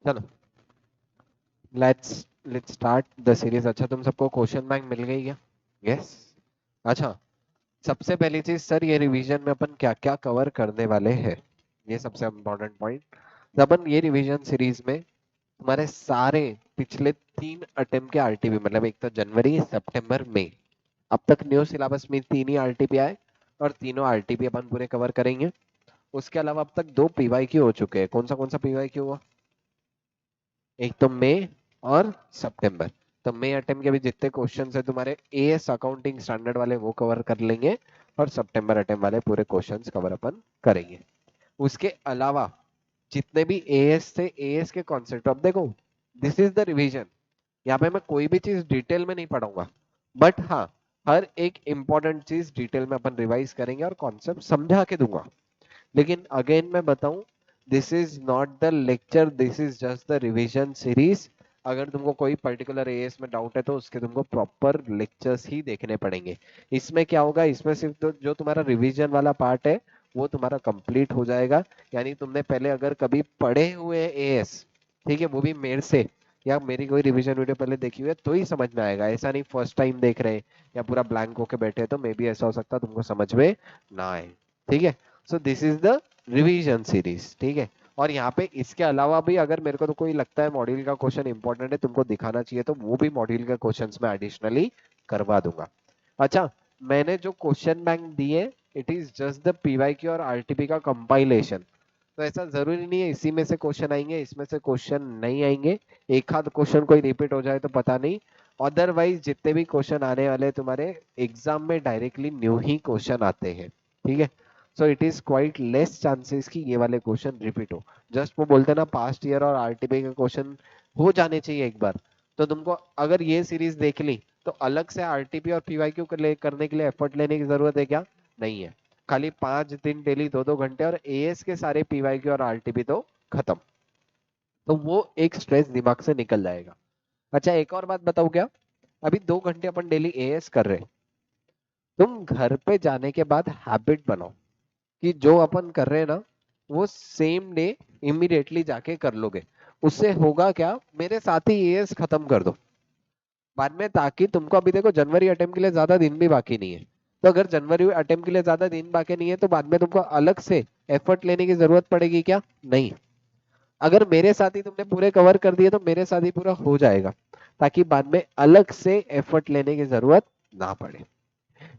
चलो let's let's start the series. अच्छा तुम सबको क्वेश्चन बैंक मिल गई क्या? यस। अच्छा, सबसे पहली चीज सर, ये रिवीजन में अपन क्या क्या कवर करने वाले हैं, ये सबसे इम्पोर्टेंट पॉइंट। अपन ये रिवीजन सीरीज में तुम्हारे सारे पिछले 3 अटेम्प्ट के आरटीपी, मतलब एक तो जनवरी, सितंबर, मई, अब तक न्यू सिलेबस में 3 ही आरटीपी आए और तीनों आरटीपी अपन पूरे कवर करेंगे। उसके अलावा अब तक 2 पीवाईक्यू हो चुके हैं। कौन सा पीवाईक्यू हुआ? एक तो मई और सितंबर। तो मई अटेम्प्ट के भी जितने क्वेश्चंस है तुम्हारे एएस अकाउंटिंग स्टैंडर्ड वाले वो कवर कर लेंगे, और सितंबर अटेम्प्ट वाले पूरे क्वेश्चंस कवर अपन करेंगे। उसके अलावा जितने भी एएस थे, एएस के कॉन्सेप्ट, अब देखो दिस इज द रिवीजन। यहाँ पे मैं कोई भी चीज डिटेल में नहीं पढ़ाऊंगा, बट हाँ, हर एक इंपॉर्टेंट चीज डिटेल में अपन रिवाइज करेंगे और कॉन्सेप्ट समझा के दूंगा। लेकिन अगेन मैं बताऊं, this is not the lecture, this is just the revision series. अगर तुमको कोई पर्टिकुलर एएस में डाउट है तो उसके तुमको प्रॉपर लेक्चर्स ही देखने पड़ेंगे। इसमें क्या होगा, इसमें सिर्फ तो जो तुम्हारा रिवीजन वाला पार्ट है वो तुम्हारा कंप्लीट हो जाएगा। यानी तुमने पहले अगर कभी पढ़े हुए एएस, ठीक है, वो भी मेरे से या मेरी कोई रिवीजन वीडियो पहले देखी हुई है तो ही समझ में आएगा। ऐसा नहीं फर्स्ट टाइम देख रहे हैं या पूरा ब्लैंक होके बैठे हैं तो मे बी ऐसा हो सकता है तुमको समझ में ना आए। ठीक है, so this is the revision series. ठीक है, और यहाँ पे इसके अलावा भी अगर मेरे को तो कोई लगता है मॉड्यूल का क्वेश्चन इंपॉर्टेंट है तुमको दिखाना चाहिए तो वो भी मॉड्यूल के क्वेश्चंस में एडिशनली करवा दूंगा। अच्छा, मैंने जो क्वेश्चन बैंक दिए, it is just the PYQ और आरटीपी का कंपाइलेशन। तो ऐसा जरूरी नहीं है इसी में से क्वेश्चन आएंगे, इसमें से क्वेश्चन नहीं आएंगे। एक आध क्वेश्चन कोई रिपीट हो जाए तो पता नहीं, अदरवाइज जितने भी क्वेश्चन आने वाले तुम्हारे एग्जाम में डायरेक्टली न्यू ही क्वेश्चन आते हैं। ठीक है, so it is quite less chances कि ये वाले क्वेश्चन रिपीट हो। जस्ट वो बोलते हैं ना, पास्ट ईयर और आरटीपी के क्वेश्चन हो जाने चाहिए एक बार। तो तुमको अगर ये सीरीज देख ली तो अलग से आरटीपी और पीवाईक्यू करने के लिए एफर्ट लेने की जरूरत है क्या? नहीं है। खाली 5 दिन डेली 2-2 घंटे और एएस के सारे पीवाईक्यू और आरटीपी तो खत्म। तो वो एक स्ट्रेस दिमाग से निकल जाएगा। अच्छा, एक और बात बताऊं क्या? अभी 2 घंटे अपन डेली एएस कर रहे हैं, तुम घर पे जाने के बाद हैबिट बनाओ कि जो अपन कर रहे हैं ना वो सेम डे इमीडिएटली जाके कर लोगे। उससे होगा क्या, मेरे साथ ही एएस खत्म कर दो बाद में, ताकि तुमको अभी देखो जनवरी अटेम्प्ट के लिए ज्यादा दिन भी बाकी नहीं है। तो अगर जनवरी अटेम्प्ट के लिए ज्यादा दिन बाकी नहीं है तो बाद में तुमको अलग से एफर्ट लेने की जरूरत पड़ेगी क्या? नहीं। अगर मेरे साथ ही तुमने पूरे कवर कर दिए तो मेरे साथ ही पूरा हो जाएगा, ताकि बाद में अलग से एफर्ट लेने की जरूरत ना पड़े।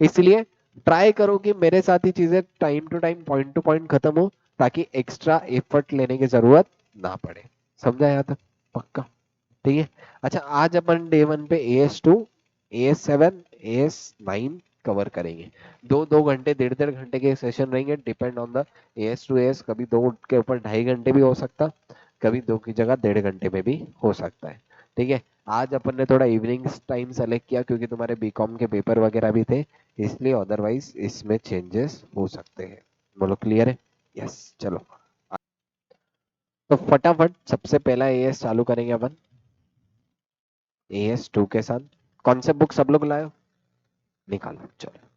इसलिए ट्राई करो कि मेरे साथ ही चीजें time to time point to point खत्म हो, ताकि एक्स्ट्रा एफर्ट लेने की जरूरत ना पड़े। समझा यहाँ तक? पक्का? ठीक है। अच्छा, आज अपन डे 1 पे AS2, AS7, AS9 कवर करेंगे। 2-2 घंटे, 1.5-1.5 घंटे के सेशन रहेंगे, depend on the AS2 AS। कभी 2 के ऊपर 2.5 घंटे भी हो सकता, कभी 2 की जगह 1.5 घंटे में भी हो सकता है। ठीक है, आज अपन ने थोड़ा इवनिंग टाइम सेलेक्ट किया क्योंकि तुम्हारे बीकॉम के पेपर वगैरह भी थे, इसलिए। अदरवाइज इसमें चेंजेस हो सकते हैं। बोलो क्लियर है? यस, चलो। तो फटाफट सबसे पहला एएस चालू करेंगे अपन AS2 के साथ। कॉन्सेप्ट बुक सब लोग लाए? निकालो, चलो।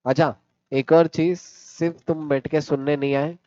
अच्छा, एक और चीज, सिर्फ तुम बैठ के सुनने नहीं आए,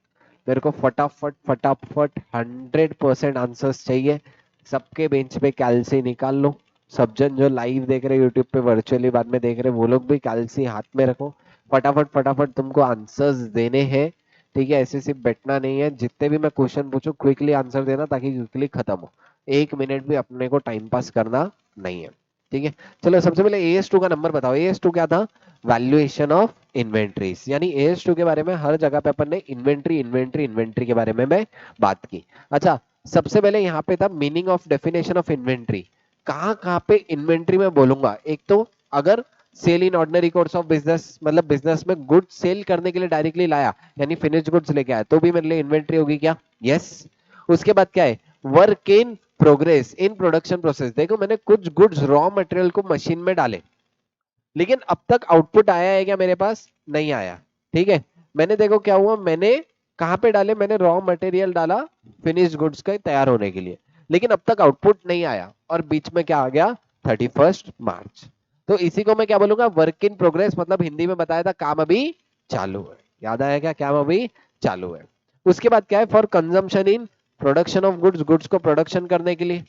मेरे को फटाफट फटाफट 100% आंसर्स चाहिए। सबके बेंच पे कैलसी निकाल लो। सब जन जो लाइव देख रहे यूट्यूब पे, वर्चुअली बाद में देख रहे, वो लोग भी कैलसी हाथ में रखो। फटाफट फटाफट तुमको आंसर्स देने हैं। ठीक है, ऐसे सिर्फ बैठना नहीं है। जितने भी मैं क्वेश्चन पूछूं क्विकली आंसर देना, ताकि क्विकली खत्म हो। 1 मिनट भी अपने को टाइम पास करना नहीं है। ठीक है, चलो सबसे पहले AS2 का नंबर बताओ। AS2 क्या था? Valuation of inventories. यानी AS2 के बारे में हर जगह पे अपन ने इन्वेंट्री इन्वेंट्री इन्वेंट्री के बारे में मैं बात की। अच्छा, सबसे पहले यहाँ पे था meaning of definition of inventory. कहाँ कहाँ पे इन्वेंट्री में बोलूंगा? एक तो अगर sale in ordinary course of business, मतलब बिजनेस में गुड्स सेल करने के लिए डायरेक्टली लाया, यानी फिनिश्ड गुड्स लेके आया, तो भी मेरे लिए इन्वेंट्री होगी क्या? यस। उसके बाद क्या है? Work in progress in production process. देखो मैंने कुछ गुड्स रॉ मटेरियल को मशीन में डाले, लेकिन अब तक आउटपुट आया है क्या मेरे पास? नहीं आया। ठीक है, मैंने देखो क्या हुआ, मैंने कहां पे डाले? मैंने रॉ मटेरियल डाला फिनिश्ड गुड्स का तैयार होने के लिए, लेकिन अब तक आउटपुट नहीं आया, और बीच में क्या आ गया? 31 मार्च। तो इसी को मैं क्या बोलूंगा? Work in progress. मतलब हिंदी में बताया था, काम अभी चालू है। याद आया क्या? काम अभी चालू है। उसके बाद क्या है? For consumption in production of goods, goods को प्रोडक्शन करने के लिए,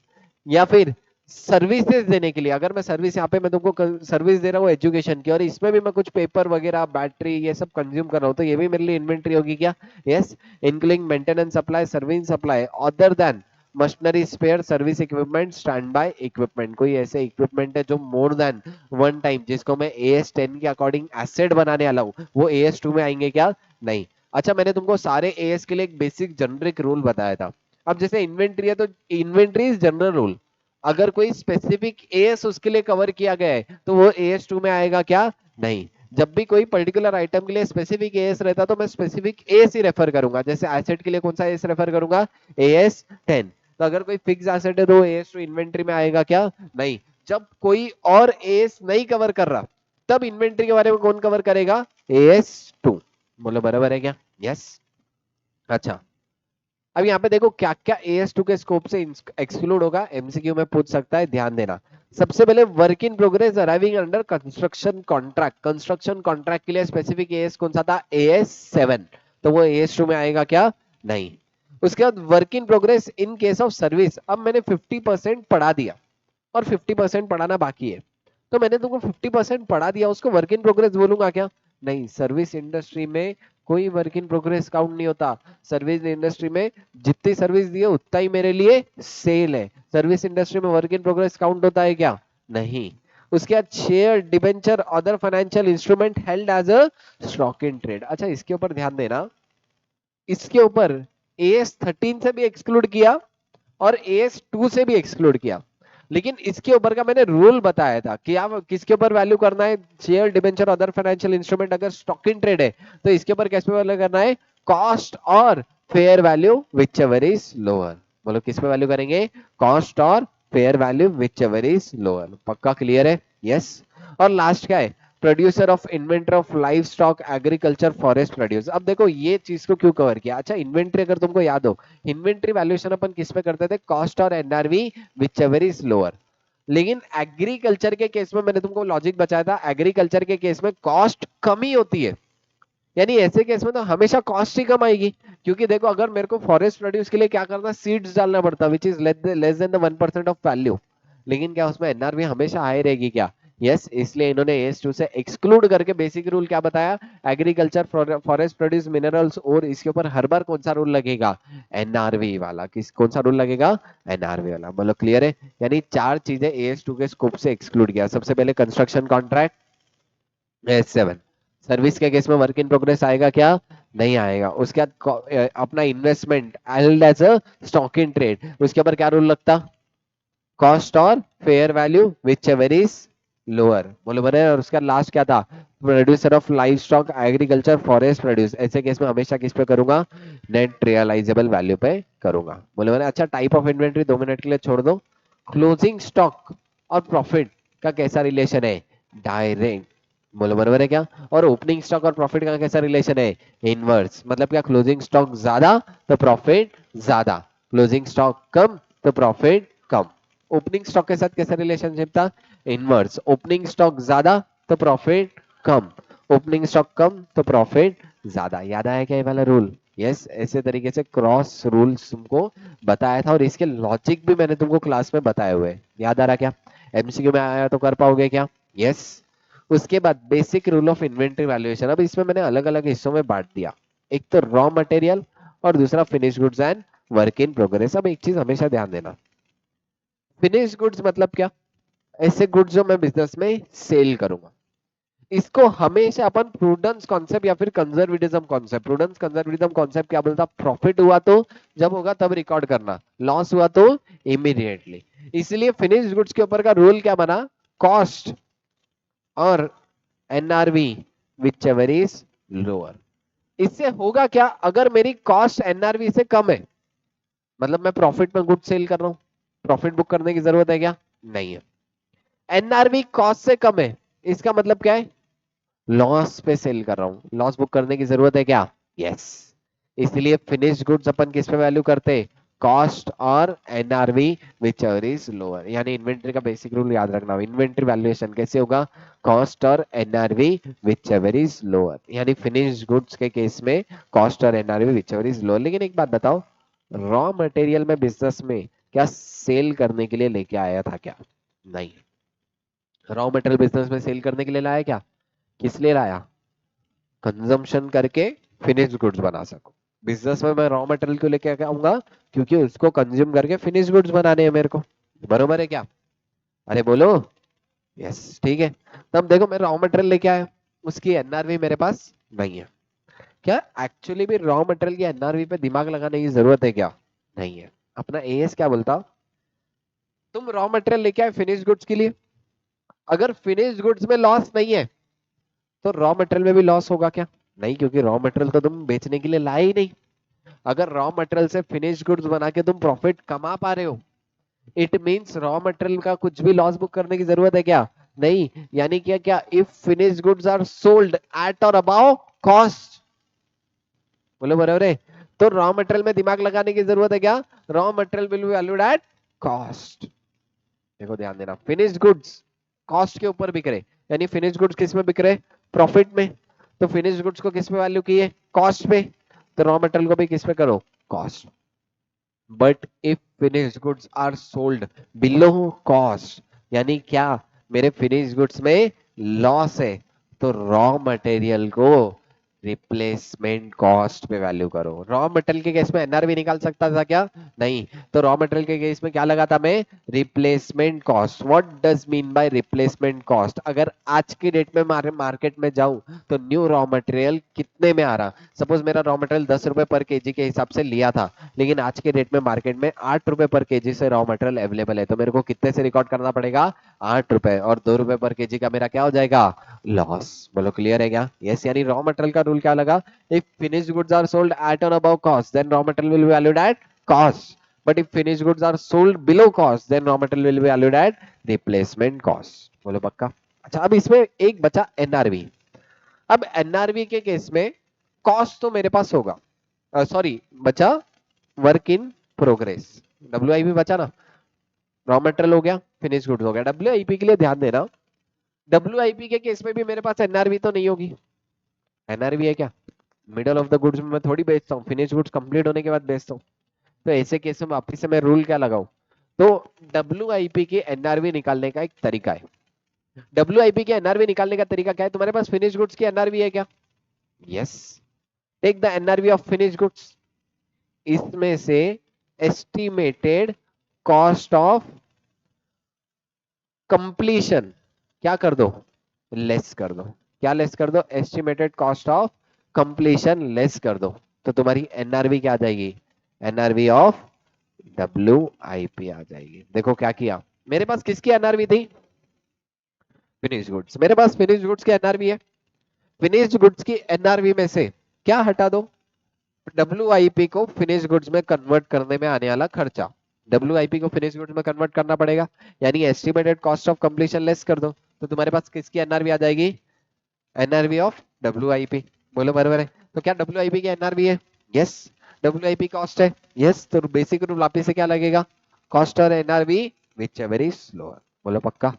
या फिर सर्विसेज देने के लिए। अगर मैं सर्विस, यहाँ पे मैं तुमको सर्विस दे रहा हूँ एजुकेशन की, और इसमें भी मैं कुछ पेपर वगैरह, बैटरी, ये सब कंज्यूम कर रहा हूँ, तो ये भी मेरे लिए इन्वेंट्री होगी क्या? Yes, including maintenance supply, service supply, other than machinery, spare, service equipment, standby equipment. कोई ऐसे इक्विपमेंट है जो मोर देन वन टाइम, जिसको मैं AS10 के अकॉर्डिंग एसेट बनाने वाला हूँ, वो AS2 में आएंगे क्या? नहीं। अच्छा, मैंने तुमको सारे AS के लिए एक बेसिक जेनरिक रूल बताया था। अब जैसे इन्वेंट्री है, तो इन्वेंट्री इज जनरल रूल, अगर कोई स्पेसिफिक एएस उसके लिए कवर किया गया है तो वो AS2 में आएगा क्या? नहीं। जब भी कोई पर्टिकुलर आइटम के लिए स्पेसिफिक एएस रहता तो मैं स्पेसिफिक एएस ही रेफर करूंगा। जैसे एसेट के लिए कौन सा एएस रेफर करूंगा? AS10। तो अगर कोई फिक्स एसेट है तो AS2 इन्वेंट्री में आएगा क्या? नहीं। जब कोई और एएस नहीं कवर कर रहा, तब इन्वेंट्री के बारे में कौन कवर करेगा? AS2। बोलो बराबर है क्या? यस। अच्छा, अब यहाँ पे देखो क्या क्या AS2 के स्कोप से एक्सक्लूड होगा, MCQ में पूछ सकता है, ध्यान देना। सबसे पहले work in progress arriving under construction contract. Construction contract के लिए स्पेसिफिक AS कौन सा था? AS7। तो वो AS2 में आएगा क्या? नहीं। उसके बाद work in progress in case of service. अब मैंने 50% पढ़ा दिया और 50% पढ़ाना बाकी है, तो मैंने तुमको 50% पढ़ा दिया, उसको वर्क इन प्रोग्रेस बोलूंगा क्या? नहीं। सर्विस इंडस्ट्री में कोई वर्क इन प्रोग्रेस काउंट नहीं होता। सर्विस इंडस्ट्री में जितनी सर्विस दी है उतना ही मेरे लिए सेल है। सर्विस इंडस्ट्री में वर्क इन प्रोग्रेस काउंट होता है क्या? नहीं। उसके बाद share, debenture, other financial instrument held as a stock in trade. अच्छा, इसके ऊपर ध्यान देना, इसके ऊपर AS13 से भी एक्सक्लूड किया और AS2 से भी एक्सक्लूड किया, लेकिन इसके ऊपर का मैंने रूल बताया था कि आप किसके ऊपर वैल्यू करना है? Share, debenture, other financial instrument अगर स्टॉक इन ट्रेड है तो इसके ऊपर किस पे वैल्यू करना है? कॉस्ट और fair value whichever is lower. बोलो किस पे वैल्यू करेंगे? कॉस्ट और fair value whichever is lower. पक्का क्लियर है? यस। और लास्ट क्या है? Producer of inventor of livestock, agriculture, forest produce. अब देखो ये चीज को क्यों कवर किया। अच्छा, इन्वेंट्री अगर तुमको याद हो, इन्वेंट्री वैल्यूएशन अपन किस पे करते थे? कॉस्ट और NRV which ever is lower. लेकिन एग्रीकल्चर के केस में मैंने तुमको लॉजिक बताया था, एग्रीकल्चर के केस में कॉस्ट कम ही होती है, यानी ऐसे केस में तो हमेशा कॉस्ट ही कम आएगी। क्योंकि देखो, अगर मेरे को फॉरेस्ट प्रोड्यूस के लिए क्या करना? सीड्स डालना पड़ता, which is less than the 1% of value. लेकिन क्या उसमें NRV हमेशा हाई रहेगी क्या? यस। इसलिए इन्होंने AS2 से एक्सक्लूड करके बेसिक रूल क्या बताया? एग्रीकल्चर, फॉरेस्ट प्रोड्यूस, मिनरल्स, और इसके ऊपर हर बार कौन सा रूल लगेगा? NRV वाला। किस कौन सा रूल लगेगा? NRV वाला। बोलो क्लियर है? यानी चार चीजें AS2 के स्कोप से एक्सक्लूड किया। सबसे पहले कंस्ट्रक्शन कॉन्ट्रैक्ट, AS7। सर्विस के केस में वर्क इन प्रोग्रेस आएगा क्या? नहीं आएगा। उसके बाद अपना investment held as a stock in trade, उसके ऊपर क्या रूल लगता? कॉस्ट और fair value whichever is lower. बोलो बने। और उसका लास्ट क्या था? Producer of livestock, agriculture, forest produce. ऐसे केस में हमेशा किस पे करूंगा? नेट रियलाइजेबल वैल्यू पे करूंगा। बोलो बने। अच्छा, टाइप ऑफ इन्वेंट्री 2 मिनट के लिए छोड़ दो। क्लोजिंग स्टॉक और प्रॉफिट का कैसा रिलेशन है? डायरेक्ट। बोलो बराबर है क्या? और ओपनिंग स्टॉक और प्रॉफिट का कैसा रिलेशन है? इनवर्स। मतलब क्या? क्लोजिंग स्टॉक ज्यादा तो प्रॉफिट ज्यादा, क्लोजिंग स्टॉक कम तो प्रॉफिट कम। ओपनिंग स्टॉक के साथ कैसा रिलेशनशिप था? इनवर्स। ओपनिंग स्टॉक ज्यादा तो प्रॉफिट कम, ओपनिंग स्टॉक कम तो प्रॉफिट ज्यादा। याद आया क्या ये वाला रूल? यस। ऐसे तरीके से क्रॉस रूल्स तुमको बताया था, और इसके लॉजिक भी मैंने तुमको क्लास में बताए हुए हैं। याद आ रहा क्या? MCQ में आया तो कर पाओगे क्या? यस। उसके बाद basic rule of inventory valuation. अब इसमें मैंने अलग अलग हिस्सों में बांट दिया, एक तो रॉ मटेरियल और दूसरा finish goods and work in progress. अब एक चीज हमेशा ध्यान देना, फिनिश गुड्स मतलब क्या? ऐसे गुड्स जो मैं बिजनेस में सेल करूंगा, इसको हमेशा अपन प्रूडेंस कॉन्सेप्ट या फिर conservatism concept, prudence conservatism concept क्या बोलता? प्रॉफिट हुआ तो जब होगा तब रिकॉर्ड करना, लॉस हुआ तो इमीडिएटली। इसलिए फिनिश गुड्स के ऊपर का रूल क्या बना? कॉस्ट और NRV which ever is lower. इससे होगा क्या? अगर मेरी कॉस्ट NRV से कम है, मतलब मैं प्रॉफिट में गुड सेल कर रहा हूं, प्रॉफिट बुक करने की जरूरत है क्या? नहीं है। NRV कॉस्ट से कम है, इसका मतलब क्या है? लॉस पे सेल कर रहा हूं, लॉस बुक करने की जरूरत है क्या? यस। इसलिए फिनिश्ड गुड्स अपन किस पे वैल्यू करते? कॉस्ट और NRV which ever is lower. यानी इन्वेंट्री का बेसिक रूल याद रखना, इन्वेंट्री वैल्यूएशन कैसे होगा? कॉस्ट और NRV which ever is lower. यानी फिनिश्ड गुड्स के केस में कॉस्ट और NRV which ever is lower. लेकिन एक बात बताओ, रॉ मटेरियल में बिजनेस में क्या सेल करने के लिए लेके आया था क्या? नहीं। रॉ मटेरियल बिजनेस में सेल करने के लिए लाया क्या? किस लिए लाया? कंजम्पशन करके फिनिश गुड्स बना सको। बिजनेस में मैं रॉ मटेरियल क्यों लेके आऊंगा? क्योंकि उसको कंज्यूम करके फिनिश गुड्स बनाने हैं मेरे को। बरोबर है क्या? अरे बोलो। यस ठीक है। तब देखो मैं रॉ मटेरियल लेके आया, उसकी एनआरवी मेरे पास नहीं है। क्या एक्चुअली भी रॉ मटेरियल की एनआरवी पे दिमाग लगाने की जरूरत है क्या? नहीं है। अपना एएस क्या बोलता? तुम रॉ मटेरियल लेके आए फिनिश गुड्स के लिए, अगर फिनिश गुड्स में लॉस नहीं है तो रॉ मटेरियल में भी लॉस होगा क्या? नहीं, क्योंकि रॉ मटेरियल तो तुम बेचने के लिए लाए ही नहीं। अगर रॉ मटेरियल से फिनिश गुड्स बना के तुम प्रॉफिट कमा पा रहे हो, इट मींस रॉ मटेरियल का कुछ भी लॉस बुक करने की जरूरत है क्या? नहीं। यानी क्या? क्या if finish goods are sold at और अबाउ कॉस्ट, बोलो बराबर है, तो रॉ मटेरियल में दिमाग लगाने की जरूरत है क्या? Raw material will be valued at cost. देखो ध्यान देना, फिनिश गुड्स कॉस्ट के ऊपर बिक रहे, यानी फिनिश गुड्स किस में बिक रहे? प्रॉफिट में। तो फिनिश गुड्स को किस में वैल्यू की है? कॉस्ट पे। तो रॉ मटेरियल को भी किस पे करो? Cost. But if finish goods are sold below cost, यानी क्या? मेरे फिनिश गुड्स में लॉस है, तो रॉ मटेरियल को रिप्लेसमेंट कॉस्ट पे वैल्यू करो। रॉ मटेरियल के केस में एनआरवी निकाल सकता था क्या? नहीं। तो रॉ मटेरियल के केस में क्या लगा था मैं? Replacement cost. What does mean by replacement cost? अगर आज की डेट में मार्केट में जाऊं तो न्यू रॉ मटेरियल कितने में आ रहा? सपोज मेरा रॉ मटेरियल 10 रुपए पर केजी के हिसाब से लिया था, लेकिन आज के डेट में मार्केट में 8 रुपए पर केजी से रॉ मटेरियल अवेलेबल है, तो मेरे को कितने से रिकॉर्ड करना पड़ेगा? 8 रुपए, और 2 रुपए पर केजी का मेरा क्या हो जाएगा? लॉस। बोलो क्लियर है क्या? यस। यानी रॉ मटेरियल का रूल क्या लगा? If finish goods are sold at और above cost then raw material will be valued at cost, but if finish goods are sold below cost then raw material will be valued at replacement cost. बोलो पक्का? अच्छा, अब इसमें एक बचा NRV. अब NRV के केस में कॉस्ट तो मेरे पास होगा, सॉरी बचा वर्क इन प्रोग्रेस। डब्ल्यू बचा ना, रॉ मटेरियल हो गया, फिनिश गुड्स हो गया। डब्ल्यू के लिए ध्यान देना, डब्ल्यू के केस में भी मेरे पास एनआरवी तो नहीं होगी। एनआरवी है क्या? मिडल ऑफ द गुड्स में मैं थोड़ी बेचता हूँ, फिनिश गुड्स कंप्लीट होने के बाद बेचता हूँ। तो ऐसे केस में वापिस से मैं रूल क्या लगाऊं? तो डब्ल्यू की एनआरवी निकालने का एक तरीका है। डब्ल्यू की एनआरवी निकालने का तरीका क्या है? तुम्हारे पास फिनिश गुड्स की एनआरवी है क्या? Yes. Take the NRV of finish goods, इसमें से एस्टिमेटेड कॉस्ट ऑफ कंप्लीशन क्या कर दो? लेस कर दो। क्या लेस कर दो? Estimated cost of completion less कर दो। तो तुम्हारी एनआरवी क्या आ जाएगी? एनआरवी ऑफ डब्ल्यू आ जाएगी। देखो क्या किया, मेरे पास किसकी एनआरवी थी? Finish goods. मेरे पास फिनिश गुड्स की एनआरवी है। फिनिश गुड्स की एनआरवी में से क्या हटा दो? डब्ल्यू को फिनिश गुड्स में कन्वर्ट करने में आने वाला खर्चा। डब्ल्यू को फिनिश गुड्स में कन्वर्ट करना पड़ेगा, यानी estimated cost of completion less कर दो। तो तुम्हारे पास किसकी एनआरवी आ जाएगी? NRV of W. बोलो बराबर है? तो क्या डब्ल्यू की एनआरवी है? यस। डब्ल्यू कॉस्ट है? यस। तो बेसिक रूल वापिस से क्या लगेगा? कॉस्ट और NRV whichever is lower. बोलो पक्का?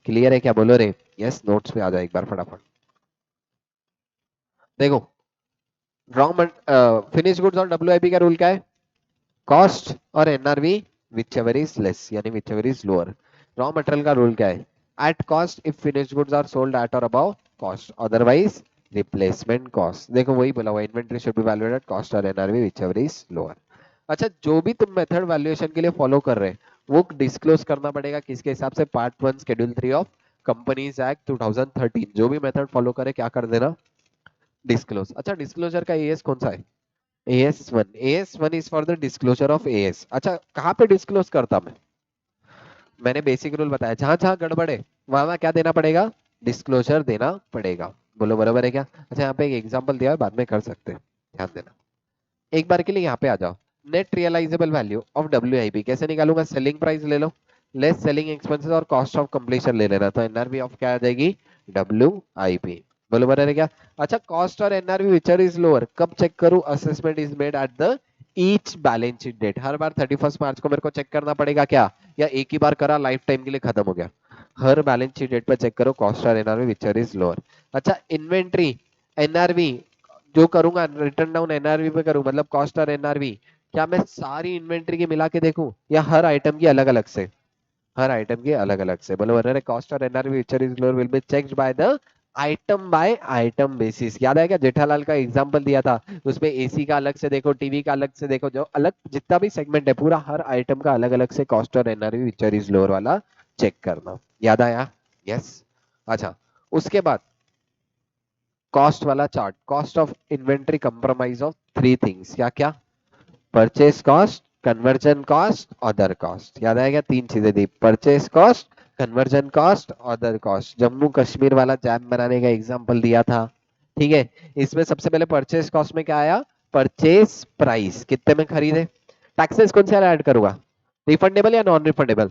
क्लियर है क्या? बोलो रे। यस। नोट्स पे आ जाओ एक बार फटाफट। देखो, रॉ फिनिश गुड्स और डब्ल्यू का रूल क्या है? कॉस्ट और NRV whichever is less, यानी whichever is lower. Raw material का रूल क्या है? At cost if finish goods are sold at और above cost, otherwise replacement cost. देखो वही बोला हुआ, inventory should be valued at cost और NRV whichever is lower. अच्छा, जो भी तुम मेथड वैल्यूएशन के लिए फॉलो कर रहे हैं वो डिस्क्लोज करना पड़ेगा किसके हिसाब से? Part 1 schedule 3 of companies act 2013। जो भी मेथड फॉलो करे क्या कर देना? डिस्क्लोज। अच्छा, डिस्क्लोजर का एएस कौन सा है? AS1 is for the disclosure of as. अच्छा, कहाँ पे डिस्क्लोज करता मैं? मैंने बेसिक रूल बताया, जहां जहां गड़बड़ है वहां वहां क्या देना पड़ेगा? डिस्क्लोजर देना पड़ेगा। बोलो बराबर है क्या? अच्छा, यहाँ पे एक एग्जांपल दिया है, बाद में कर सकते हैं, ध्यान देना। एक बार के लिए यहाँ पे आ जाओ। Net realisable value of W कैसे निकालूंगा? सेलिंग प्राइस ले लो, लेस सेलिंग एक्सपेंसेस और कॉस्ट ऑफ कंप्लीशन ले लेना, तो एनआरवी ऑफ क्या आ जाएगी? डब्ल्यू। बोलो बराबर है क्या? अच्छा, कॉस्ट और एनआरवी विचर इज लोअर कब चेक करूं? Assessment is made at the each balance sheet date. हर बार 31 मार्च को मेरे को चेक करना पड़ेगा क्या? या एक ही बार करा लाइफ टाइम के लिए खत्म हो गया? हर बैलेंस शीट डेट पे चेक करो कॉस्ट और एनआरवी विचर इज लोअर। अच्छा, इन्वेंट्री एनआरवी जो करूंगा रिटर्न डाउन एनआरवी पे करूं, मतलब कॉस्ट और एनआरवी क्या मैं सारी इन्वेंट्री की मिला के देखूं या हर आइटम की अलग अलग से? हर आइटम की अलग अलग से। बोलो वरना कॉस्ट और NRV which is lower will be checked by item basis. याद है क्या जेठालाल का एग्जांपल दिया था, उसमें एसी का अलग से देखो, टीवी का अलग से देखो, जो अलग जितना भी सेगमेंट है पूरा हर आइटम का अलग अलग से कॉस्ट और एनआरवी व्हिच इज लोअर वाला चेक करना। याद आया? यस। अच्छा, उसके बाद कॉस्ट वाला chart, cost of inventory compromise of three things. क्या क्या? Purchase cost, conversion cost, other cost. याद आएगा? तीन चीजें दी, purchase cost, conversion cost, other cost. Jammu Kashmir वाला जैम बनाने का एग्जांपल दिया था। ठीक है, इसमें सबसे पहले परचेस कॉस्ट में क्या आया? परचेस प्राइस, कितने में खरीदे। टैक्सेस कौन से वाला ऐड करूंगा? रिफंडेबल या non refundable?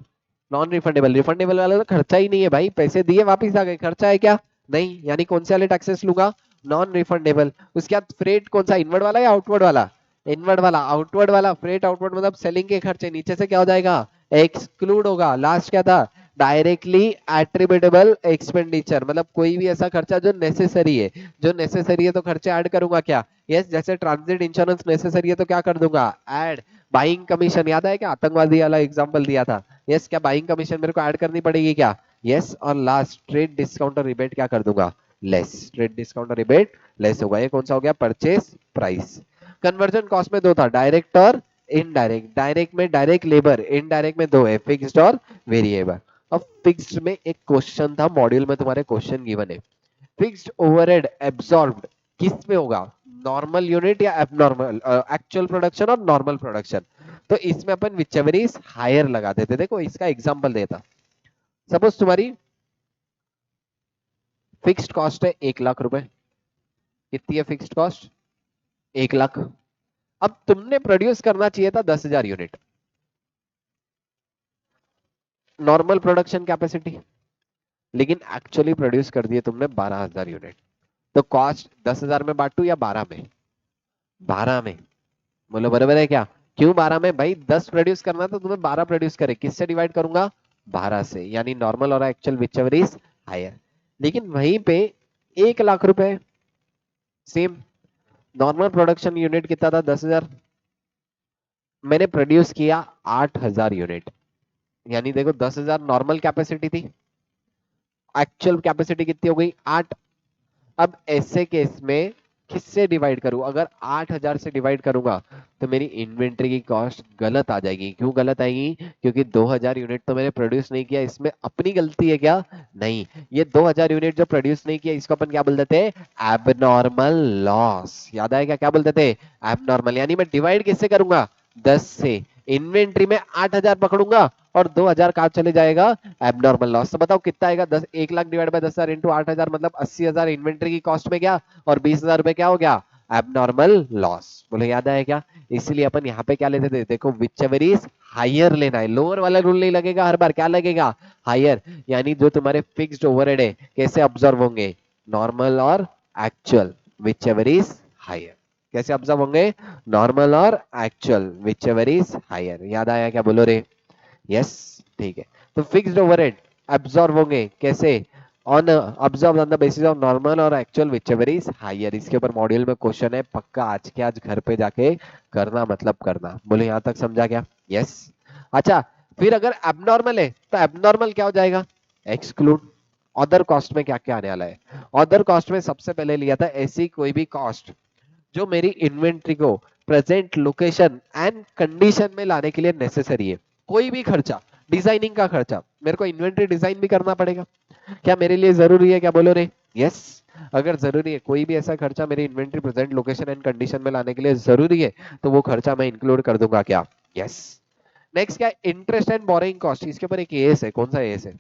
Non refundable. Refundable वाला तो खर्चा ही नहीं है भाई, पैसे दिए वापिस आ गए, खर्चा है क्या? नहीं, यानी कौन से वाले टैक्सेस लूंगा? Non refundable. उसके बाद फ्रेट कौन सा, इनवर्ड वाला या आउटवर्ड वाला? इनवर्ड वाला। आउटवर्ड वाला फ्रेट आउटवर्ड मतलब सेलिंग के खर्चे, नीचे से क्या हो जाएगा? एक्सक्लूड होगा। लास्ट क्या था? डायरेक्टली एट्रीब्यूटेबल एक्सपेंडिचर, मतलब कोई भी ऐसा खर्चा जो नेसेसरी है। जो नेसेसरी है तो खर्चे ऐड करूंगा क्या? यस, जैसे ट्रांजिट इंश्योरेंस नेसेसरी है तो क्या कर दूंगा? ऐड। बाइंग कमीशन, याद है क्या आतंकवादी वाला एग्जांपल दिया था? यस, क्या बाइंग कमीशन मेरे को ऐड करनी पड़ेगी क्या? यस। और लास्ट ट्रेड डिस्काउंट और रिबेट क्या कर दूंगा? लेस। ट्रेड डिस्काउंट और रिबेट लेस होगा। ये कौन सा हो गया? Purchase price. कन्वर्जन कॉस्ट में दो था, डायरेक्ट और इनडायरेक्ट। डायरेक्ट में डायरेक्ट लेबर, इनडायरेक्ट में दो है, फिक्स्ड और वेरिएबल। अब फिक्स्ड में एक क्वेश्चन था मॉड्यूल में, तुम्हारे क्वेश्चन गिवन है, फिक्स्ड ओवरहेड एब्सॉर्ब्ड किस में होगा? नॉर्मल यूनिट या एबनॉर्मल, एक्चुअल प्रोडक्शन और नॉर्मल प्रोडक्शन। तो इसमें अपन विचएवर इज हायर लगा देते। देखो इसका एग्जांपल देता, सपोज तुम्हारी फिक्स्ड कॉस्ट है 1 लाख रुपए। कितनी है फिक्स्ड कॉस्ट? 1 लाख। अब तुमने प्रोड्यूस करना चाहिए था 10,000 यूनिट, नॉर्मल प्रोडक्शन कैपेसिटी, लेकिन एक्चुअली प्रोड्यूस कर दिए तुमने 12,000 यूनिट। तो कॉस्ट 10,000 में बांटू या 12 में? 12 में। बोलो बराबर है क्या? क्यों 12 में भाई? 10 प्रोड्यूस करना तो तुम्हें 12 प्रोड्यूस करे, किससे डिवाइड करूंगा? 12 से, यानी नॉर्मल और एक्चुअल विचएवर इज हायर। लेकिन वहीं पे 1 लाख रुपए, सेम नॉर्मल प्रोडक्शन यूनिट कितना था? 10,000। मैंने प्रोड्यूस किया 8,000 यूनिट, यानी देखो 10,000 नॉर्मल कैपेसिटी थी, एक्चुअल कैपेसिटी कितनी हो गई? 8। अब ऐसे केस में किससे डिवाइड करूं? अगर 8,000 से डिवाइड करूंगा तो मेरी इन्वेंट्री की कॉस्ट गलत आ जाएगी। क्यों गलत आएगी? क्योंकि 2,000 यूनिट तो मैंने प्रोड्यूस नहीं किया, इसमें अपनी गलती है क्या? नहीं। ये 2,000 यूनिट जो प्रोड्यूस नहीं किया इसको अपन क्या बोल देते हैं? Abnormal loss. याद आएगा क्या बोल देते? एबनॉर्मल। यानी मैं डिवाइड किससे करूंगा? 10 से। इन्वेंट्री में 8,000 पकड़ूंगा और 2,000 कहाँ चले जाएगा? Abnormal loss. तो बताओ कितना आएगा? 1 लाख डिवाइड बाय 10,000 इंटू 8,000 मतलब 80,000 इन्वेंट्री की कॉस्ट में गया, और 20,000 रुपए क्या हो गया? Abnormal loss. बोले याद आया क्या? इसलिए अपन यहाँ पे क्या लेते थे? देखो विच एवर इज हायर लेना है, लोअर वाला रूल नहीं लगेगा हर बार। क्या लगेगा? हायर। यानी जो तुम्हारे फिक्स्ड ओवरहेड है कैसे ऑब्जर्व होंगे? नॉर्मल और actual, whichever is higher. कैसे ऑब्जर्व होंगे? नॉर्मल और actual, whichever is higher. याद आया क्या? बोलो रे। यस। ठीक है, तो फिक्स्ड ओवरहेड अब्सॉर्ब होंगे कैसे? On absorb on the basis of normal और एक्चुअल व्हिचएवर इज हायर। इसके ऊपर मॉड्यूल में क्वेश्चन है, पक्का आज के आज घर पे जाके करना, मतलब करना। बोले यहां तक समझा क्या? यस। अच्छा, फिर अगर एबनॉर्मल है तो एबनॉर्मल क्या हो जाएगा? एक्सक्लूड। अदर कॉस्ट में क्या क्या आने वाला है? अदर कॉस्ट में सबसे पहले लिया था ऐसी कोई भी कॉस्ट जो मेरी इन्वेंट्री को प्रेजेंट लोकेशन एंड कंडीशन में लाने के लिए नेसेसरी है। कोई भी खर्चा, डिजाइनिंग का खर्चा, मेरे को इन्वेंट्री डिजाइन भी करना पड़ेगा, क्या मेरे लिए जरूरी है? क्या बोलो रे? यस। अगर जरूरी है, कोई भी ऐसा खर्चा मेरी inventory present location and condition में लाने के लिए जरूरी है, तो वो खर्चा मैं इंक्लूड कर दूंगा क्या? यस। नेक्स्ट क्या? Interest and borrowing cost. इसके ऊपर एक एएस है, कौन सा एएस है?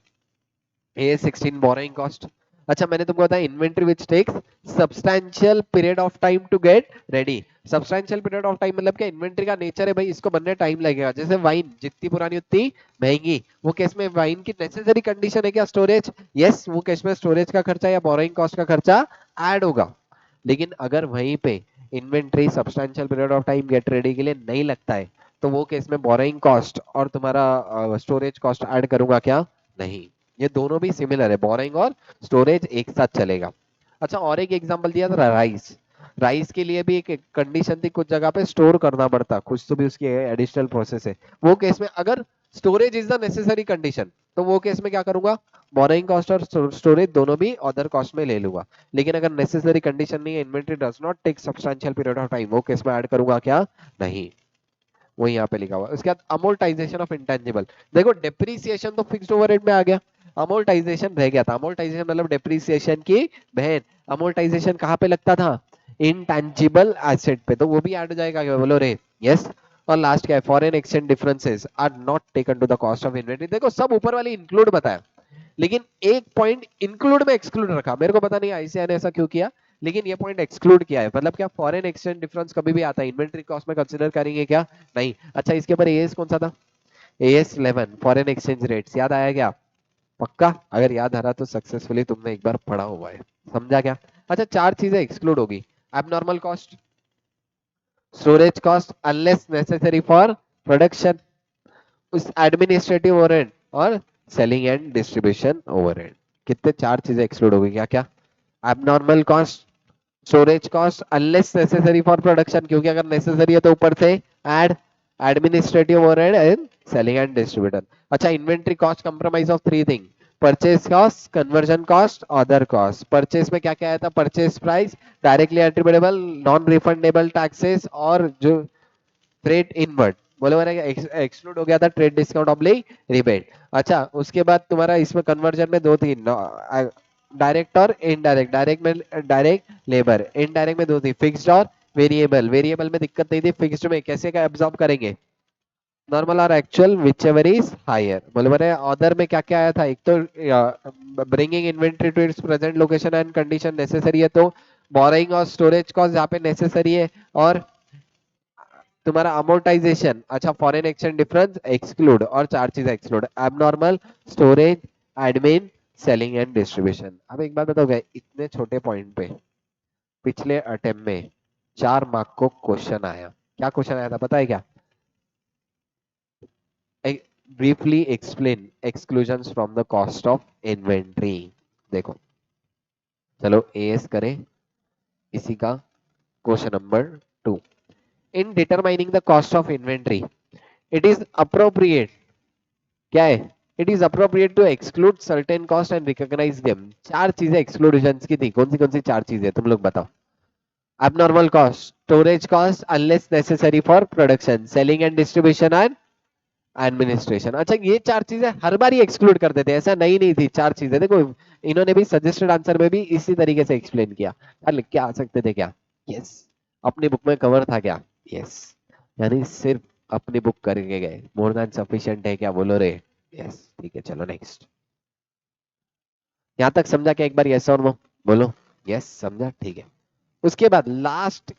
A16 borrowing cost। अच्छा, मैंने तुमको बताया inventory which takes substantial period of time to get ready. Substantial period of time मतलब क्या? इन्वेंट्री का नेचर है भाई, इसको बनने टाइम लगेगा। जैसे वाइन जितनी पुरानी उतनी महंगी, वो केस में वाइन की नेसेसरी कंडीशन है क्या? स्टोरेज। यस, वो केस में स्टोरेज का खर्चा या बोरोइंग कॉस्ट का खर्चा ऐड होगा। लेकिन अगर वहीं पे inventory substantial period of time get ready के लिए नहीं लगता है, तो वो केस में बोरोइंग कॉस्ट और तुम्हारा स्टोरेज कॉस्ट ऐड करूंगा क्या? नहीं। ये दोनों भी सिमिलर है, बोरिंग और स्टोरेज एक साथ चलेगा। अच्छा, और एक एग्जांपल दिया था राइस। राइस के लिए भी एक कंडीशन थी, कुछ जगह पे स्टोर करना पड़ता, कुछ तो भी उसकी एडिशनल प्रोसेस है। वो केस में अगर storage is the necessary condition, तो वो केस में क्या करूंगा, बोरोइंग कॉस्ट और स्टोरेज दोनों भी अदर कॉस्ट में ले लूंगा। लेकिन अगर नेसेसरी कंडीशन नहीं है, inventory does not take substantial period of time, वो केस में ऐड करूंगा क्या, नहीं। वो यहाँ पे लिखा हुआ है। उसके बाद अमोर्टाइजेशन ऑफ इंटेंजिबल, देखो डेप्रीसिएशन तो फिक्स्ड ओवरहेड में आ गया, अमोर्टाइजेशन रह गया था। अमोर्टाइजेशन मतलब डेप्रीसिएशन की बहन। अमोर्टाइजेशन कहाँ पे लगता था, इंटेंजिबल एसेट पे, तो वो भी ऐड हो जाएगा क्या, बोलो रे यस। और लास्ट क्या है, foreign exchange differences are not taken to the cost of inventory. देखो सब ऊपर वाली इंक्लूड बताया, लेकिन एक पॉइंट इंक्लूड में एक्सक्लूड रखा, मेरे को पता नहीं आईसीआई ने ऐसा क्यों किया, लेकिन ये पॉइंट एक्सक्लूड किया है। मतलब क्या, फॉरेन एक्सचेंज डिफरेंस कभी भी आता है, इन्वेंटरी कॉस्ट में कंसीडर करेंगे क्या, नहीं। अच्छा इसके ऊपर एएस कौन सा था, एएस 11 फॉरेन एक्सचेंज रेट्स, याद आया क्या, पक्का, अगर याद आ रहा तो सक्सेसफुली तुमने एक बार पढ़ा हुआ है, समझा क्या। अच्छा चार चीजें एक्सक्लूड होगी, abnormal cost, storage cost unless necessary for production, उस एडमिनिस्ट्रेटिव ओवरहेड और सेलिंग एंड डिस्ट्रीब्यूशन ओवरहेड। कितने चार चीजें एक्सक्लूड हो गई, क्या क्या, abnormal cost, storage cost unless necessary for production, क्योंकि अगर नेसेसरी है तो ऊपर से add, administrative overhead and selling and distributor. अच्छा inventory cost compromise of three thing, purchase cost, conversion cost, other cost. Purchase में क्या क्या आया था, purchase price, directly attributable, non refundable taxes, और जो ट्रेड इनवर्ट, बोले मैंने एक्सक्लूड हो गया था, ट्रेड डिस्काउंट ऑब्लिक रिबेट। अच्छा उसके बाद तुम्हारा इसमें कन्वर्जन में दो तीन, डायरेक्ट और इनडायरेक्ट, डायरेक्ट में डायरेक्ट लेबर, इनडायरेक्ट में दो थी, फिक्स्ड और वेरिएबल। वेरिएबल में दिक्कत नहीं थी, फिक्स्ड में कैसे क्या एब्जॉर्ब करेंगे, नॉर्मल और actual whichever is higher. बोले मैंने अदर में क्या क्या आया था, एक तो bringing inventory to its present location and condition necessary है, तो बोरिंग और स्टोरेज कॉस्ट यहाँ पे नेसेसरी है, और तुम्हारा अमोर्टाइजेशन, अच्छा फॉरेन एक्सचेंज डिफरेंस एक्सक्लूड, और चार चीज exclude, abnormal, storage, admin, selling and distribution. अब एक बात बताओ, इतने छोटे पॉइंट पे पिछले अटेम्प्ट में 4 मार्क को क्वेश्चन आया, क्या क्वेश्चन आया था पता है क्या, briefly explain exclusions from the cost of inventory. देखो चलो एएस करें इसी का question number 2, in determining the cost of inventory it is appropriate, क्या है, it is appropriate to exclude certain cost and recognize them. चार चीजें एक्सक्लूजन की थी, कौन सी चार चीजें तुम लोग बताओ, abnormal cost, storage cost unless necessary for production, selling and distribution and administration. अच्छा ये चार चीजें हर बार ही एक्सक्लूड कर देते हैं, ऐसा नहीं थी चार चीजें, देखो इन्होंने भी सजेस्टेड आंसर में भी इसी तरीके से एक्सप्लेन किया, यार लिख के आ सकते थे क्या, यस। अपनी बुक में कवर था क्या, यस। यानी सिर्फ अपनी बुक करके गए, मोर देन सफिशिएंट है क्या, बोलो रे यस। ठीक है चलो नेक्स्ट, यहाँ तक समझा क्या, एक बार यस और नो बोलो, यस समझा, ठीक है। उसके बाद लास्ट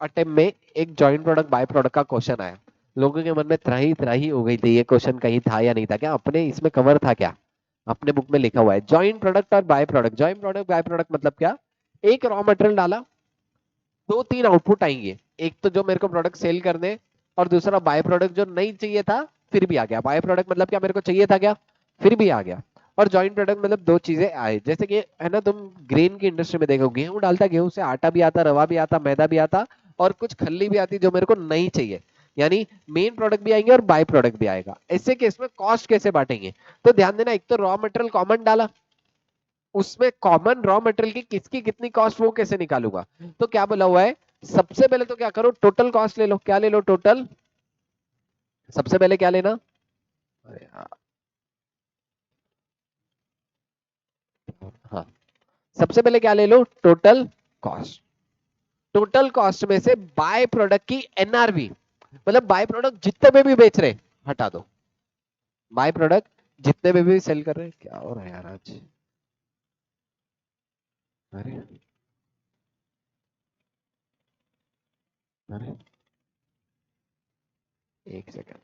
अटेम्प्ट में एक जॉइंट प्रोडक्ट बाय प्रोडक्ट का क्वेश्चन आया, लोगों के मन में त्राही त्राही हो गई थी, ये क्वेश्चन कहीं था या नहीं था क्या, अपने इसमें कवर था क्या, अपने बुक में लिखा हुआ है जॉइंट प्रोडक्ट और by product. Joint product by product मतलब क्या, एक रॉ मटेरियल डाला, दो तीन आउटपुट आएंगे, एक तो जो मेरे को प्रोडक्ट सेल करने, और दूसरा बाय प्रोडक्ट जो नहीं चाहिए था फिर भी आ गया। बाय प्रोडक्ट मतलब क्या, मेरे को चाहिए था क्या, फिर भी आ गया। और जॉइंट प्रोडक्ट मतलब दो चीजें आए, जैसे कि है ना, तुम ग्रेन की इंडस्ट्री में देखो, गेहूं डालता, गेहूं से आटा भी आता, रवा भी आता, मैदा भी आता, और कुछ खल्ली भी आती जो मेरे को नहीं चाहिए। यानी मेन प्रोडक्ट भी आएंगे और बाय प्रोडक्ट भी आएगा। ऐसे केस में कॉस्ट कैसे बांटेंगे, तो ध्यान देना, एक तो रॉ मटेरियल कॉमन डाला, उसमें कॉमन रॉ मटेरियल की किसकी कितनी कॉस्ट वो कैसे निकालूंगा, तो क्या बोला हुआ है, सबसे पहले तो क्या करो, टोटल कॉस्ट ले लो, क्या ले लो, टोटल, सबसे पहले क्या लेना, अरे हाँ, सबसे पहले क्या ले लो, टोटल कॉस्ट। टोटल कॉस्ट में से बाय प्रोडक्ट की एनआरवी, मतलब बाय प्रोडक्ट जितने में भी बेच रहे हटा दो, बाय प्रोडक्ट जितने में भी सेल कर रहे हैं, क्या हो रहा है यार आज, अरे अरे एक सेकंड,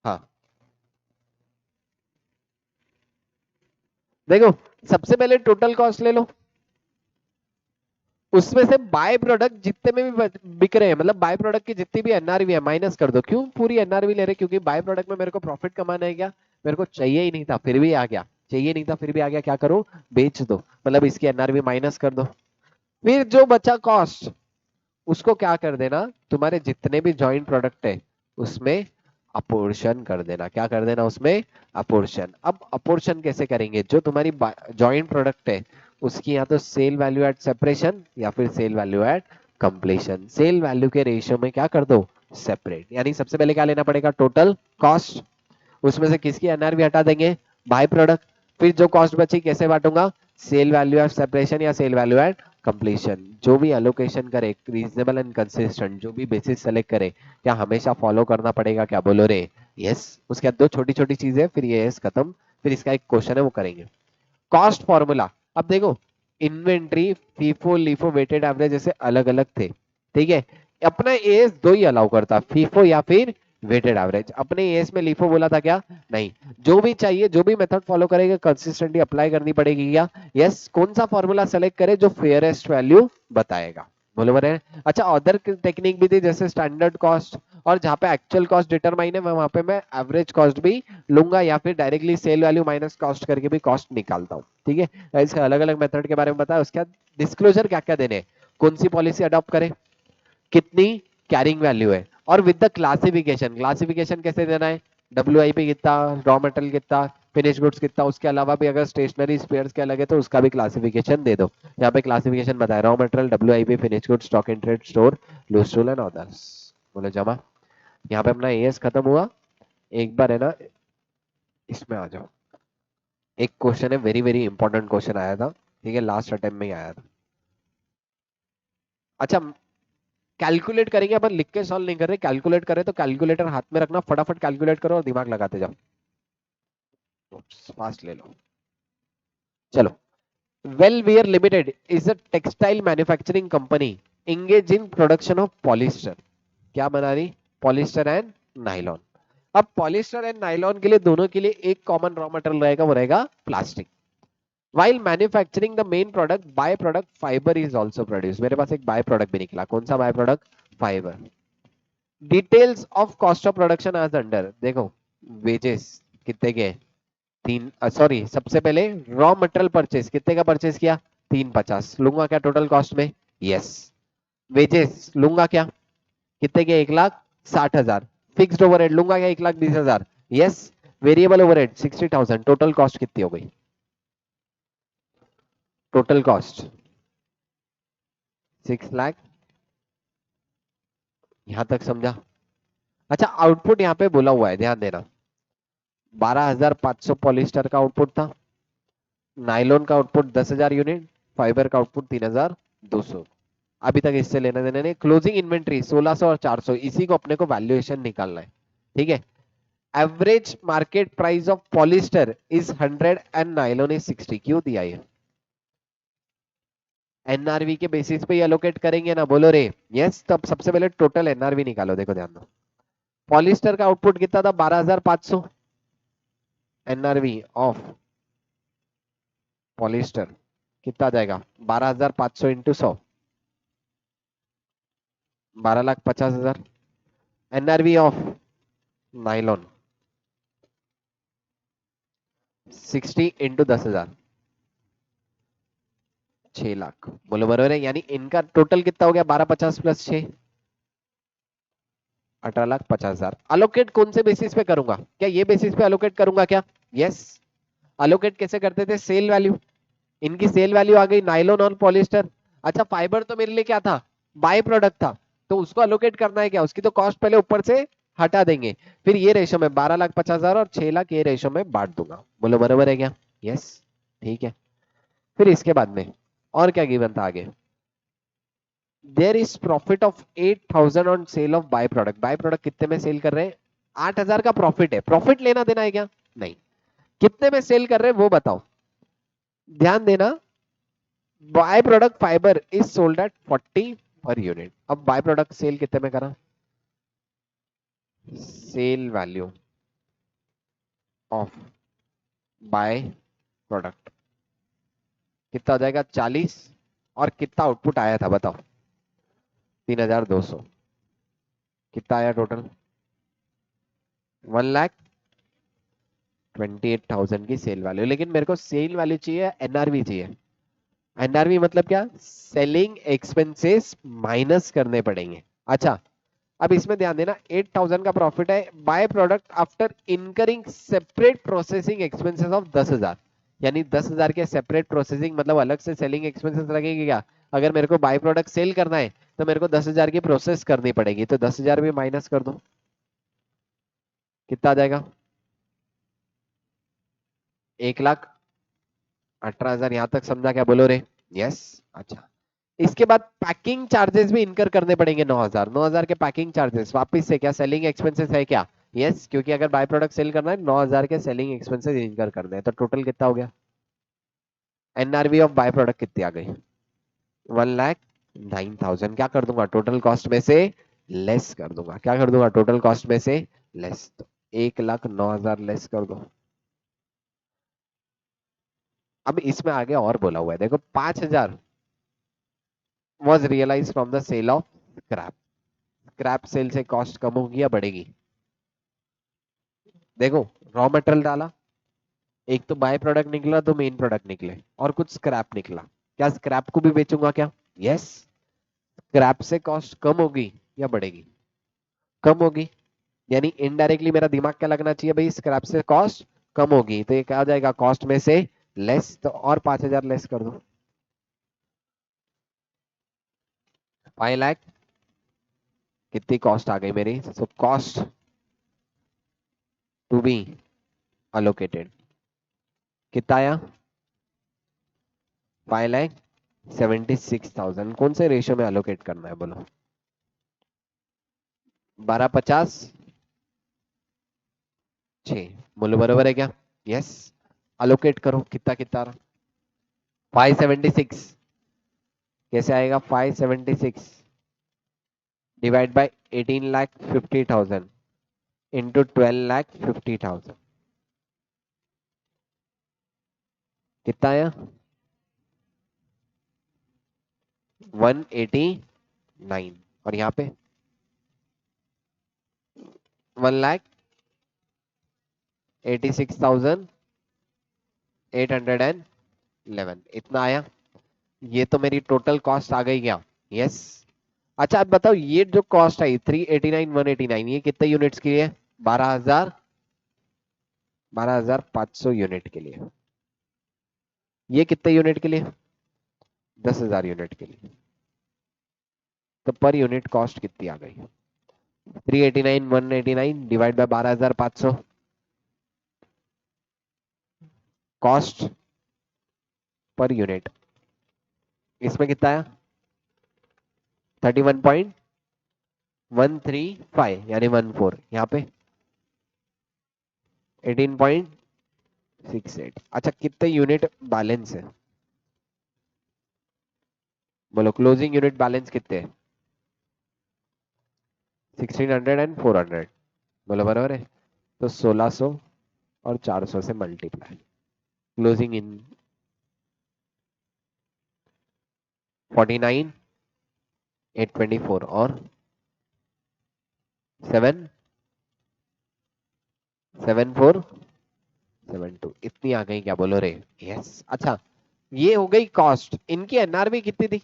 हाँ देखो, सबसे पहले टोटल कॉस्ट ले लो, उसमें से बाय प्रोडक्ट जितने में भी बिक रहे हैं, मतलब बाय प्रोडक्ट की जितनी भी एनआरवी है माइनस कर दो, क्यों पूरी एनआरवी ले रहे, क्योंकि बाय प्रोडक्ट में मेरे को प्रॉफिट कमाना है क्या, मेरे को चाहिए ही नहीं था फिर भी आ गया, चाहिए नहीं था फिर भी आ गया, क्या करूं, बेच दो, मतलब इसकी एनआरवी माइनस कर दो। फिर जो बचा कॉस्ट, उसको क्या कर देना, तुम्हारे जितने भी जॉइंट प्रोडक्ट है उसमें अपोर्शन कर देना, क्या कर देना उसमें, अपोर्शन। अब अपोर्शन कैसे करेंगे, जो तुम्हारी जॉइंट प्रोडक्ट है उसकी या तो सेल वैल्यू एट सेपरेशन या फिर sale value at completion, sale value के रेशियो में क्या कर दो, सेपरेट। यानी सबसे पहले क्या लेना पड़ेगा, टोटल कॉस्ट, उसमें से किसकी एनआरवी हटा देंगे, बाय प्रोडक्ट। फिर जो कॉस्ट बची कैसे बांटूंगा, सेल वैल्यू एट सेपरेशन या सेल वैल्यू एट कंप्लीशन। जो भी एलोकेशन करे रीजनेबल एंड कंसिस्टेंट, जो भी बेसिस सेलेक्ट करे, क्या हमेशा फॉलो करना पड़ेगा, क्या बोलो रे, यस। उसके बाद दो छोटी छोटी चीजें, फिर ये यस खत्म। फिर इसका एक क्वेश्चन है वो करेंगे। कॉस्ट फॉर्मूला, अब देखो inventory FIFO LIFO weighted average ऐसे अलग अलग थे, ठीक है। अपना एएस दो ही अलाउ करता, फीफो या फिर वेटेड एवरेज। अपने एएस में लीफो बोला था क्या, नहीं। जो भी चाहिए, जो भी मेथड फॉलो करेगा कंसिस्टेंटली अप्लाई करनी पड़ेगी क्या, यस। कौन सा फॉर्मूला सेलेक्ट करे जो फेयरेस्ट वैल्यू बताएगा, बोलो बने। अच्छा, अदर टेक्निक भी थी जैसे स्टैंडर्ड कॉस्ट, और जहाँ पे एक्चुअल कॉस्ट डिटरमाइन है वहां पे मैं एवरेज कॉस्ट भी लूंगा या फिर directly sale value minus cost करके भी कॉस्ट निकालता हूँ, ठीक है। ऐसे अलग अलग मेथड के बारे में बताया। उसके बाद डिस्क्लोजर क्या क्या देने, कौन सी पॉलिसी अडॉप्ट करें, कितनी कैरिंग वैल्यू है, और विद द क्लासिफिकेशन, क्लासिफिकेशन कैसे देना है, डब्ल्यूआईपी कितना, रॉ मटेरियल कितना, फिनिश गुड्स कितना, उसके अलावा भी अगर स्टेशनरी स्पेयर्स के अलग है तो उसका भी क्लासिफिकेशन दे दो। यहाँ पे क्लासिफिकेशन बताया, raw material, WIP, finish goods, stock in trade, store, loose tool and others. बोले जमा। यहाँ पे अपना एएस खत्म हुआ। एक बार है ना इसमें आ जाओ, एक क्वेश्चन है, वेरी वेरी इंपॉर्टेंट क्वेश्चन आया था, ठीक है, लास्ट अटेम्प्ट में ही आया था। अच्छा, कैलकुलेट करेंगे अपन, लिख के सॉल्व नहीं कर रहे, कैलकुलेट करें तो कैलकुलेटर हाथ में रखना, फटाफट कैलकुलेट करो और दिमाग लगाते जाओ, फास्ट ले लो। चलो, Wellwear limited is a textile manufacturing company engage in production of polyester. क्या बना रही, पॉलिस्टर एंड नाइलॉन। अब पॉलिस्टर एंड नाइलॉन के लिए, दोनों के लिए एक कॉमन रॉ मटेरियल रहेगा, वो रहेगा plastic. While manufacturing the main product, by-product fiber is also produced. मेरे पास एक बाय प्रोडक्ट भी निकला, कौन सा बाय प्रोडक्ट, फाइबर। Details of cost of production as under, देखो वेजेस कितने के, तीन, सॉरी सबसे पहले रॉ मटेरियल परचेस कितने का परचेस किया, 350 लूंगा क्या टोटल कॉस्ट में, यस। वेजेस लूंगा क्या, कितने के, 1,60,000। फिक्स्ड ओवरहेड लूंगा क्या, 1,20,000, yes. Variable overhead 60,000, total cost कितनी हो गई, टोटल कॉस्ट 6 लाख। यहां तक समझा। अच्छा, आउटपुट यहाँ पे बोला हुआ है, ध्यान देना, 12,500 पॉलिस्टर का आउटपुट था, नाइलॉन का आउटपुट 10,000 यूनिट, फाइबर का आउटपुट 3,200। अभी तक इससे लेना देना नहीं। क्लोजिंग इन्वेंट्री 1,600 और 400, इसी को अपने को वैल्यूएशन निकालना है, ठीक है। Average market price of polyester is 100 and nylon is 60, क्यों दिया ये, एनआरवी के बेसिस पे एलोकेट करेंगे ना, बोलो रे, यस। तब सबसे पहले टोटल एनआरवी निकालो, देखो ध्यान दो, पॉलिस्टर का आउटपुट कितना था, 12,500, एनआरवी ऑफ पॉलिस्टर कितना आ जाएगा, 12,500 into 100, 12,50,000। NRV of nylon 60 into 10,000, 6 lakh, बोलो बरोबर है। यानी इनका टोटल कितना हो गया, 1250 प्लस 6, 18,50,000। अलोकेट कौन से बेसिस पे करूंगा, क्या ये बेसिस पे अलोकेट करूंगा क्या, यस। अलोकेट कैसे करते थे, सेल वैल्यू, इनकी सेल वैल्यू आ गई, नाइलॉन और पॉलिस्टर। अच्छा, फाइबर तो मेरे लिए क्या था, बाय प्रोडक्ट था, तो उसको अलोकेट करना है क्या, उसकी तो कॉस्ट पहले ऊपर से हटा देंगे। फिर ये रेशो में 12,50,000 और 6 लाख ये रेशो में बांट दूंगा, बोलो बराबर है क्या, यस। ठीक है। फिर इसके बाद में और क्या गिवन था आगे, there is profit of 8,000 on sale of by product. By product कितने में सेल कर रहे हैं, 8,000 का प्रॉफिट है, प्रॉफिट लेना देना है क्या, नहीं। कितने में सेल कर रहे हैं वो बताओ, ध्यान देना। Bye product fibre is sold at 40 per unit. अब बाय प्रोडक्ट सेल कितने में करा, sale value of by product कितना हो जाएगा, 40, और कितना आउटपुट आया था बताओ, 3,200। कितना आया टोटल, 1 लाख 28,000 की सेल वैल्यू, लेकिन मेरे को सेल वैल्यू चाहिए, एनआरवी चाहिए। एनआरवी मतलब क्या? सेलिंग एक्सपेंसेस माइनस करने पड़ेंगे। अच्छा, अब इसमें ध्यान देना, 8,000 का प्रॉफिट है, by product after incurring separate processing expenses of 10,000, यानी 10,000 के सेपरेट प्रोसेसिंग मतलब अलग से सेलिंग एक्सपेंसेस लगेगी क्या? अगर मेरे को बाय प्रोडक्ट सेल करना है तो मेरे को 10,000 की प्रोसेस करनी पड़ेगी, तो 10,000 भी माइनस कर दो, कितना आ जाएगा? 1,18,000। यहां तक समझा क्या, बोलो रे? यस। अच्छा, इसके बाद पैकिंग चार्जेस भी इनकर करने पड़ेंगे, 9,000। 9,000 के पैकिंग चार्जेस वापस से क्या सेलिंग एक्सपेंसेस है क्या? यस, क्योंकि अगर बाय प्रोडक्ट सेल करना है 9,000 के सेलिंग एक्सपेंसेस इनकर करने हैं, तो टोटल कितना हो गया? एनआरवी ऑफ बाय प्रोडक्ट कितनी आ गई? 1,09,000। क्या कर दूंगा? टोटल कॉस्ट में से लेस कर दूंगा। क्या कर दूंगा? टोटल कॉस्ट में से लेस। तो 1,09,000 लेस कर दो। अब इसमें आगे और बोला हुआ है, देखो, 5,000 was realize from the sale of scrap. Scrap sale से कॉस्ट कम होगी या बढ़ेगी? देखो, रॉ मटेरियल डाला, एक तो बाय प्रोडक्ट निकला, दो मेन प्रोडक्ट निकले, और कुछ स्क्रैप निकला। क्या स्क्रैप को भी बेचूंगा क्या? यस। स्क्रैप से कॉस्ट कम होगी या बढ़ेगी? कम होगी। यानी इनडायरेक्टली मेरा दिमाग क्या लगना चाहिए भाई, स्क्रैप से कॉस्ट कम होगी, तो ये क्या आ जाएगा? कॉस्ट में से लेस। तो और 5,000 लेस कर दो, 5 लाख। कितनी कॉस्ट आ गई मेरी? So cost to be allocated कितना आया? 5,76,000। कौन से रेशियो में अलोकेट करना है बोलो? 12, 50, 6। बोलो बरोबर है क्या? यस। अलोकेट करो, कितना कितना? 576। कैसे आएगा? 576 डिवाइड बाय 18,50,000 इंटू 12,50,000, कितना आया? 189। और यहाँ पे 1,86,811, इतना आया। ये तो मेरी टोटल कॉस्ट आ गई क्या? यस। अच्छा, अब बताओ, ये जो कॉस्ट आई 389 189, ये कितने यूनिट्स की है? 12,000, 12,500 यूनिट के लिए। ये कितने यूनिट के लिए? 10,000 यूनिट के लिए। तो पर यूनिट कॉस्ट कितनी आ गई? 389 189 divide by 12,500, cost per unit इसमें कितना आया? 31.135, यानी 14। यहाँ पे 18.68। अच्छा, कितने यूनिट बैलेंस है बोलो? क्लोजिंग यूनिट बैलेंस कितने हैं? 1,600 एंड 400। बोलो बराबर है। तो 1,600 और 400 से मल्टीप्लाई, क्लोजिंग इन 49,824 और 7,74,72, इतनी आ गई क्या? बोलो रे? यस। अच्छा, ये हो गई कॉस्ट। इनकी एनआरवी कितनी थी?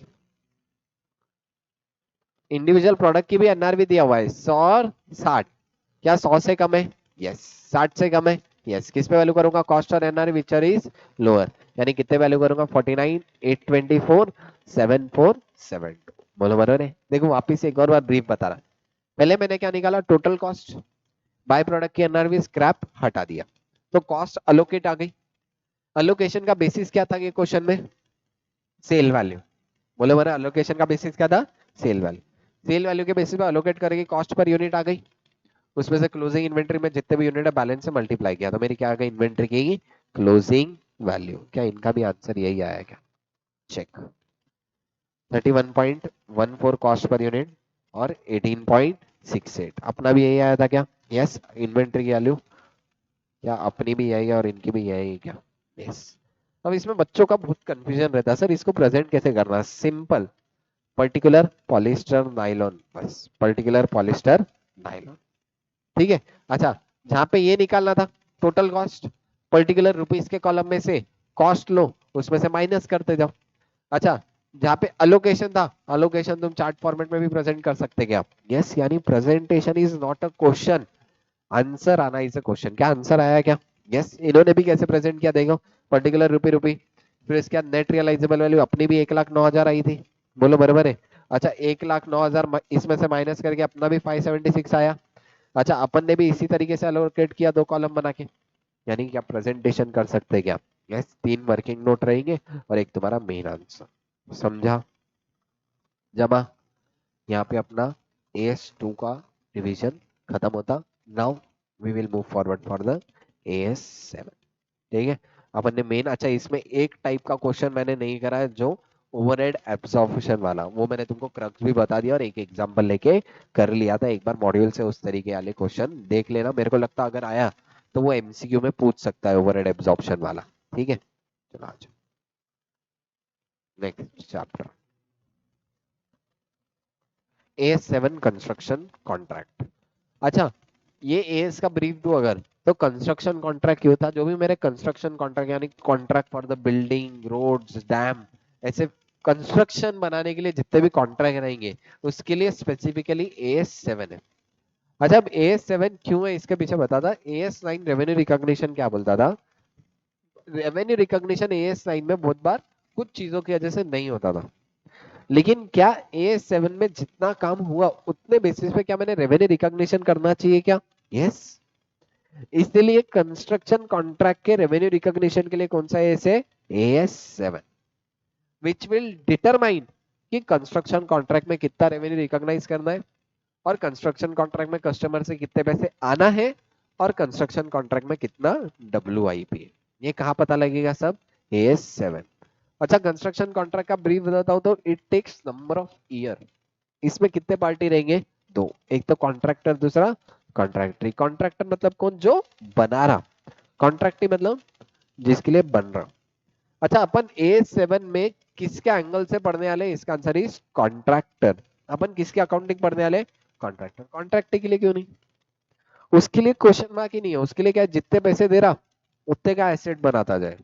इंडिविजुअल प्रोडक्ट की भी एनआरवी दिया हुआ है 100 और 60। क्या 100 से कम है? यस। 60 से कम है? यस। किस पे वैल्यू करूंगा? कॉस्ट और NRV which are is lower, यानी कितने वैल्यू करूंगा? 49,824 7,472। बोलो बराबर है। देखो, वापिस एक और बार ब्रीफ बता रहा। पहले मैंने क्या निकाला? टोटल कॉस्ट, बाय प्रोडक्ट की एनआरवी, स्क्रैप हटा दिया, तो कॉस्ट अलोकेट आ गई। अलोकेशन का बेसिस क्या था ये क्वेश्चन में? Sale value. बोले मेरा अलोकेशन का बेसिस क्या था? Sale value. सेल वैल्यू के बेसिस पे अलोकेट करेंगे, कॉस्ट पर यूनिट आ गई, उसमें से क्लोजिंग इन्वेंट्री में जितने भी यूनिट है बैलेंस से मल्टीप्लाई किया, तो मेरी क्या आ गई? इन्वेंट्री की क्लोजिंग वैल्यू। क्या इनका भी आंसर यही आया क्या? चेक। 31.14 कॉस्ट पर यूनिट और 18.68, अपना भी यही आया था क्या? यस। इन्वेंट्री की वैल्यू क्या अपनी भी यही है और इनकी भी यही है क्या? यस। अब इसमें बच्चों का बहुत कंफ्यूजन रहता है, सर इसको प्रेजेंट कैसे करना है? सिंपल, पर्टिकुलर पॉलिस्टर नाइलॉन, बस पर्टिकुलर पॉलिस्टर नाइलॉन। ठीक है। अच्छा, जहां पे ये निकालना था टोटल कॉस्ट, पर्टिकुलर रुपीस के कॉलम में से कॉस्ट लो, उसमें से माइनस करते जाओ। अच्छा, जहाँ पे अलोकेशन था, अलोकेशन तुम चार्ट फॉर्मेट में भी प्रेजेंट कर सकते क्या? यस, यानी presentation is not a question, answer आना इज अ क्वेश्चन। क्या आंसर आया क्या? यस, इन्होंने भी कैसे प्रेजेंट किया देखो, पर्टिकुलर रुपी रुपी, फिर इसके बाद नेट रियलाइजेबल वैल्यू अपनी भी 1,09,000 आई थी, बोलो बराबर है। अच्छा, 1,09,000 इसमें से माइनस करके अपना भी 576 आया। अच्छा, अपन ने भी इसी तरीके से अलोकेट किया, दो कॉलम बना के, यानी क्या प्रेजेंटेशन कर सकते हैं क्या? यस, 3 वर्किंग नोट रहेंगे और एक तुम्हारा मेन आंसर। समझा? जमा। यहाँ पे अपना AS2 का रिवीजन खत्म होता। Now we will move forward for the AS7। ठीक है, अपन ने मेन, अच्छा इसमें एक टाइप का क्वेश्चन मैंने नहीं करा है, जो ओवरहेड एब्जॉर्प्शन वाला, वो मैंने तुमको क्रक्स भी बता दिया और एक एग्जांपल लेके कर लिया था एक बार मॉड्यूल से, उस तरीके वाले क्वेश्चन देख लेना। मेरे को लगता है अगर आया तो वो MCQ में पूछ सकता है ओवरहेड एब्जॉर्प्शन वाला। ठीक है, चलो आज next chapter, AS7 construction contract. अच्छा, ये एएस का ब्रीफ दूं अगर, तो कंस्ट्रक्शन कॉन्ट्रैक्ट क्यों था? जो भी मेरे कंस्ट्रक्शन कॉन्ट्रैक्ट यानी contract for the building, roads, dam, ऐसे कंस्ट्रक्शन बनाने के लिए जितने भी कॉन्ट्रैक्ट रहेंगे, उसके लिए स्पेसिफिकली AS7 है। अच्छा, अब AS7 क्यों है इसके पीछे बता था। AS9 रेवेन्यू रिकॉग्निशन क्या बोलता था? रेवेन्यू रिकॉग्निशन AS9 में बहुत बार कुछ चीजों की वजह से नहीं होता था, लेकिन क्या AS7 में जितना काम हुआ उतने बेसिस पे क्या मैंने रेवेन्यू रिकॉग्निशन करना चाहिए क्या? यस, इसलिए कंस्ट्रक्शन कॉन्ट्रैक्ट के रेवेन्यू रिकॉग्निशन के लिए कौन सा एस है? AS7, विच विल डिटरमाइन कि कंस्ट्रक्शन कॉन्ट्रैक्ट में कितना रेवेन्यू रिकॉग्नाइज करना है, और कंस्ट्रक्शन कॉन्ट्रैक्ट में कस्टमर से कितने पैसे आना है, और कंस्ट्रक्शन कॉन्ट्रैक्ट में कितना WIP है। ये कहाँ पता लगेगा सब? AS7। अच्छा, कंस्ट्रक्शन कॉन्ट्रैक्ट का ब्रीफ बताता हूँ तो it takes number of year. इसमें कितने पार्टी रहेंगे? दो, एक तो कॉन्ट्रैक्टर, दूसरा कॉन्ट्रैक्टरी। कॉन्ट्रैक्टर मतलब कौन? जो बना रहा। कॉन्ट्रैक्टरी मतलब जिसके लिए बन रहा। अच्छा, अपन A7 में किसके एंगल से पढ़ने वाले? इसका आंसर इज कॉन्ट्रैक्टर। अपन किसके अकाउंटिंग पढ़ने वाले? कॉन्ट्रैक्टर। कॉन्ट्रैक्टर के लिए क्यों नहीं? उसके लिए क्वेश्चन मार्क ही नहीं है, उसके लिए क्या है, जितने पैसे दे रहा उतने का एसेट बनाता जाए।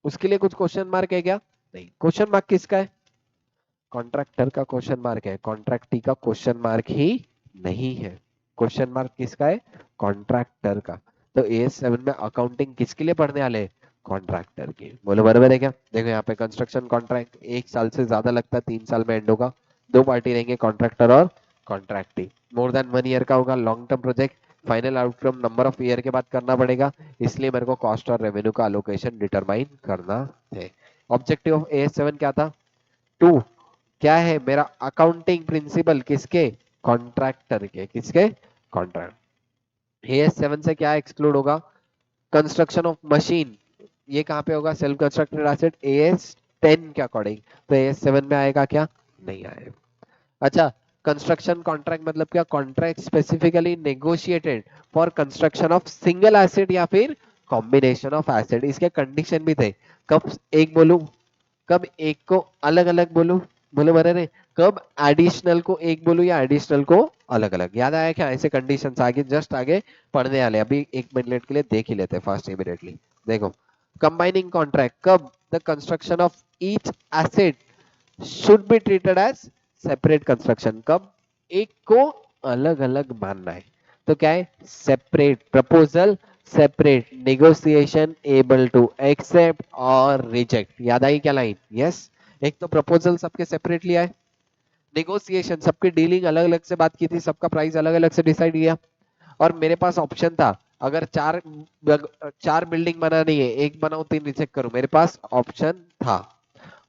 उसके लिए कुछ क्वेश्चन मार्क है क्या? नहीं। क्वेश्चन मार्क किसका है? कॉन्ट्रैक्टर का क्वेश्चन मार्क है, कॉन्ट्रैक्टी का क्वेश्चन मार्क ही नहीं है। क्वेश्चन मार्क किसका है? कॉन्ट्रैक्टर का। तो AS7 में अकाउंटिंग किसके लिए पढ़ने वाले? कॉन्ट्रैक्टर के। बोलो बराबर है क्या? देखो यहाँ पे कंस्ट्रक्शन कॉन्ट्रैक्ट 1 साल से ज्यादा लगता है, 3 साल में एंड होगा। दो पार्टी रहेंगे, कॉन्ट्रैक्टर और कॉन्ट्रैक्टी। मोर देन 1 ईयर का होगा, long term project. Final outcome number of year के बाद करना पड़ेगा, इसलिए मेरे को कॉस्ट और रेवेन्यू का अलोकेशन डिटरमाइन करना है। ऑब्जेक्टिव ऑफ AS7 क्या था? टू, क्या है मेरा अकाउंटिंग प्रिंसिपल, किसके? कॉन्ट्रैक्टर के। किसके? कॉन्ट्रैक्ट। AS7 से क्या एक्सक्लूड होगा? कंस्ट्रक्शन ऑफ मशीन, ये कहाँ पे होगा? सेल्फ कंस्ट्रक्टेड एसेट AS10 के अकॉर्डिंग। तो AS7 में आएगा क्या? नहीं आएगा। अच्छा, कंस्ट्रक्शन कॉन्ट्रैक्ट मतलब क्या? Contract specifically negotiated for construction of single asset या फिर कॉम्बिनेशन ऑफ एसेट। इसके कंडीशन भी थे, कब एक बोलूं, कब एक को अलग अलग बोलूं, बोले मरे रे, कब एडिशनल को एक बोलूं या एडिशनल को अलग अलग। याद आया क्या? ऐसे कंडीशंस आगे, जस्ट आगे पढ़ने वाले, अभी 1 मिनट के लिए देख ही लेते फास्ट इमीडिएटली। देखो, कंबाइनिंग कॉन्ट्रैक्ट, कब the construction of each asset should be treated as separate construction, कब एक को अलग अलग मानना है। तो क्या है? Separate proposal, separate negotiation, able to accept और रिजेक्ट। याद आई क्या लाइन? यस। एक तो प्रपोजल सबके सेपरेट लिया है, नेगोशिएशन सबकी डीलिंग अलग अलग से बात की थी, सबका प्राइस अलग अलग से डिसाइड किया, और मेरे पास ऑप्शन था, अगर चार बिल्डिंग बनानी है, एक बनाऊं 3 रिजेक्ट करूं, मेरे पास ऑप्शन था।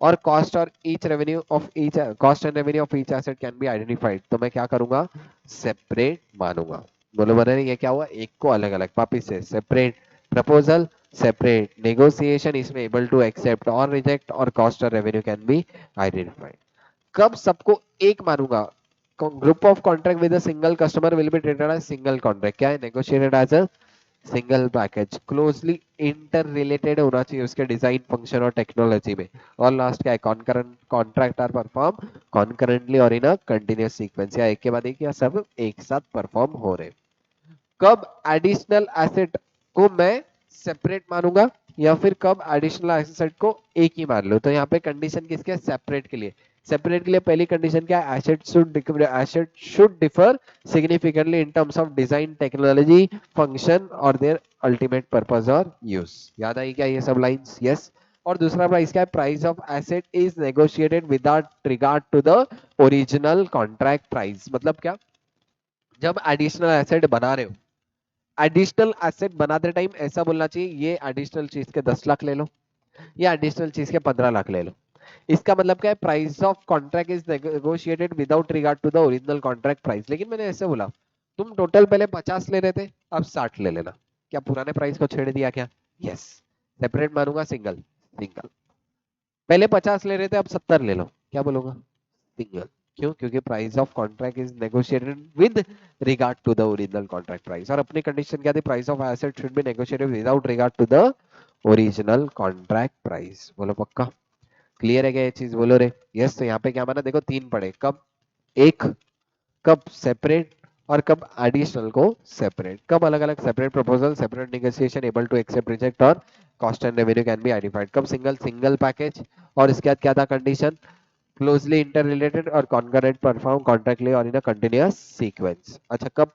और कॉस्ट और each revenue of each cost and revenue of each asset can be identified, तो मैं क्या करूंगा? सेपरेट मानूंगा। बोलो बने, ये क्या हुआ? एक को अलग अलग, वापिस से सेपरेट प्रपोजल, सेपरेट नेगोशिएशन, इसमें एबल टू एक्सेप्ट और रिजेक्ट, और कॉस्ट और रेवेन्यू कैन बी आइडेंटिफाइड। कब सबको एक मानूंगा? Group of contract with a single customer will be treated as single contract, क्या है? Negotiated as a single package, closely interrelated होना चाहिए उसके डिजाइन, फंक्शन और टेक्नोलॉजी में। और लास्ट क्या है? Concurrent contract are perform concurrently और इन अ कंटिन्यूअस सीक्वेंस, या एक के बाद एक, या सब एक साथ परफॉर्म हो रहे। कब एडिशनल एसेट को मैं सेपरेट मानूंगा या फिर कब एडिशनल एसेट को एक ही मान लो। तो यहाँ पे कंडीशन किसके, सेपरेट के लिए। सेपरेट के लिए पहली कंडीशन क्या है, asset should differ significantly in terms of design, technology, function और देयर अल्टीमेट पर्पस और यूज। याद आई क्या ये सब लाइंस? यस। और दूसरा प्राइस क्या है, price of asset is negotiated without regard to the original contract price. मतलब क्या, जब एडिशनल एसेट बना रहे हो, एडिशनल एसेट बनाते टाइम ऐसा बोलना चाहिए ये एडिशनल चीज के 10 लाख ले लो, या एडिशनल चीज के 15 लाख ले लो। इसका मतलब क्या है, price of contract is negotiated without regard to the original contract price. लेकिन मैंने ऐसे बोला, तुम टोटल पहले 50 ले रहे थे, अब 60 ले लेना, क्या पुराने प्राइस को छेड़ दिया क्या? यस। सेपरेट मानूंगा, सिंगल सिंगल। पहले 50 ले रहे थे, अब 70 ले लो, क्या बोलूंगा? सिंगल। क्यों? क्योंकि price of contract is negotiated with regard to the original contract price. और अपनी कंडीशन क्या थी, price of asset should be negotiated without regard to the original contract price. बोलो पक्का? क्लियर है क्या ये चीज? बोलो रे यस। तो यहाँ पे क्या माना, देखो तीन पढ़े, कब एक, कब सेपरेट, और कब एडिशनल को सेपरेट। कब अलग अलग, separate proposal, separate negotiation, able to accept, reject और cost and revenue can be identified. कब सिंगल, सिंगल पैकेज, और इसके बाद क्या था कंडीशन, क्लोजली इंटररिलेटेड और कॉन्करेंट परफॉर्म कॉन्ट्रैक्टली और इन अ कंटिन्यूअस सीक्वेंस। अच्छा, कब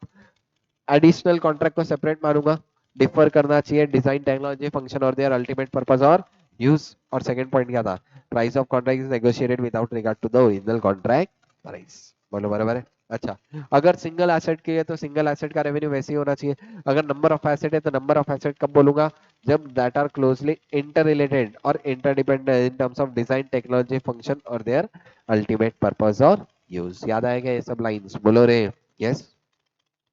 एडिशनल कॉन्ट्रैक्ट को सेपरेट मानूंगा, डिफर करना चाहिए डिजाइन, टेक्नोलॉजी, फंक्शन और देयर अल्टीमेट पर्पस और यूज। और सेकंड पॉइंट क्या था, price of contract is negotiated without regard to the original contract price. बोलो बराबर है? अच्छा, अगर सिंगल एसेट की है तो सिंगल एसेट का रेवेन्यू वैसे ही होना चाहिए। अगर नंबर ऑफ एसेट है तो नंबर ऑफ एसेट कब बोलूंगा, जब दैट आर क्लोजली इंटररिलेटेड और interdependent in terms of design, technology, function और देयर अल्टीमेट पर्पस और यूज। याद आएगा ये सब लाइंस? बोलो रे यस।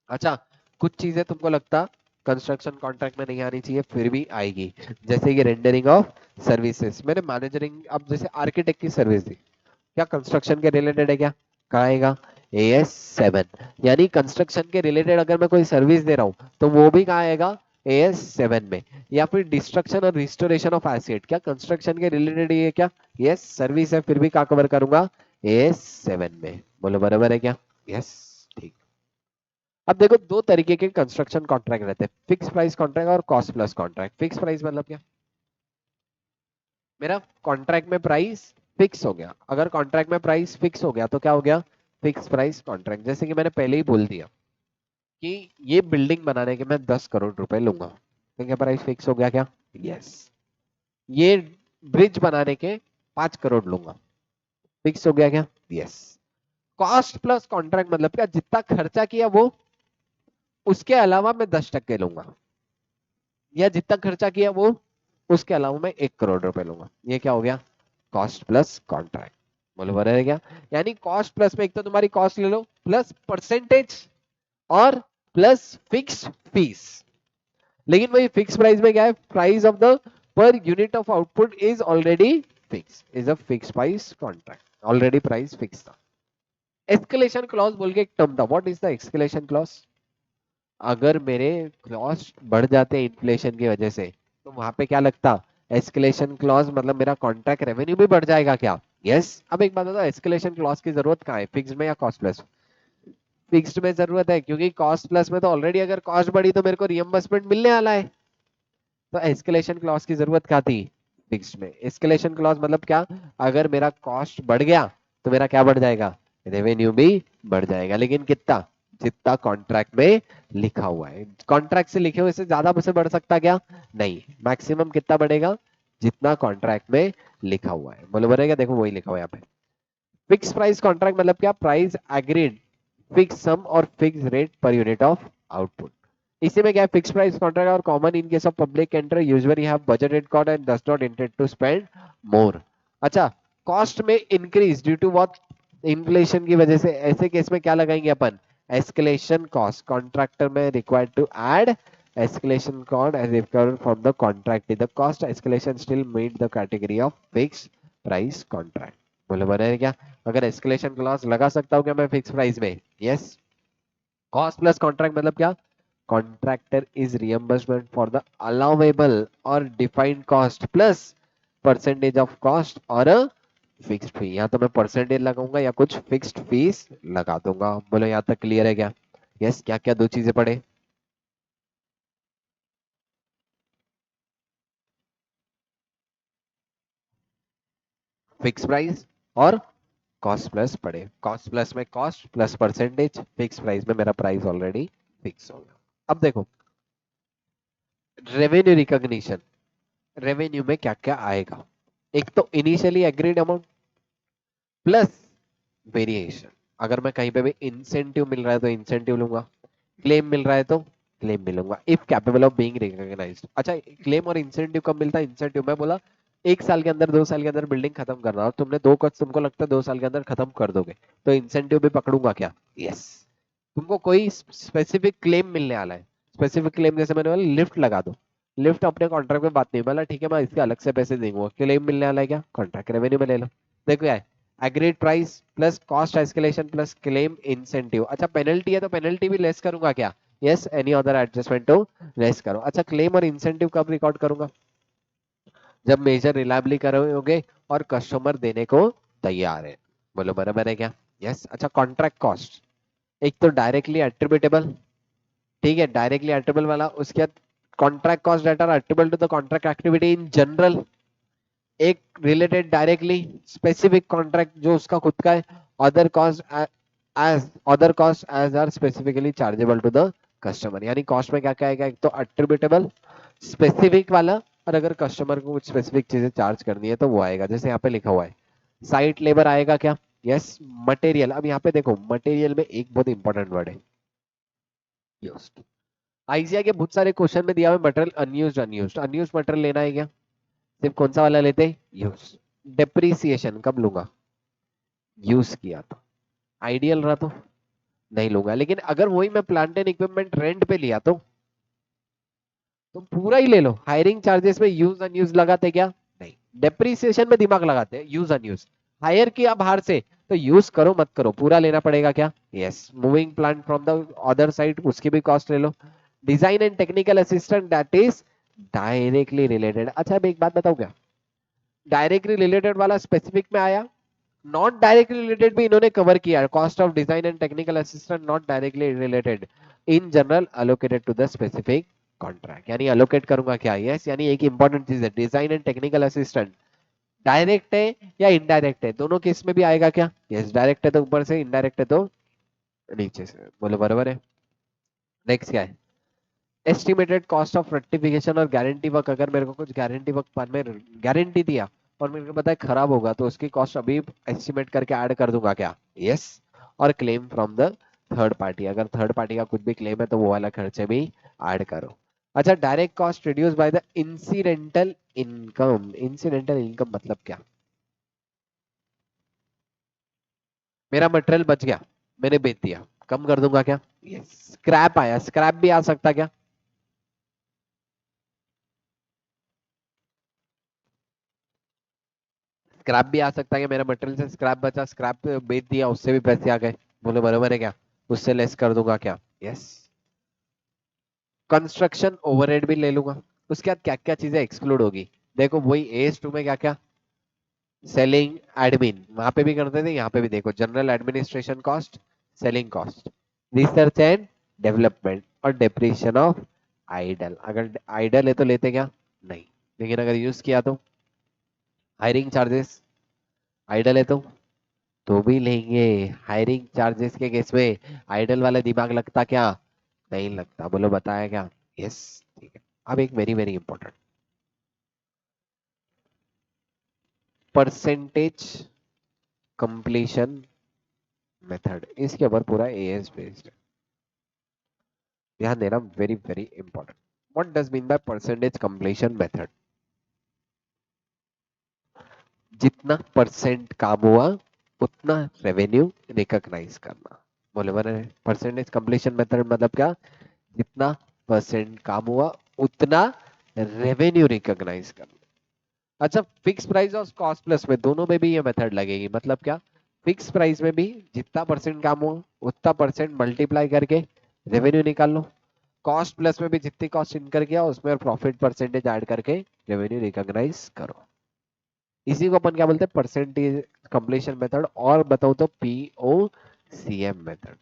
अच्छा, कुछ चीजें तुमको लगता कंस्ट्रक्शन कॉन्ट्रैक्ट में नहीं आनी चाहिए, फिर भी आएगी, जैसे कि रेंडरिंग ऑफ सर्विसेज। मैंने मैनेजरिंग, अब जैसे आर्किटेक्ट की सर्विस दी, क्या कंस्ट्रक्शन के रिलेटेड है क्या? कहाँ आएगा? AS7। यानी कंस्ट्रक्शन के रिलेटेड अगर मैं कोई सर्विस दे रहा हूँ तो वो भी कहाँ आएगा? AS7 में। या फिर डिस्ट्रक्शन और रिस्टोरेशन ऑफ एसेट, क्या कंस्ट्रक्शन के रिलेटेड ये क्या? यस, सर्विस है, फिर भी कहाँ कवर करूंगा? AS7 में। बोलो बराबर है क्या? यस, ठीक। अब देखो दो तरीके के कंस्ट्रक्शन कॉन्ट्रैक्ट रहते हैं, फिक्स प्राइस कॉन्ट्रैक्ट और cost plus contract. Fix price मतलब क्या, मेरा कॉन्ट्रैक्ट में प्राइस फिक्स हो गया। अगर कॉन्ट्रैक्ट में प्राइस फिक्स हो गया तो क्या हो गया? Fix price contract. जैसे कि मैंने पहले ही बोल दिया कि ये बिल्डिंग बनाने के मैं 10 करोड़ रुपए लूंगा, तो क्या प्राइस फिक्स हो गया क्या? यस। ये ब्रिज बनाने के 5 करोड़ लूंगा, फिक्स हो गया क्या? यस। कॉस्ट प्लस कॉन्ट्रैक्ट मतलब क्या, जितना खर्चा किया वो उसके अलावा मैं 10% लूंगा, या जितना खर्चा किया वो उसके अलावा मैं 1 करोड़ रुपए लूंगा। ये क्या हो गया? Cost plus contract. बोलो बराबर है क्या? यानी कॉस्ट प्लस में एक तो तुम्हारी कॉस्ट ले लो, प्लस परसेंटेज, और प्लस फिक्स फीस। लेकिन वही फिक्स प्राइस में क्या है, प्राइस ऑफ द पर unit of output is already fix, is a fix price contract, already price fix था। एस्केलेशन क्लॉज बोल के एक टर्म था, what is the escalation clause? अगर मेरे कॉस्ट बढ़ जाते हैं इन्फ्लेशन की वजह से, तो वहां पे क्या लगता, एस्केलेशन क्लॉज, मतलब मेरा कॉन्ट्रैक्ट रेवेन्यू भी बढ़ जाएगा क्या? यस। अब एक बात बताओ, एस्केलेशन क्लॉज की जरूरत कहाँ है, फिक्स्ड में या कॉस्ट प्लस? फिक्स्ड में जरूरत है, क्योंकि कॉस्ट प्लस में तो ऑलरेडी अगर कॉस्ट बढ़ी तो मेरे को रियम्बर्समेंट मिलने वाला है। तो एस्केलेशन क्लॉज की जरूरत क्या थी? फिक्स्ड में। एस्केलेशन क्लॉज मतलब क्या, अगर मेरा कॉस्ट बढ़ गया तो मेरा क्या बढ़ जाएगा? रेवेन्यू भी बढ़ जाएगा, लेकिन कितना? जितना कॉन्ट्रैक्ट में लिखा हुआ है। कॉन्ट्रैक्ट से लिखे हुए से ज्यादा से बढ़ सकता क्या? नहीं। मैक्सिमम कितना बढ़ेगा? जितना कॉन्ट्रैक्ट में लिखा हुआ है। बोलो बढ़ेगा, देखो वही लिखा हुआ है यहाँ पे। फिक्स प्राइस कॉन्ट्रैक्ट मतलब क्या, प्राइस एग्रीड, फिक्स सम और fix rate per unit of output. इसी में क्या है, फिक्स प्राइस कॉन्ट्रैक्ट और common in case of public tender usually have budgeted cost and does not intend to spend more. अच्छा, cost में increase due to what, inflation की वजह से, ऐसे केस में क्या लगाएंगे अपन? Escalation cost. कॉन्ट्रैक्टर में required to add escalation cost as recovered from the contract. The cost escalation still meet the category of fixed price contract. बोले बने है क्या? अगर एस्केलेशन क्लॉज लगा सकता हूँ क्या मैं फिक्स प्राइस में? यस। कॉस्ट प्लस कॉन्ट्रैक्ट मतलब क्या, contractor is reimbursement for the allowable और defined cost plus percentage of cost और फिक्स्ड फी। या तो मैं परसेंटेज लगाऊंगा या कुछ फिक्स्ड फीस लगा दूंगा। बोलो यहाँ तक क्लियर है क्या? यस। क्या क्या दो चीजें पढ़े? फिक्स प्राइस और कॉस्ट प्लस पड़े, कॉस्ट प्लस में cost plus percentage, fix price में मेरा प्राइस ऑलरेडी फिक्स हो गया। अब देखो रेवेन्यू रिकॉग्निशन, रेवेन्यू में क्या क्या आएगा, एक तो initially agreed amount plus variation, अगर मैं कहीं पे भी इंसेंटिव मिल रहा है तो इंसेंटिव लूंगा, क्लेम मिल रहा है तो क्लेम मिलूंगा if capable of being recognized. अच्छा क्लेम और इंसेंटिव कब मिलता है, इंसेंटिव मैं बोला 1 साल के अंदर 2 साल के अंदर बिल्डिंग खत्म करना और तुमने दो कच तुमको लगता है 2 साल के अंदर खत्म कर दोगे तो इंसेंटिव भी पकड़ूंगा क्या, यस। तुमको कोई स्पेसिफिक क्लेम मिलने वाला है, स्पेसिफिक क्लेम जैसे मैंने बोला लिफ्ट लगा दो, लिफ्ट अपने कॉन्ट्रैक्ट में बात नहीं, बोला ठीक है मैं इसके अलग से पैसे दूंगा, क्लेम मिलने वाला है क्या, कॉन्ट्रैक्ट रेवेन्यू में ले लो। देखो क्या है, agreed price plus cost escalation plus claim incentive. अच्छा पेनल्टी है तो पेनल्टी भी लेस करूंगा क्या, yes any other adjustment to less करो। अच्छा क्लेम और इंसेंटिव कब रिकॉर्ड करूंगा, जब मेजर रिलायबली करोगे और कस्टमर देने को तैयार है, बोलो बराबर है क्या, यस। अच्छा कॉन्ट्रैक्ट कॉस्ट, एक तो डायरेक्टली एट्रीब्यूटेबल, ठीक है डायरेक्टली एट्रीब्यूटेबल वाला, उसके बाद contract cost that are attributable to the contract activity in general, एक रिलेटेड डायरेक्टली स्पेसिफिक कॉन्ट्रैक्ट जो उसका खुद का है, other cost as other cost as are specifically chargeable to the customer. यानी कॉस्ट में क्या क्या आएगा, एक तो एट्रीब्यूटेबल स्पेसिफिक वाला, और अगर कस्टमर को कुछ स्पेसिफिक चीजें चार्ज करनी है तो वो आएगा, जैसे यहाँ पे लिखा हुआ है साइट लेबर आएगा क्या, यस। मटेरियल, अब यहाँ पे देखो मटेरियल में एक बहुत इंपॉर्टेंट वर्ड है यूज्ड, आईसीआई के बहुत सारे क्वेश्चन में दिया हुआ material unused, unused unused material लेना है क्या, सिर्फ कौन सा वाला लेते हैं, यूज। डेप्रीसिएशन कब लूंगा, यूज किया तो, आइडियल रहा तो नहीं लूंगा, लेकिन अगर वही मैं प्लांट एंड इक्विपमेंट रेंट पे लिया तो पूरा ही ले लो, हायरिंग चार्जेस में यूज अनयूज लगाते क्या, नहीं। डेप्रीसिएशन में दिमाग लगाते हैं, यूज अनयूज, हायर किया बाहर से तो यूज करो मत करो पूरा लेना पड़ेगा क्या, yes. Moving plant from the other side उसकी भी कॉस्ट ले लो। Design and technical assistant that is directly related. अच्छा अब एक बात बताऊं क्या, डायरेक्टली रिलेटेड वाला स्पेसिफिक में आया, नॉट डायरेक्टली रिलेटेड भी इन्होंने कवर किया, cost of design and technical assistant not directly related in general allocated to the specific contract, यानी अलोकेट करूंगा क्या, यस। यानी एक इंपॉर्टेंट चीज है design and technical assistant direct है या इनडायरेक्ट है, दोनों केस में भी आएगा क्या, यस। डायरेक्ट है तो ऊपर से, इनडायरेक्ट है तो नीचे से, बोलो बराबर है। नेक्स्ट क्या है, एस्टिमेटेड कॉस्ट ऑफ रेक्टिफिकेशन और गारंटी वर्क, अगर मेरे को कुछ गारंटी वर्क बाद में गारंटी दिया और मेरे को पता है खराब होगा तो उसकी कॉस्ट अभी एस्टिमेट करके ऐड कर दूंगा क्या, यस। और claim from the third party, अगर थर्ड पार्टी का कुछ भी क्लेम है तो वो वाला खर्चे भी ऐड करो। अच्छा direct cost reduce by the incidental income, incidental income मतलब क्या, मेरा मटेरियल बच गया मैंने बेच दिया, कम कर दूंगा क्या, यस। स्क्रैप आया, स्क्रैप भी आ सकता क्या, स्क्रैप भी आ सकता है कि मेरा मटेरियल से स्क्रैप बचा, स्क्रैप बेच दिया उससे भी पैसे आ गए, बोलो बराबर है क्या, उससे लेस कर दूंगा क्या, यस। कंस्ट्रक्शन ओवरहेड भी ले लूंगा, उसके बाद क्या क्या चीजें एक्सक्लूड होगी, देखो वही एज टू में क्या क्या, सेलिंग एडमिन वहां पे भी करते थे यहाँ पे भी देखो, general administration cost, selling cost, research and development और डेप्रिसिएशन ऑफ आइडल, अगर आइडल है तो लेते क्या, नहीं, लेकिन अगर यूज किया तो हायरिंग चार्जेस, आइडल है तो भी लेंगे, हायरिंग चार्जेस के केस में आइडल वाला दिमाग लगता क्या, नहीं लगता, बोलो बताया क्या, यस। ठीक है अब एक very very important, percentage completion method, इसके ऊपर पूरा एएस बेस्ड है, ध्यान देना, very very important. What does mean by percentage completion method, जितना परसेंट काम हुआ उतना रेवेन्यू रिकॉग्नाइज करना, बोले मैंने परसेंटेज कंप्लीशन मेथड मतलब क्या, जितना परसेंट काम हुआ उतना रेवेन्यू रिकॉग्नाइज करना। अच्छा फिक्स प्राइस और कॉस्ट प्लस में दोनों में भी ये मेथड लगेगी, मतलब क्या, फिक्स प्राइस में भी जितना परसेंट काम हुआ उतना परसेंट मल्टीप्लाई करके रेवेन्यू निकाल लो, कॉस्ट प्लस में भी जितनी कॉस्ट इनकर किया उसमें प्रॉफिट परसेंटेज ऐड करके रेवेन्यू रिकॉग्नाइज करो, इसी को अपन क्या बोलते हैं, परसेंटेज कंप्लीशन मेथड, और बताऊं तो पीओसीएम मेथड।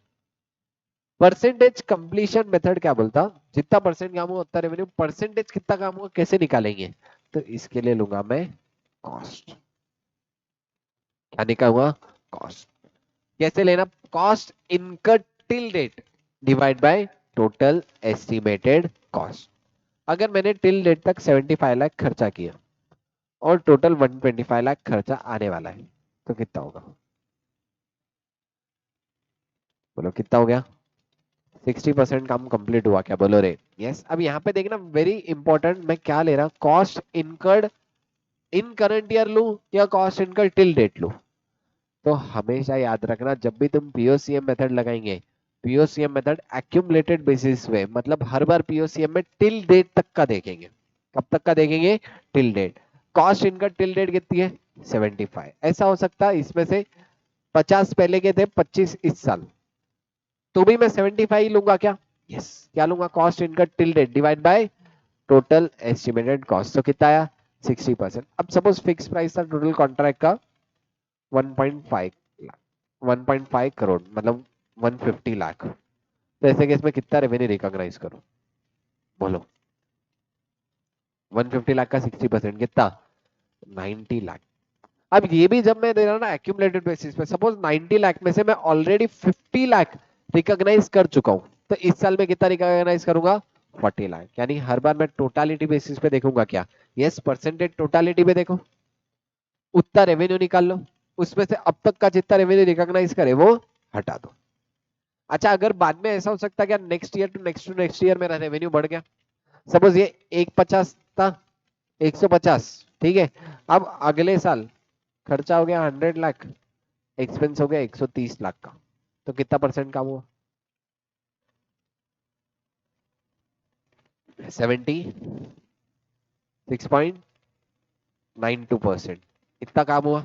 परसेंटेज कंप्लीशन मेथड क्या बोलता, जितना परसेंट काम हुआ उतना रेवेन्यू, परसेंटेज कितना काम हुआ कैसे निकालेंगे, तो इसके लिए लूंगा मैं कॉस्ट, क्या निकालूंगा? कॉस्ट। कैसे लेना? Cost incurred till date divide by total estimated cost. अगर मैंने टिल डेट तक 75 लाख खर्चा किया और टोटल 125 लाख खर्चा आने वाला है, तो कितना होगा? बोलो कितना हो गया? 60% काम कंप्लीट हुआ क्या? बोलो रे यस। अब यहाँ पे देखना वेरी इंपॉर्टेंट, मैं क्या ले रहा हूँ, cost incurred in current year लूं या कॉस्ट इनकर्ड टिल डेट लूं? तो हमेशा याद रखना जब भी तुम पीओसीएम मेथड लगाएंगे, पीओसीएम मेथड एक्यूमुलेटेड बेसिस पे, मतलब हर बार पीओसीएम में टिल डेट तक का देखेंगे। कब तक का देखेंगे? Till date. Cost incurred till date कितनी है? 75। ऐसा हो सकता है इसमें से 50 पहले के थे, 25 इस साल, तो भी मैं 75 लूंगा क्या? यस। क्या लूंगा? Cost incurred till date divide by total estimated cost. तो कितना आया? 60%। अब सपोज फिक्स प्राइस था टोटल कॉन्ट्रैक्ट का 1.5 लाख, 1.5 करोड़, मतलब 150 लाख। तो ऐसे केस में कितना रेवेन्यू रिकॉग्नाइज करो? बोलो। 150 लाख का 60% कितना? 90 लाख। अब ये भी जब मैं दे रहा हूं ना एक्यूमुलेटेड बेसिस पे, सपोज 90 लाख में से मैं ऑलरेडी 50 लाख रिकॉग्नाइज कर चुका हूं, तो इस साल में कितना रिकॉग्नाइज करूंगा? 40 लाख। यानी हर बार मैं टोटालिटी बेसिस पे देखूंगा क्या? यस, परसेंटेज टोटालिटी पे देखो, उतना रेवेन्यू निकाल लो, उसमें से अब तक का जितना रेवेन्यू रिकॉग्नाइज करे वो हटा दो। अच्छा, अगर बाद में ऐसा हो सकता है क्या, नेक्स्ट ईयर मेरा रेवेन्यू बढ़ गया, सपोज ये 150 था, 150, ठीक है। अब अगले साल खर्चा हो गया 100 लाख, एक्सपेंस हो गया 130 लाख का, तो कितना परसेंट काम हुआ? 76.92%। इतना काम हुआ।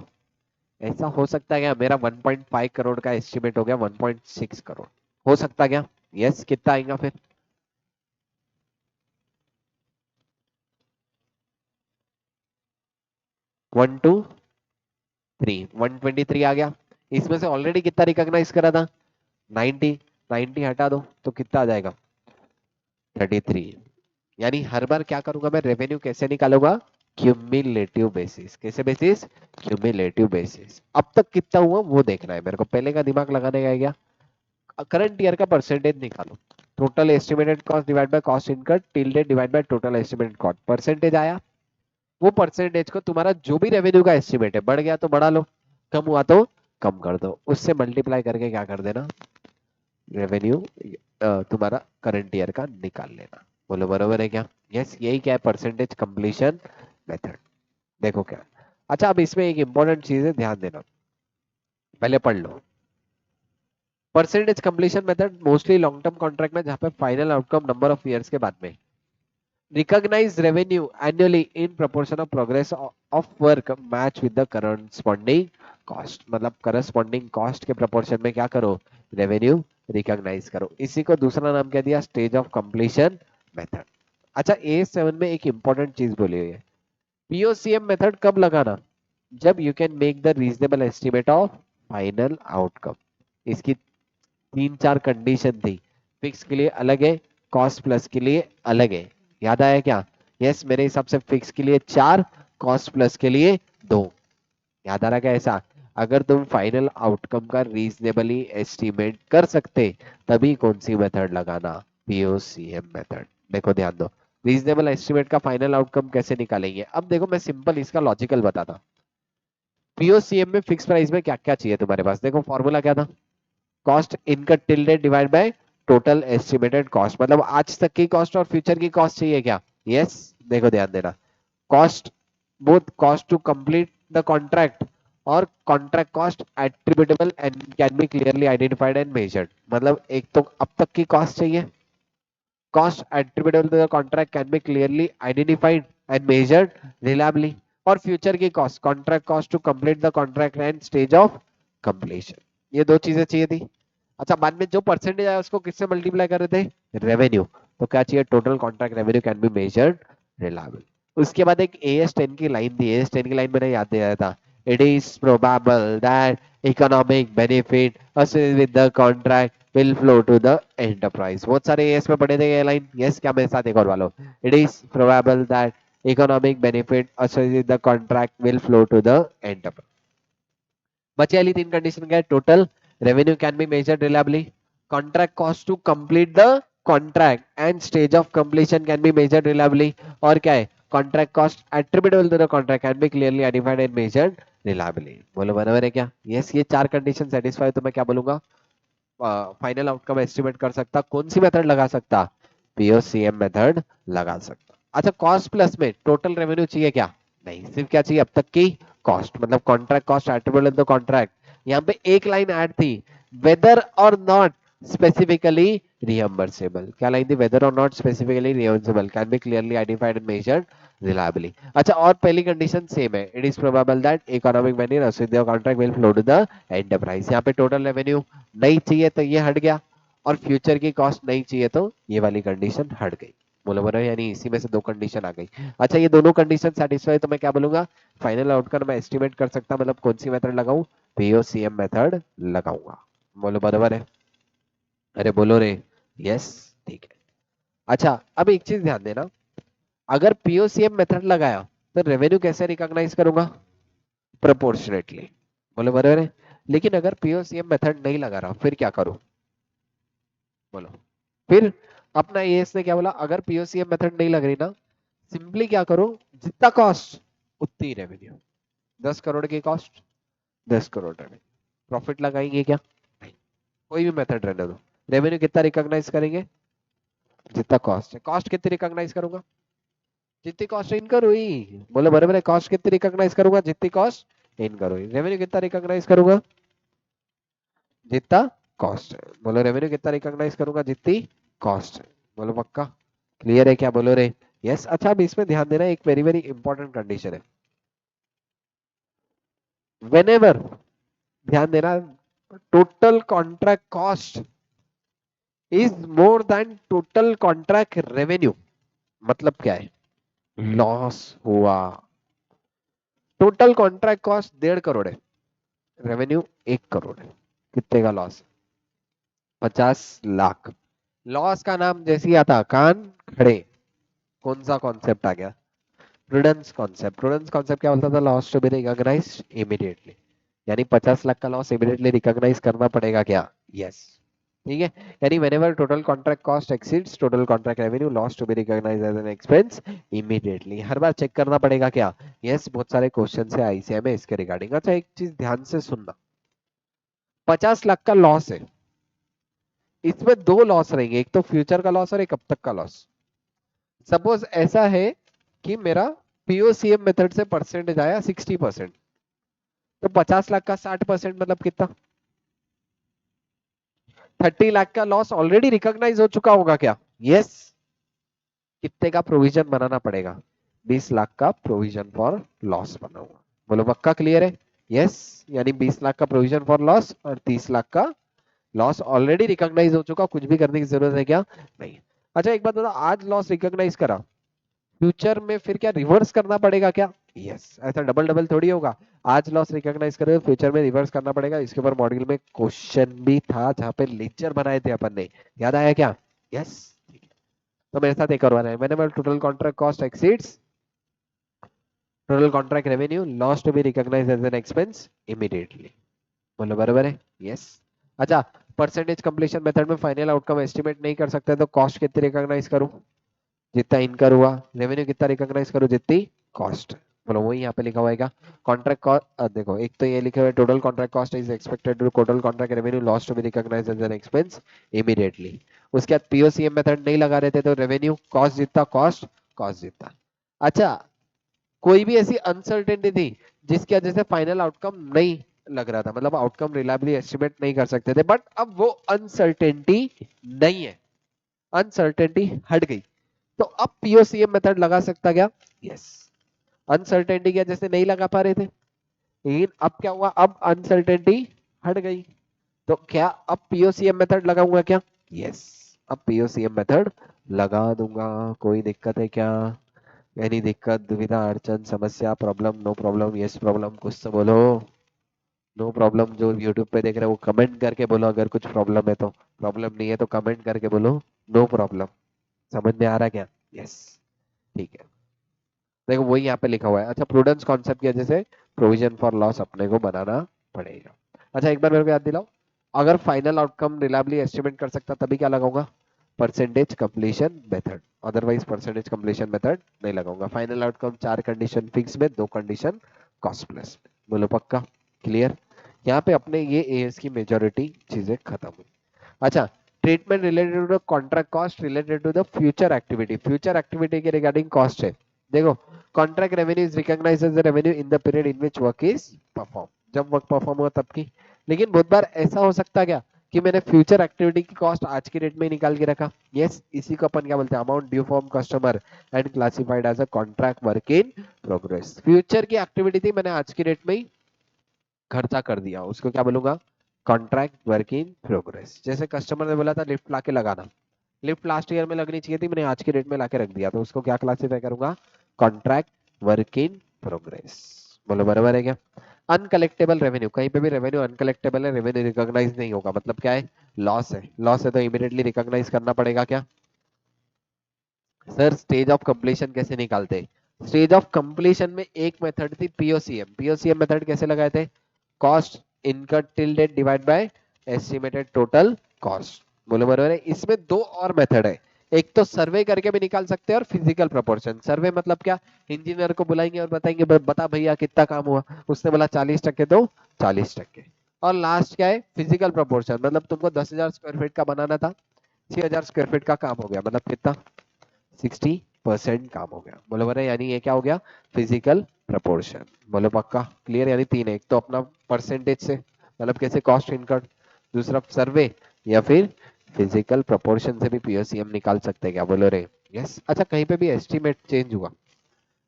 ऐसा हो सकता है क्या मेरा 1.5 करोड़ का एस्टिमेट हो गया 1.6 करोड़? हो सकता क्या? यस। कितना आएगा फिर? 123 आ गया। इसमें से ऑलरेडी कितना रिकॉग्नाइज करा था? 90। 90 हटा दो तो कितना आ जाएगा? 33। यानी हर बार क्या करूंगा मैं, रेवेन्यू कैसे निकालूंगा? Cumulative basis. कैसे बेसिस? Cumulative basis. अब तक कितना हुआ वो देखना है मेरे को, पहले का दिमाग लगाने का क्या, करंट ईयर का परसेंटेज निकालो। Total estimated cost divide by cost incurred till date divide by total estimated cost, percentage आया। वो परसेंटेज को तुम्हारा जो भी रेवेन्यू का एस्टिमेट है, बढ़ गया तो बढ़ा लो, कम हुआ तो कम कर दो, उससे मल्टीप्लाई करके क्या कर देना, रेवेन्यू तुम्हारा करंट ईयर का निकाल लेना। बोलो बरोबर है क्या? यस। यही क्या है? Percentage completion method. देखो क्या। अच्छा, अब इसमें एक इंपॉर्टेंट चीज है, ध्यान देना, पहले पढ़ लो। Percentage completion method mostly long term contract में, जहां पे final outcome number of years के बाद में, recognize revenue annually in proportion of progress of work match with the corresponding cost। मतलब corresponding cost के proportion में क्या करो? revenue recognize करो। इसी को दूसरा नाम क्या दिया? stage of completion method। अच्छा, A7 में एक इंपॉर्टेंट चीज बोली हुई है, पीओसीएम मेथड कब लगाना? जब you can make the reasonable estimate of final outcome. इसकी तीन चार कंडीशन थी, फिक्स के लिए अलग है, कॉस्ट प्लस के लिए अलग है। याद आया क्या? यस। मेरे हिसाब से फिक्स के लिए 4, कॉस्ट प्लस के लिए 2। याद आ रहा क्या? ऐसा अगर तुम फाइनल आउटकम का रीजनेबली एस्टिमेट कर सकते, तभी कौन सी मेथड लगाना? पीओसीएम मेथड। देखो ध्यान दो, रीजनेबल एस्टिमेट का फाइनल आउटकम कैसे निकालेंगे? अब देखो मैं सिंपल इसका लॉजिकल बताता। पीओसीएम में फिक्स प्राइस में क्या क्या चाहिए तुम्हारे पास? देखो फॉर्मूला क्या था, cost income till date divide by total estimated cost, मतलब आज तक की कॉस्ट और फ्यूचर की कॉस्ट चाहिए क्या? यस। देखो ध्यान देना, cost, both cost to complete the contract और contract cost attributable and can be clearly identified and measured. मतलब एक तो अब तक की कॉस्ट चाहिए, cost attributable to the contract can be clearly identified and measured reliably, और फ्यूचर की cost, contract cost to complete the contract and stage of completion. ये दो चीजें चाहिए थी। अच्छा, बाद में जो परसेंटेज आया उसको किससे मल्टीप्लाई कर रहे थे? रेवेन्यू। तो क्या चाहिए? Total contract revenue can be measured reliable. उसके बाद एक AS10 की लाइन थी, AS10 की लाइन मैंने याद दिया था, it is probable that economic benefit associated with the contract will flow to the enterprise। बहुत सारे एएस में पढ़े थे ये लाइन। यस। क्या मेरे साथ एक और वालों, it is probable that economic benefit associated with the contract will flow to the enterprise। बची वाली तीन कंडीशन क्या है? Total revenue can be measured reliably, contract cost to complete the contract and stage of completion can be measured reliably, और क्या है? Contract cost attributable to the contract can be clearly identified and measured reliably. बोलो बराबर है क्या? Yes, ये चार condition satisfy तो मैं क्या बोलूंगा? फाइनल आउटकम एस्टिमेट कर सकता। कौन सी मेथड लगा सकता? पीओसीएम मेथड लगा सकता। अच्छा, कॉस्ट प्लस में टोटल रेवेन्यू चाहिए क्या? नहीं, सिर्फ क्या चाहिए अब तक की? कॉस्ट, मतलब contract cost attributable in the contract. यहाँ पे एक लाइन ऐड थी, वेदर और नॉट स्पेसिफिकली रियम्बर्सेबल। क्या लाइन थी? वेदर और not specifically reimbursable can be clearly identified and measured reliably. अच्छा, और पहली कंडीशन सेम है, it is probable that economic benefit of contract will flow to the enterprise. यहाँ पे टोटल रेवेन्यू नहीं चाहिए तो ये हट गया, और फ्यूचर की कॉस्ट नहीं चाहिए तो ये वाली कंडीशन हट गई। बोलो बोलो, यानी इसी में से दो कंडीशन आ गई। अच्छा, ये दोनों कंडीशन सेटिस्फाई तो मैं क्या बोलूंगा? फाइनल आउटकम मैं एस्टिमेट कर सकता, मतलब कौन सी मेथड लगाऊं? पीओसीएम मेथड लगाऊंगा। बोलो बराबर है? अरे बोलो रे। यस, ठीक है। अच्छा, अब एक चीज ध्यान देना, अगर पीओसीएम मेथड लगाया तो रेवेन्यू कैसे रिकॉग्नाइज करूंगा? प्रोपोर्शनेटली। बोलो बराबर है? लेकिन अगर पीओसीएम मेथड नहीं लगा रहा फिर क्या करूं? बोलो। फिर अपना एएस ने क्या बोला, अगर पीओसीएम मेथड नहीं लग रही ना, सिंपली क्या करो, जितना कॉस्ट उतनी रेवेन्यू। 10 करोड़ की कॉस्ट, 10 करोड़ रेवेन्यू। प्रॉफिट लगाएंगे क्या? नहीं। कोई भी मेथड रहने दो, रेवेन्यू कितना रिकॉग्नाइज करेंगे? जितना कॉस्ट है। कॉस्ट कितनी रिकॉग्नाइज करूंगा? जितनी कॉस्ट इनकर हुई। बोलो बराबर है? कॉस्ट कितनी रिकॉग्नाइज करूंगा? जितनी कॉस्ट इनकर हुई। रेवेन्यू कितना रिकॉग्नाइज करूंगा? जितना कॉस्ट है। बोलो, रेवेन्यू कितना रिकॉग्नाइज करूंगा? जितनी कॉस्ट है। बोलो पक्का? क्लियर है क्या? बोलो रे। यस। अच्छा, अब इसमें ध्यान देना, एक वेरी वेरी इंपॉर्टेंट कंडीशन है। वेनेवर, ध्यान देना, total contract cost is more than total contract revenue, मतलब क्या है? लॉस हुआ। टोटल कॉन्ट्रैक्ट कॉस्ट 1.5 करोड़ है, रेवेन्यू 1 करोड़ है, कितने का लॉस? 50 लाख। लॉस का नाम जैसे ही आता कान खड़े, कौन सा कॉन्सेप्ट आ गया? Prudence concept. प्रूडेंस कॉन्सेप्ट क्या बोलता था? Loss to be recognized immediately, यानी 50 लाख का लॉस इमीडिएटली रिकॉग्नाइज करना पड़ेगा क्या? यस। ठीक है, यानी whenever total contract cost exceeds total contract revenue, loss to be recognized as an expense immediately. हर बार चेक करना पड़ेगा क्या? यस, बहुत सारे क्वेश्चन है आईसीआई में इसके रिगार्डिंग। अच्छा, एक चीज ध्यान से सुनना, 50 लाख का लॉस है, इसमें दो लॉस रहेंगे, एक तो फ्यूचर का लॉस और एक अब तक का लॉस। सपोज ऐसा है कि मेरा पीओसीएम मेथड से परसेंटेज आया 60%, तो 50 लाख का 60% मतलब कितना? 30 लाख का लॉस ऑलरेडी रिकॉग्नाइज हो चुका होगा क्या? यस। कितने का प्रोविजन बनाना पड़ेगा? 20 लाख का प्रोविजन फॉर लॉस बनाऊंगा। बोलो पक्का? क्लियर है? यस। यानी 20 लाख का प्रोविजन फॉर लॉस और 30 लाख का लॉस ऑलरेडी रिकॉग्नाइज हो चुका, कुछ भी करने की जरूरत है क्या? नहीं। अच्छा, एक बात बता, आज लॉस रिकॉग्नाइज करा, फ्यूचर में फिर क्या रिवर्स करना पड़ेगा क्या? यस। ऐसा डबल डबल थोड़ी होगा, आज लॉस रिकॉग्नाइज करे फ्यूचर में रिवर्स करना पड़ेगा। इसके ऊपर मॉड्यूल में क्वेश्चन भी था जहां पे लेक्चर बनाए थे अपन ने, याद आया क्या? यस। तो मेरे साथ एक और बार है, whenever total contract cost exceeds total contract revenue, loss to be recognized as an expense immediately. बोलो बराबर है? यस। अच्छा, परसेंटेज कंप्लीशन मेथड में फाइनल आउटकम एस्टिमेट नहीं कर सकते तो कॉस्ट कितनी रिकॉग्नाइज करूं? जितना इनकर हुआ। रेवेन्यू कितना रिकॉग्नाइज करो? जितनी कॉस्ट। बोलो, वही यहाँ पे लिखा हुआ है। कॉन्ट्रैक्ट कॉस्ट देखो, एक तो ये लिखा हुआ है total contract cost is expected to total contract revenue loss to be recognized as an expense immediately. उसके बाद पीओसीएम मेथड नहीं लगा रहे थे तो रेवेन्यू कॉस्ट जितना कॉस्ट, कॉस्ट जितना। अच्छा, कोई भी ऐसी अनसर्टेनिटी थी जिसकी वजह से फाइनल आउटकम नहीं लग रहा था, मतलब आउटकम रिलायबली एस्टिमेट नहीं कर सकते थे, बट अब वो अनसर्टेनिटी नहीं है, अनसर्टेनिटी हट गई, तो अब पीओसीएम मेथड लगा सकता क्या? यस। अनसर्टेनिटी क्या जैसे नहीं लगा पा रहे थे, लेकिन अब क्या हुआ, अब अनसर्टेनिटी हट गई, तो क्या अब पीओसीएम मेथड लगाऊंगा क्या? यस। अब पीओसीएम मेथड लगा दूंगा। कोई दिक्कत है क्या? एनी दिक्कत, दुविधा, अड़चन, समस्या, problem, no problem, yes problem, कुछ तो बोलो। नो प्रॉब्लम जो यूट्यूब पे देख रहे हो वो कमेंट करके बोलो, अगर कुछ प्रॉब्लम है तो। प्रॉब्लम नहीं है तो कमेंट करके बोलो नो प्रॉब्लम। समझ में आ रहा है क्या? यस। ठीक है, देखो वही यहाँ पे लिखा हुआ है। अच्छा, प्रूडेंस कॉन्सेप्ट की वजह से प्रोविजन फॉर लॉस अपने को बनाना पड़ेगा। अच्छा एक बार मेरे को याद दिलाओ, अगर फाइनल आउटकम रिलायबली एस्टिमेट कर सकता तभी क्या लगाऊंगा, percentage completion method, otherwise percentage completion method नहीं लगाऊंगा। फाइनल आउटकम 4 कंडीशन फिक्स में, 2 कंडीशन कॉस्ट प्लस में। बोलो पक्का, क्लियर। यहाँ पे अपने ये एएस की मेजोरिटी चीजें खत्म हुई। अच्छा, treatment related to the contract cost related to the future activity, future activity के रिगार्डिंग कॉस्ट है। देखो, contract revenue is recognized as the revenue in the period in which work is perform, जब work perform हुआ तब की। लेकिन बहुत बार ऐसा हो सकता है क्या कि मैंने फ्यूचर एक्टिविटी की कॉस्ट आज की डेट में ही निकाल के रखा। यस, इसी को अपन क्या बोलते हैं, amount due from customer and classified as a contract work in progress. Future की एक्टिविटी थी, मैंने आज की डेट में ही खर्चा कर दिया, उसको क्या बोलूंगा, कॉन्ट्रैक्ट वर्क इन प्रोग्रेस। जैसे कस्टमर ने बोला था लिफ्ट लाके लगाना, लिफ्ट लास्ट ईयर में लगनी चाहिए थी, मैंने आज की डेट में लाके रख दिया, तो उसको क्या क्लासिफाई करूंगा, कॉन्ट्रैक्ट वर्क इन प्रोग्रेस। बोलो बराबर है क्या। अनकलेक्टेबल रेवेन्यू, कहीं पे भी रेवेन्यू अनकलेक्टेबल है, रेवेन्यू रिकॉग्नाइज नहीं होगा, मतलब क्या है, लॉस है। लॉस है तो इमीडिएटली रिकॉग्नाइज करना पड़ेगा क्या। सर स्टेज ऑफ कंप्लीशन कैसे निकालते हैं, स्टेज ऑफ कंप्लीशन में एक मेथड थी पीओसीएम। पीओसीएम मेथड कैसे लगाए थे, cost incurred till date divide by estimated total cost. बोलो बराबर है। इसमें दो और मेथड है, एक तो सर्वे करके भी निकाल सकते हैं और फिजिकल प्रोपोर्शन। सर्वे मतलब क्या, इंजीनियर को बुलाएंगे और बताएंगे बता भैया कितना काम हुआ, उसने बोला 40% तो 40%। और लास्ट क्या है, फिजिकल प्रोपोर्शन, मतलब तुमको 10,000 स्क्वायर फीट का बनाना था, 6,000 स्क्वायर फीट का काम हो गया, मतलब कितना, 60% काम हो गया। बोलो बराबर, यानी ये क्या हो गया, फिजिकल प्रपोर्शन। बोलो पक्का, क्लियर। यानी तीन है, एक तो अपना परसेंटेज से, मतलब कैसे कॉस्ट इनकर्ड, दूसरा सर्वे, या फिर फिजिकल प्रपोर्शन से भी पीओसीएम निकाल सकते हैं क्या, बोलो रे यस। अच्छा, कहीं पे भी एस्टिमेट चेंज हुआ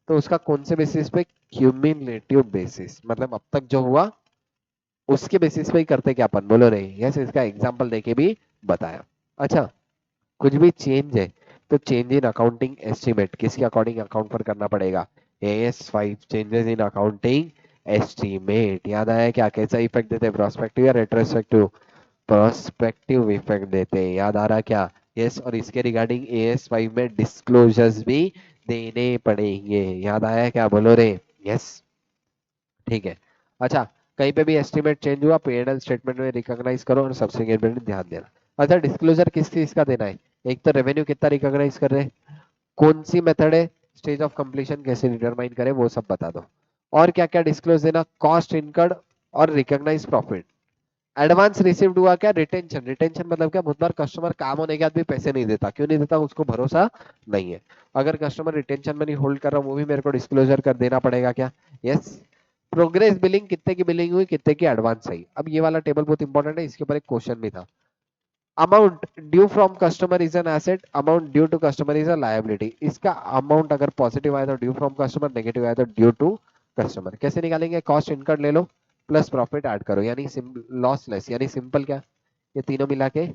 तो उसका कौन से बेसिस पे, क्यूमुलेटिव बेसिस, मतलब अब तक जो हुआ उसके बेसिस पे ही करते क्या अपन, बोलो रे यस। इसका एग्जांपल देके भी बताया। अच्छा, कुछ भी चेंज है तो चेंज इन अकाउंटिंग एस्टिमेट किसके अकॉर्डिंग अकाउंट पर करना पड़ेगा, AS5 changes in accounting estimate. याद आया क्या, कैसा इफेक्ट देते हैं, प्रोस्पेक्टिव या रेट्रोस्पेक्टिव, प्रोस्पेक्टिव इफेक्ट देते हैं, याद आ रहा क्या। यस, और इसके रिगार्डिंग AS5 में डिस्क्लोजर्स भी देने पड़ेंगे, याद आया क्या, बोलो रे यस। ठीक है। अच्छा, कहीं पे भी एस्टिमेट चेंज हुआ P&L स्टेटमेंट में रिकॉग्नाइज करो और सब्सिक्वेंट में ध्यान देना। अच्छा, डिस्क्लोजर किस चीज का देना है, एक तो रेवेन्यू कितना रिकॉग्नाइज कर रहे हैं, कौन सी मेथड है, स्टेज ऑफ कंप्लीशन कैसे डिटरमाइन करें, वो सब बता दो। और क्या क्या डिस्क्लोज देना, कॉस्ट इनकर्ड और रिकॉग्नाइज प्रॉफिट। एडवांस रिसीव्ड हुआ क्या, रिटेंशन। रिटेंशन मतलब क्या, बहुत बार कस्टमर काम होने के बाद भी पैसे नहीं देता, क्यों नहीं देता, उसको भरोसा नहीं है। अगर कस्टमर रिटेंशन में नहीं होल्ड कर रहा, वो भी मेरे को डिस्क्लोजर कर देना पड़ेगा क्या, यस। प्रोग्रेस बिलिंग, कितने की बिलिंग हुई, कितने की एडवांस आई। अब ये वाला टेबल बहुत इंपॉर्टेंट है, इसके ऊपर एक क्वेश्चन भी था। Amount due from customer is an asset, amount due to customer is a liability. इसका अमाउंट अगर पॉजिटिव आया तो ड्यू फ्रॉम कस्टमर, नेगेटिव आया तो ड्यू टू कस्टमर। कैसे निकालेंगे, कॉस्ट इनकर्ड ले लो प्लस प्रॉफिट ऐड करो, यानी लॉस लेस, यानी सिंपल क्या, ये तीनों मिला के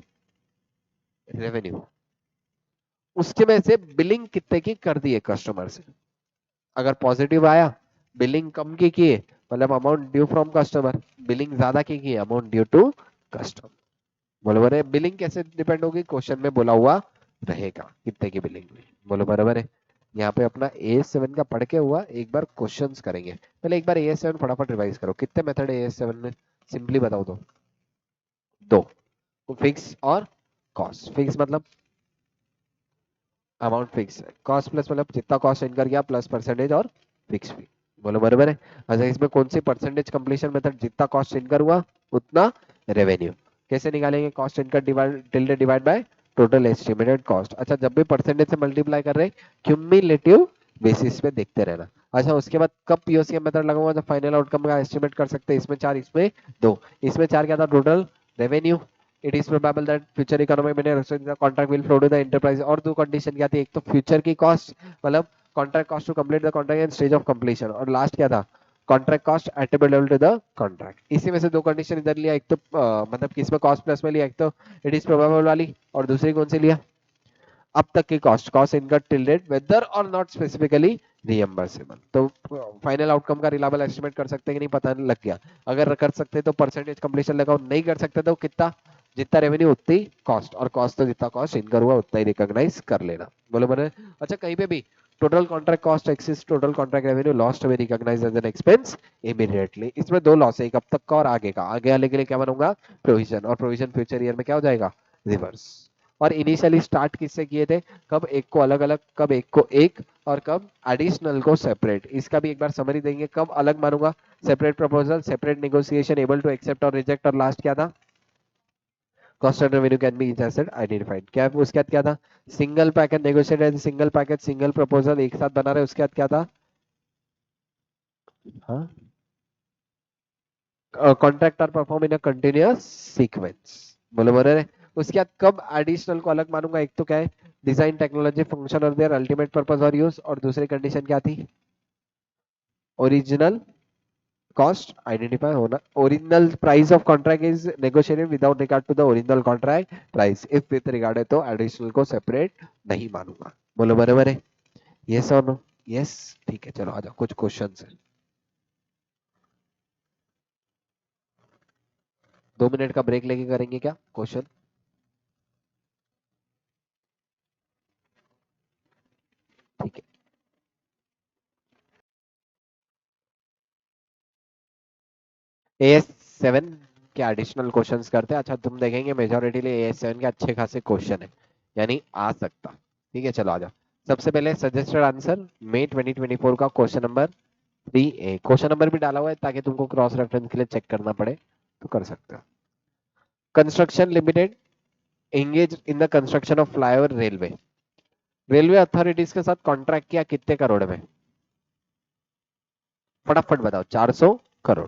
रेवेन्यू। उसके में से बिलिंग कितने की कर दी है कस्टमर से, अगर पॉजिटिव आया बिलिंग कम की किए, मतलब amount due from customer, billing ज्यादा की किए, अमाउंट ड्यू टू कस्टमर। बोलो बराबर है। बिलिंग कैसे डिपेंड होगी, क्वेश्चन में बोला हुआ रहेगा कितने की बिलिंग हुई। बोलो बराबर है। यहाँ पे अपना AS7 का पढ़ के हुआ, एक बार क्वेश्चंस करेंगे। पहले एक बार AS7 फटाफट रिवाइज करो, कितने मेथड है AS7 में, सिंपली बताओ तो, दो, फिक्स और कॉस्ट। फिक्स मतलब अमाउंट फिक्स है, कॉस्ट प्लस मतलब जितना कॉस्ट इनकर किया प्लस परसेंटेज और फिक्स फी। बोलो बराबर है। अच्छा, इसमें कौन सी परसेंटेज कंप्लीशन मेथड, जितना कॉस्ट इनकर हुआ उतना रेवेन्यू। कैसे निकालेंगे, cost incur divide tilde divide by total estimated cost. अच्छा, जब भी परसेंटेज से मल्टीप्लाई कर रहे हैं क्यूमुलेटिव बेसिस पे देखते रहना। अच्छा, उसके बाद कब पीओसीएम मेथड लगाऊंगा, जब फाइनल आउटकम का एस्टिमेट कर सकते हैं। इसमें चार, इसमें दो। इसमें चार क्या था, total revenue, it is probable that future economy में contract will flow to the enterprise. और दो कंडीशन क्या थी, एक तो फ्यूचर की कॉस्ट, मतलब contract cost to complete the contract and stage of completion, और लास्ट क्या था, contract cost attributable to the contract. इसी में से दो कंडीशन इधर लिया, एक तो मतलब किसमें कॉस्ट प्लस में लिया, एक तो इट इज प्रोबेबल वाली, और दूसरी कौन सी लिया, अब तक की cost, cost incurred till date whether और नॉट स्पेसिफिकली रियम्बर्सेबल। तो फाइनल आउटकम का रिलायबल एस्टिमेट कर सकते हैं कि नहीं, पता नहीं लग गया। अगर कर सकते तो परसेंटेज कंप्लीशन लगाओ, नहीं कर सकते तो कितना, जितना रेवेन्यू उतनी कॉस्ट, और कॉस्ट तो जितना कॉस्ट इनकर हुआ उतना ही रिकॉग्नाइज कर लेना। बोलो बने। अच्छा, कहीं पे भी total contract cost exceeds total contract revenue lost में recognize as an expense immediately. इसमें दो लॉस है, एक अब तक का और आगे का। आगे वाले के लिए क्या बनूंगा, प्रोविजन, और प्रोविजन फ्यूचर ईयर में क्या हो जाएगा, रिवर्स। और इनिशियली स्टार्ट किससे किए थे, कब एक को अलग अलग, कब एक को एक, और कब एडिशनल को सेपरेट। इसका भी एक बार समरी देंगे, कब अलग मानूंगा, separate proposal, separate negotiation, able to accept और रिजेक्ट, और लास्ट क्या था, cost and revenue can be each asset identified. क्या उसके बाद क्या था, single package negotiated, single package, single proposal एक साथ बना रहे। उसके बाद क्या था, हाँ, contract are perform in a continuous sequence, बोलो बोले रे। उसके बाद कब एडिशनल को अलग मानूंगा, एक तो क्या है, डिजाइन टेक्नोलॉजी फंक्शन और देयर अल्टीमेट पर्पस और यूज, और दूसरी कंडीशन क्या थी, ओरिजिनल कॉस्ट आइडेंटिफाई होना। Original price of contract is negotiated without regard to the original contract price, if with regard है तो एडिशनल को सेपरेट नहीं मानूंगा। बोलो बराबर है, यस और नो, यस, ठीक है। चलो आ जाओ, कुछ क्वेश्चन है। 2 मिनट का ब्रेक लेके करेंगे क्या क्वेश्चन, ठीक है। AS7 के एडिशनल क्वेश्चंस करते हैं। अच्छा तुम देखेंगे मेजोरिटी AS7 के अच्छे खासे क्वेश्चन है, यानी आ सकता। ठीक है चलो आ जाओ। सबसे पहले सजेस्टेड आंसर मई 2024 का question number 3A, question number भी डाला हुआ है ताकि तुमको क्रॉस रेफरेंस के लिए चेक करना पड़े तो कर सकते हो। Construction limited engage in the construction of flyover railway, railway authorities के साथ कॉन्ट्रैक्ट किया कितने करोड़ में, फटाफट बताओ, 400 crore.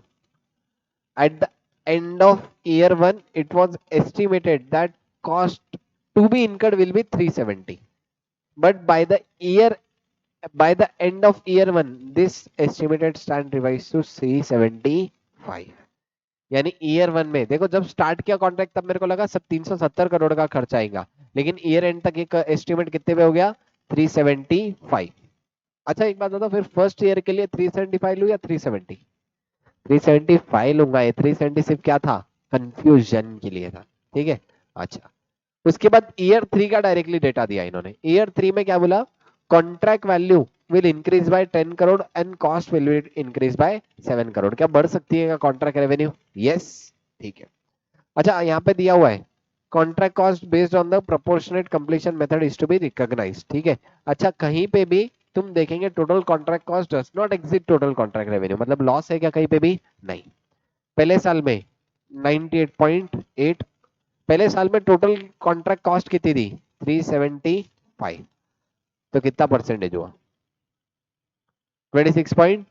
At the end of year one, it was estimated that cost to be incurred will be 370. But by the end of year one, this estimated stand revised to 375. यानी year one में देखो, जब start किया contract तब मेरे को लगा सब 370 करोड़ का खर्च आएगा, लेकिन ईयर एंड तक एक एस्टिमेट कितने पे हो गया, 375। अच्छा एक बात बताओ, फिर फर्स्ट ईयर के लिए 375 लू या 370, 375 लूंगा। ये 370 क्या था, कंफ्यूजन के लिए था, ठीक है। अच्छा उसके बाद ईयर 3 का डायरेक्टली डेटा दिया इन्होंने। ईयर 3 में क्या बोला, contract value will increase by 10 crore and cost will increase by 7 crore. क्या बढ़ सकती है कॉन्ट्रैक्ट रेवेन्यू, यस, ठीक है। अच्छा यहाँ पे दिया हुआ है contract cost based on the proportionate completion method is to be recognised, ठीक है। अच्छा कहीं पे भी तुम देखेंगे total contract cost does not exceed total contract revenue, मतलब लॉस है क्या कहीं पे भी नहीं। पहले साल में 98.8, पहले साल में टोटल कॉन्ट्रैक्ट कॉस्ट कितनी थी, 375, तो कितना परसेंटेज हुआ, 26 पॉइंट,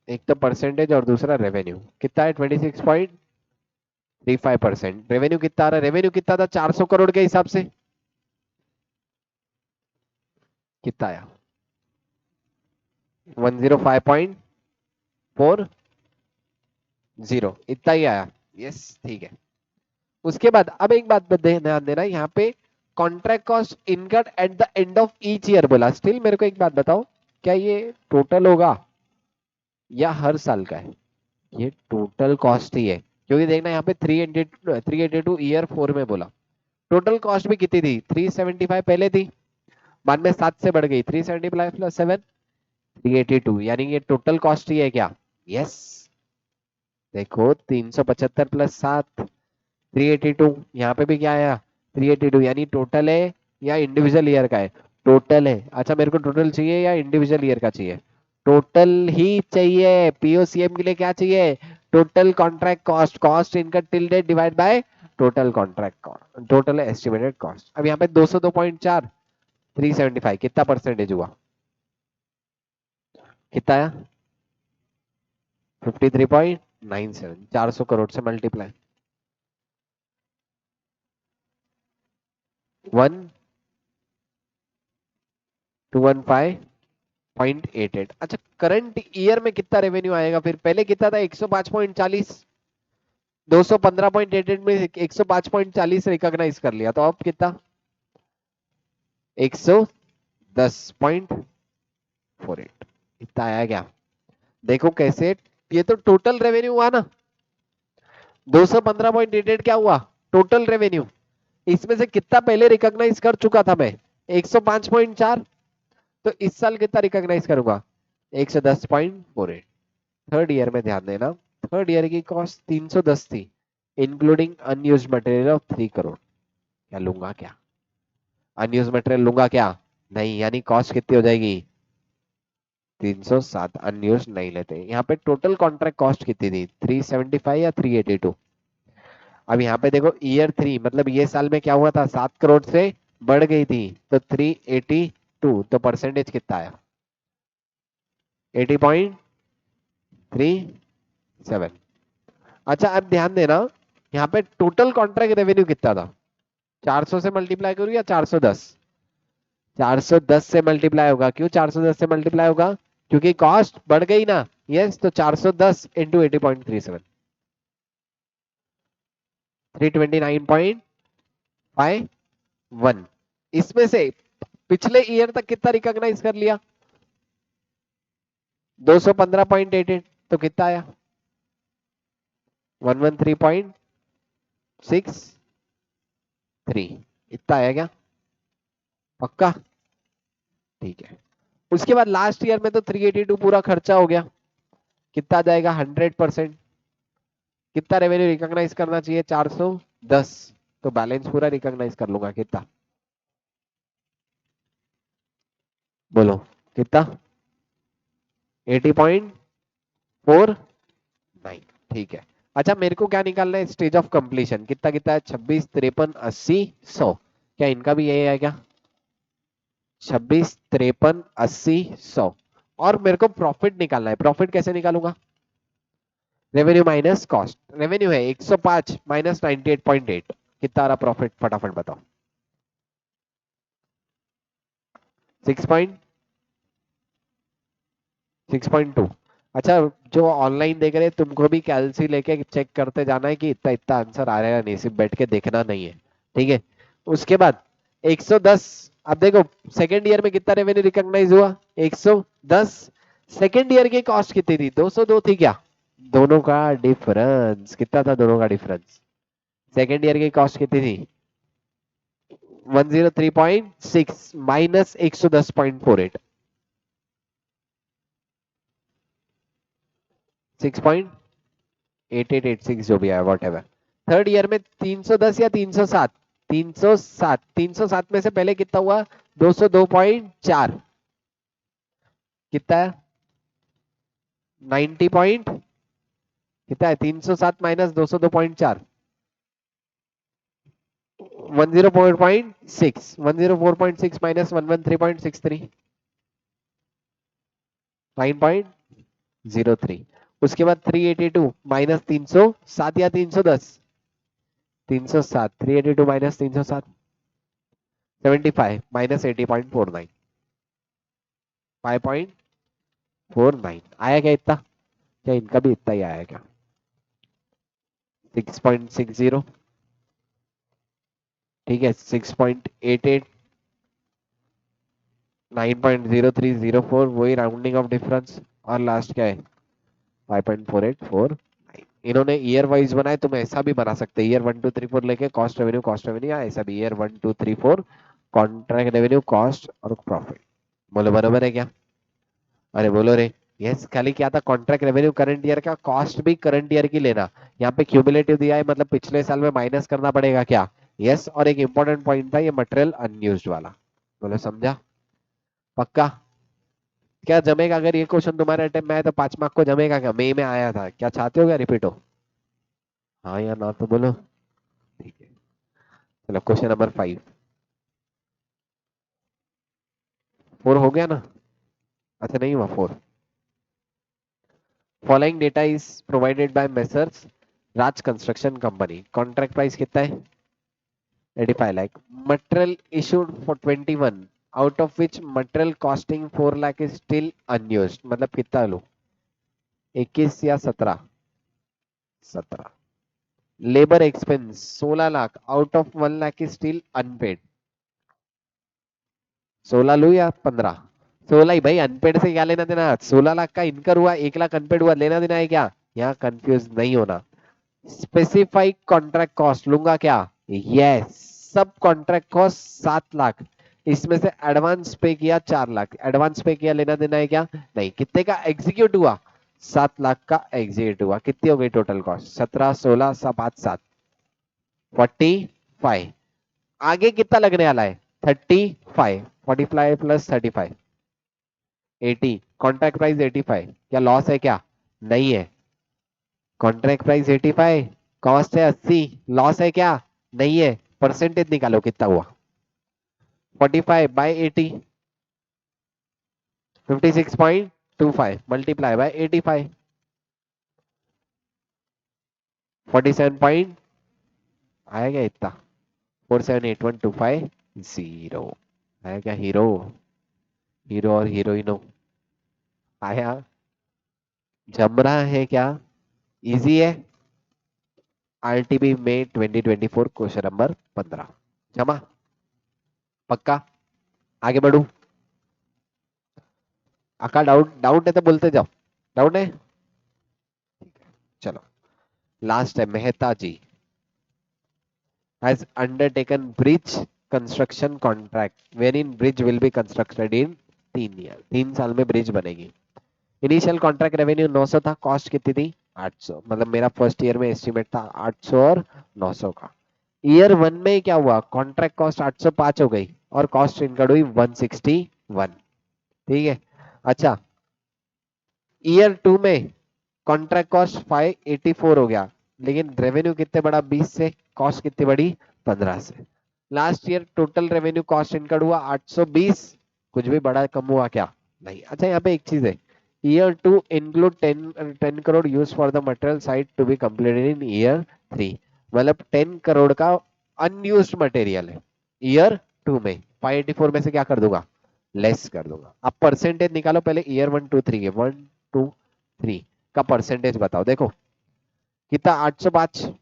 एक तो परसेंटेज और दूसरा रेवेन्यू कितना है, 26.35%। रेवेन्यू कितना आ रहा है, रेवेन्यू कितना था 400 करोड़ के हिसाब से, कितना आया, 105.40, इतना ही आया, यस ठीक है। उसके बाद अब एक बात ध्यान देना, यहाँ पे contract cost incurred at the end of each year बोला। स्टिल मेरे को एक बात बताओ, क्या ये टोटल होगा या हर साल का है, ये टोटल कॉस्ट ही है, क्योंकि देखना यहाँ पे 382 ईयर 4 में बोला। टोटल कॉस्ट भी कितनी थी, 375 पहले थी, बाद में 7 से बढ़ गई, 375 प्लस 7 382, यानी ये टोटल कॉस्ट ही है क्या, यस। देखो 375 प्लस 7 382, यहाँ पे भी क्या आया 382, यानी टोटल है या इंडिविजुअल ईयर का है, टोटल है। अच्छा मेरे को टोटल चाहिए या इंडिविजुअल ईयर का चाहिए, टोटल ही चाहिए। पीओसीएम के लिए क्या चाहिए, total contract cost, cost income till date divide by total contract cost, total estimated cost. अब यहाँ पे 202.4 375 कितना परसेंटेज हुआ, कितना आया 53.97, 400 करोड़ से मल्टीप्लाई 1215.88। अच्छा करंट ईयर में कितना रेवेन्यू आएगा फिर, पहले कितना था 105.40, 215.88 में 105.40 रिकॉग्नाइज कर लिया, तो अब कितना 110.48, इतना आया क्या, देखो कैसे, ये तो टोटल रेवेन्यू हुआ ना, 215.88 क्या हुआ टोटल रेवेन्यू, इसमें से कितना पहले रिकॉग्नाइज कर चुका था मैं, 105.4, तो इस साल कितना रिकॉग्नाइज करूंगा 110.48। थर्ड ईयर में ध्यान देना, थर्ड ईयर की कॉस्ट 310 थी including unused material of 3 crore. क्या लूंगा क्या, अनयूज मटेरियल लूंगा क्या, नहीं, यानी कॉस्ट कितनी हो जाएगी 307। अनयूज नहीं लेते। यहाँ पे टोटल कॉन्ट्रैक्ट कॉस्ट कितनी थी 375 या 382। अब यहाँ पे देखो ईयर 3 मतलब ये साल में क्या हुआ था 7 करोड़ से बढ़ गई थी तो 382, तो परसेंटेज कितना आया 80.37। अच्छा अब ध्यान देना, यहाँ पे टोटल कॉन्ट्रैक्ट रेवेन्यू कितना था 400 से मल्टीप्लाई करूँ या 410, 410 से मल्टीप्लाई होगा। क्यों 410 से मल्टीप्लाई होगा, क्योंकि कॉस्ट बढ़ गई ना। यस, तो 410 इंटू 80.37 329.51। इसमें से पिछले ईयर तक कितना रिकॉग्नाइज कर लिया 215.88, तो कितना आया 113.63, इतना आया क्या, पक्का, ठीक है। उसके बाद लास्ट ईयर में तो 382 पूरा खर्चा हो गया, कितना आ जाएगा 100%, कितना रेवेन्यू रिकॉग्नाइज करना चाहिए 410, तो बैलेंस पूरा रिकॉग्नाइज कर लूंगा कितना, बोलो कितना 80.49, ठीक है। अच्छा मेरे को क्या निकालना है स्टेज ऑफ कंप्लीशन, कितना कितना है 26, 53, 80, 100, क्या इनका भी यही है क्या 26, 53, 80, 100। और मेरे को प्रॉफिट निकालना है, प्रॉफिट कैसे निकालूंगा रेवेन्यू माइनस कॉस्ट, रेवेन्यू है 105 माइनस 98.8, कितना आ रहा प्रॉफिट फटाफट बताओ 6.2। अच्छा जो ऑनलाइन देख रहे हैं तुमको भी कैलसी लेके चेक करते जाना है कि इतना इतना आंसर आ रहा है, नहीं सिर्फ बैठ के देखना नहीं है, ठीक है। उसके बाद 110, अब देखो सेकेंड ईयर में कितना रेवेन्यू रिकॉग्नाइज हुआ 110, सेकेंड ईयर की कॉस्ट कितनी थी 202 थी क्या, दोनों का डिफरेंस कितना था, दोनों का डिफरेंस सेकेंड ईयर की कॉस्ट कितनी थी 103.6 माइनस 110.48, 6.8886 जो भी है वॉट एवर। थर्ड ईयर में 310 या 307, 307, 307 में से पहले कितना हुआ 202.4, कितना है 90 पॉइंट, कितना है 307 माइनस 202.4 104.6, 104.6 माइनस 113.63 9.03। उसके बाद 382 माइनस 307 या 310, 307, 382 माइनस 307 75 माइनस 80.49 5.49 आया क्या इतना, क्या इनका भी इतना ही आया क्या 6.60, ठीक है 6.88 9.0304 वही राउंडिंग ऑफ डिफरेंस, और लास्ट क्या है 5.4849। इन्होंने ईयर वाइज बनाए, तुम ऐसा भी बना सकते ईयर 1 2 3 4 लेके कॉस्ट रेवेन्यू या ऐसा भी ईयर 1 2 3 4 कॉन्ट्रैक्ट रेवेन्यू कॉस्ट और प्रॉफिट। बोलो बराबर है क्या, अरे बोलो रे, यस। खाली क्या था कॉन्ट्रैक्ट रेवेन्यू करंट ईयर का, कॉस्ट भी करंट ईयर की लेना, यहाँ पे क्यूमुलेटिव दिया है मतलब पिछले साल में माइनस करना पड़ेगा क्या, यस। और एक इंपॉर्टेंट पॉइंट था ये मटेरियल अनयूज्ड वाला, बोलो समझा, पक्का। क्या जमेगा अगर ये क्वेश्चन तुम्हारे अटेम्प्ट में आया तो 5 मार्क को जमेगा क्या, मई में आया था, क्या चाहते हो क्या रिपीट हो, हाँ या ना तो बोलो, ठीक है। चलो क्वेश्चन नंबर 5, 4 हो गया ना, अच्छा नहीं हुआ 4। Following data is provided by messrs Raj construction company, contract price कितना है 85 lakh, material issued for 21, out of which material costing 4 lakh is still unused, मतलब कितना लो 21 या 17, 17। Labour expense 16 lakh, out of 1 lakh is still unpaid, 16 लो या 15, 16 ही भाई, unpaid से क्या लेना देना, 16 लाख का इनकर हुआ 1 लाख अनपेड हुआ, लेना देना है क्या, यहाँ कंफ्यूज नहीं होना। स्पेसिफाइड कॉन्ट्रैक्ट कॉस्ट लूंगा क्या, यस, सब कॉन्ट्रैक्ट कॉस्ट 7 लाख, इसमें से एडवांस पे किया 4 लाख, एडवांस पे किया, लेना देना है क्या? नहीं। कितने का एग्जीक्यूट हुआ? 7 लाख का एग्जीक्यूट हुआ। कितनी हो गई टोटल कॉस्ट? 17, 16, 5, 7, 45। आगे कितना लगने वाला है? 35। 45 प्लस 35, 80। Contract price 85। क्या लॉस है क्या? नहीं है। कॉन्ट्रैक्ट प्राइस 85, कॉस्ट है 80, लॉस है क्या? नहीं है। परसेंटेज निकालो कितना हुआ? 45/80, 56.25 मल्टीप्लाई बाय 85, 47 पॉइंट आएगा इतना, 478125 आएगा। हीरो, हीरो और हीरोइनो आया। जम रहा है क्या? इजी है। आरटीबी में 2024 क्वेश्चन नंबर 15 जमा। पक्का? आगे बढ़ू? आका डाउट, डाउट है तो बोलते जाओ। डाउट है? चलो, लास्ट है। मेहता जी has undertaken bridge construction contract wherein bridge will be constructed in 3 year, 3 साल में ब्रिज बनेगी। इनिशियल कॉन्ट्रैक्ट रेवेन्यू 900 था, कॉस्ट कितनी थी? 800। मतलब मेरा फर्स्ट ईयर में एस्टिमेट था 800 और 900 का। ईयर 1 में क्या हुआ? कॉन्ट्रैक्ट कॉस्ट 805 हो गई और कॉस्ट इनकर्ड हुई 161। ठीक है। अच्छा, ईयर 2 में कॉन्ट्रैक्ट कॉस्ट 584 हो गया, लेकिन रेवेन्यू कितने बढ़ा? 20 से। कॉस्ट कितनी बढ़ी? 15 से। Last year total revenue cost incurred हुआ 820। कुछ भी बड़ा कम हुआ क्या? नहीं। अच्छा, यहाँ पे एक चीज है, year 2 include 10 crore use for the material site to be completed in year 3। मतलब 10 करोड़ का अनयूज्ड मटेरियल है ईयर 2 में। 584 में से क्या कर दूंगा? लेस कर दूंगा। अब परसेंटेज निकालो पहले, ईयर 1, 2, 3 के। 1, 2, 3 का परसेंटेज बताओ। देखो कितना? 805,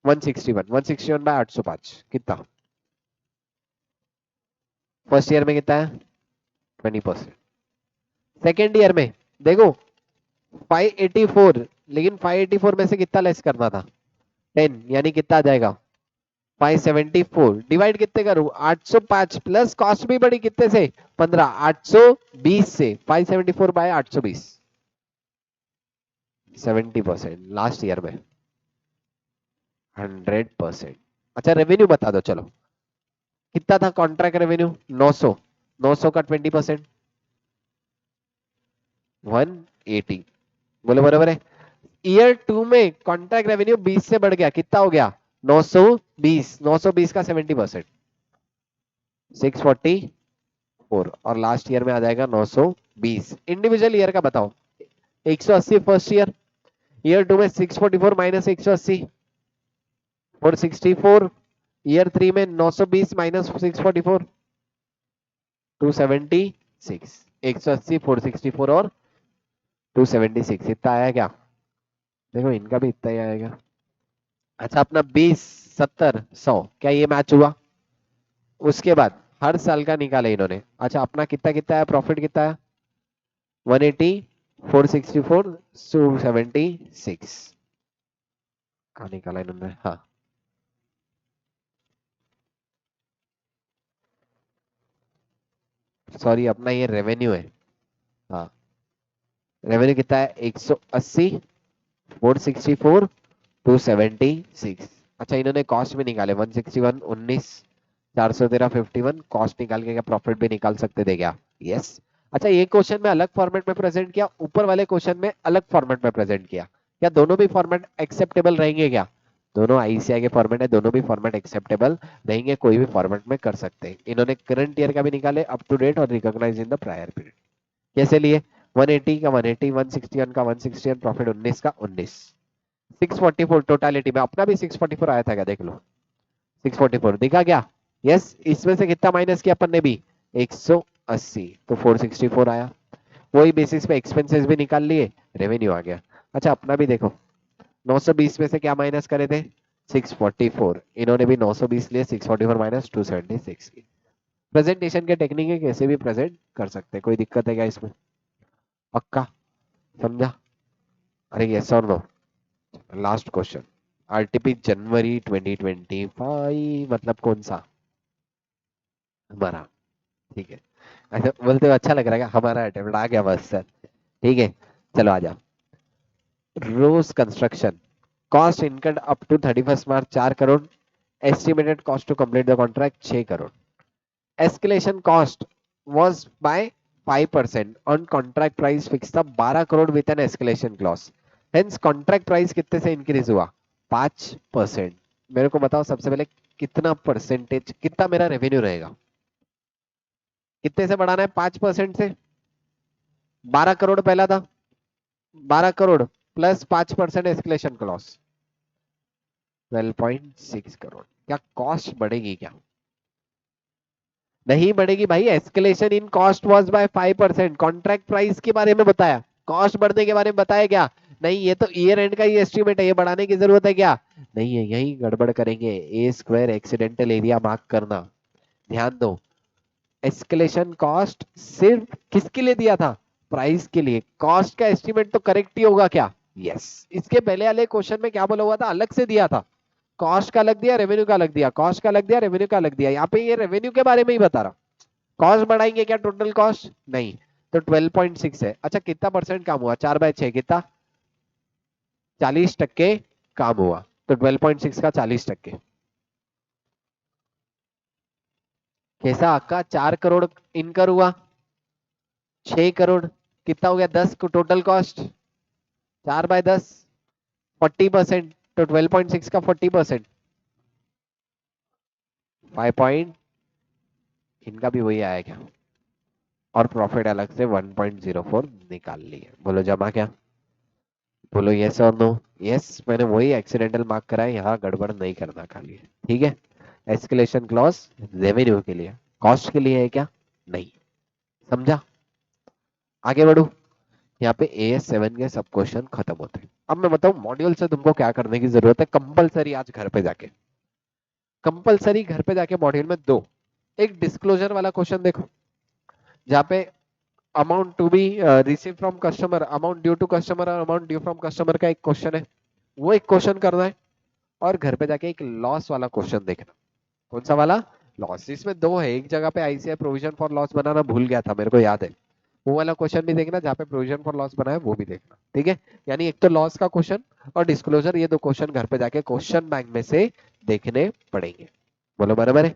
161, 161/805 कितना? फर्स्ट ईयर में कितना है? 20%। सेकेंड ईयर में देखो 584, लेकिन 584 में से कितना लेस करना था? 10, यानी कितना आ जाएगा? 574। डिवाइड कितने करूं? 805 प्लस कॉस्ट भी बढ़ी कितने से? 15। 820 से 574/820, 70% लास्ट ईयर में, 100%। अच्छा, रेवेन्यू बता दो चलो, कितना था कॉन्ट्रैक्ट रेवेन्यू? 900। 900 का 20%, 180। बोलो बराबर है। ईयर 2 में कॉन्ट्रैक्ट रेवेन्यू 20 से बढ़ गया, कितना हो गया? 920। 920 का 70%, 644। और लास्ट ईयर में आ जाएगा 920। इंडिविजुअल ईयर का बताओ। 180 फर्स्ट ईयर, ईयर 2 में 644 माइनस 180, 464। ईयर 3 में 920 माइनस 644, 276। 180, 464 और 276, इतना आया क्या? देखो इनका भी इतना ही आएगा। अच्छा, अपना 20, 70, 100, क्या ये मैच हुआ? उसके बाद हर साल का निकाला इन्होंने। अच्छा, अपना कितना कितना है प्रॉफिट? कितना है? 180, 464, 276 का निकाला इन्होंने। हाँ, सॉरी, अपना ये रेवेन्यू है। हाँ, रेवेन्यू कितना है? 180, 464, 276। अच्छा, इन्होंने कॉस्ट भी निकाले 161, 19, 413, 51। कॉस्ट निकाल के क्या प्रॉफिट भी निकाल सकते थे क्या? यस। अच्छा, ये क्वेश्चन में अलग फॉर्मेट में प्रेजेंट किया, ऊपर वाले क्वेश्चन में अलग फॉर्मेट में प्रेजेंट किया। क्या दोनों भी फॉर्मेट एक्सेप्टेबल रहेंगे क्या? दोनों आईसीआई के फॉर्मेट है, दोनों भी फॉर्मेट एक्सेप्टेबल रहेंगे, कोई भी फॉर्मेट में कर सकते हैं। इन्होंने करंट ईयर का भी निकाले, अप टू डेट और recognise in the prior period. कैसे लिए? 180 का 180, 161 का 161, प्रॉफिट 19 का 19। 644 टोटालिटी में, अपना भी 644 आया था क्या? देख लो, 644 दिखा क्या? यस। इसमें से कितना माइनस किया अपन ने भी? 180, तो 464 आया। वही बेसिस पे एक्सपेंसेस भी निकाल लिए, रेवेन्यू आ गया। अच्छा, अपना भी देखो, 920 में से क्या माइनस करे थे? 644। इन्होंने भी 920 लिए, 644 माइनस 276 की। प्रेजेंटेशन के टेक्निक है, कैसे भी प्रेजेंट कर सकते हैं, कोई दिक्कत है क्या इसमें? पक्का? समझा? अरे यस और नो? Last question. आरटीपी जनवरी 2025, मतलब कौन सा? हमारा, ठीक है। अच्छा बोलते हुए अच्छा लग रहा है क्या? हमारा अटेम्प्ट आ गया बस सर, ठीक है। चलो आ जाओ। Rose construction cost incurred up to 31 March 4 crore, estimated cost to complete the contract 6 crore, escalation cost was by 5% on contract price fixed था 12 crore with an escalation clause, hence contract price कितने से इंक्रीज हुआ? 5%। मेरे को बताओ सबसे पहले कितना परसेंटेज, कितना मेरा रेवेन्यू रहेगा? कितने से बढ़ाना है? 5% से। 12 करोड़ पहला था, 12 crore plus 5% escalation clause, 12.6 crore. क्या कॉस्ट बढ़ेगी क्या? नहीं बढ़ेगी भाई, escalation in cost was by 5%। Contract price के बारे में बताया, कॉस्ट बढ़ने के बारे में बताया क्या? नहीं, ये तो ईयर एंड का ही एस्टिमेट है, ये बढ़ाने की जरूरत है क्या? नहीं है, यही गड़बड़ करेंगे। ए स्क्वायर एक्सीडेंटल एरिया मार्क करना, ध्यान दो। एस्केलेशन कॉस्ट सिर्फ किसके लिए दिया था? प्राइस के लिए। कॉस्ट का एस्टिमेट तो करेक्ट ही होगा क्या? यस। इसके पहले वाले क्वेश्चन में क्या बोला हुआ था? अलग से दिया था, कॉस्ट का अलग दिया, रेवेन्यू का अलग दिया, कॉस्ट का अलग दिया, रेवेन्यू का अलग दिया। यहाँ पे ये रेवेन्यू के बारे में ही बता रहा। कॉस्ट बढ़ाएंगे क्या? टोटल कॉस्ट नहीं, तो 12.6 है। अच्छा कितना परसेंट काम हुआ? 4/6 कितना? 40% काम हुआ, तो 12.6 का 40%। कैसा आका? 4 करोड़ इनकर हुआ, 6 करोड़, कितना हो गया? 10 को टोटल कॉस्ट, 4/10, 40%, तो 12.6 का 40%, 5 इनका भी वही आया क्या? और प्रॉफिट अलग से 1.04 निकाल लिए। बोलो जमा क्या? बोलो यस और नो। यस, मैंने वही एक्सीडेंटल मार्क करा है, यहाँ गड़बड़ नहीं करना खाली, ठीक है। एस्केलेशन क्लॉज रेवेन्यू के लिए, कॉस्ट के लिए है क्या? नहीं। समझा? आगे बढ़ू। यहाँ पे AS7 के सब क्वेश्चन खत्म होते हैं। अब मैं बताऊं मॉड्यूल से तुमको क्या करने की जरूरत है कंपलसरी आज घर पे जाके। कंपलसरी घर पे जाके मॉड्यूल में दो, एक डिस्क्लोजर वाला क्वेश्चन देखो, जहाँ पे amount to be receive from customer, amount due to customer और अमाउंट ड्यू फ्रॉम कस्टमर का एक क्वेश्चन है, वो एक क्वेश्चन करना है। और घर पे जाके एक लॉस वाला क्वेश्चन देखना। कौन सा वाला? लॉस। इसमें दो है, एक जगह पे ICI प्रोविजन फॉर लॉस बनाना भूल गया था, मेरे को याद है। वो वाला क्वेश्चन भी देखना, जहाँ पे प्रोविजन फॉर लॉस बना है वो भी देखना, ठीक है। यानी एक तो लॉस का क्वेश्चन और डिस्क्लोजर, ये दो क्वेश्चन घर पे जाके क्वेश्चन बैंक में से देखने पड़ेंगे। बोलो बराबर है?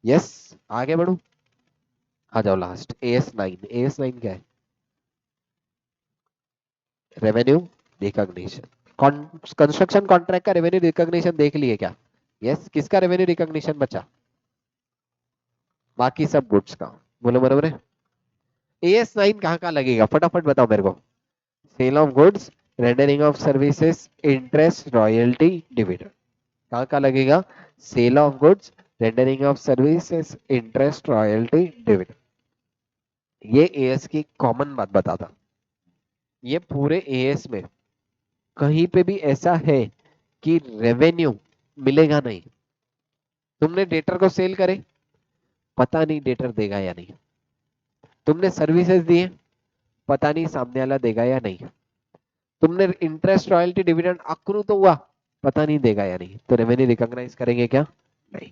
यस। आगे बढ़ू, आ जाओ लास्ट AS9। AS9 क्या है? Revenue recognition. कंस्ट्रक्शन कॉन्ट्रैक्ट का रेवेन्यू रिकॉग्निशन देख लिए क्या? यस। किसका रेवेन्यू रिकॉग्निशन बचा? बाकी सब गुड्स का। बोलो बराबर है? AS9 कहाँ कहाँ लगेगा फटाफट बताओ मेरे को। Sale of goods, rendering of services, interest, royalty, dividend. कहाँ कहाँ लगेगा? Sale of goods, rendering of services, interest, royalty, dividend. ये AS की कॉमन बात बताता। ये पूरे AS में कहीं पे भी ऐसा है कि रेवेन्यू मिलेगा नहीं। तुमने डेटर को सेल करे, पता नहीं डेटर देगा या नहीं। तुमने सर्विसेज दिए, पता नहीं सामने वाला देगा या नहीं। तुमने इंटरेस्ट, रॉयल्टी, डिविडेंड अक्रू तो हुआ, पता नहीं देगा या नहीं। तो रेवेन्यू रिकॉग्नाइज करेंगे क्या? नहीं।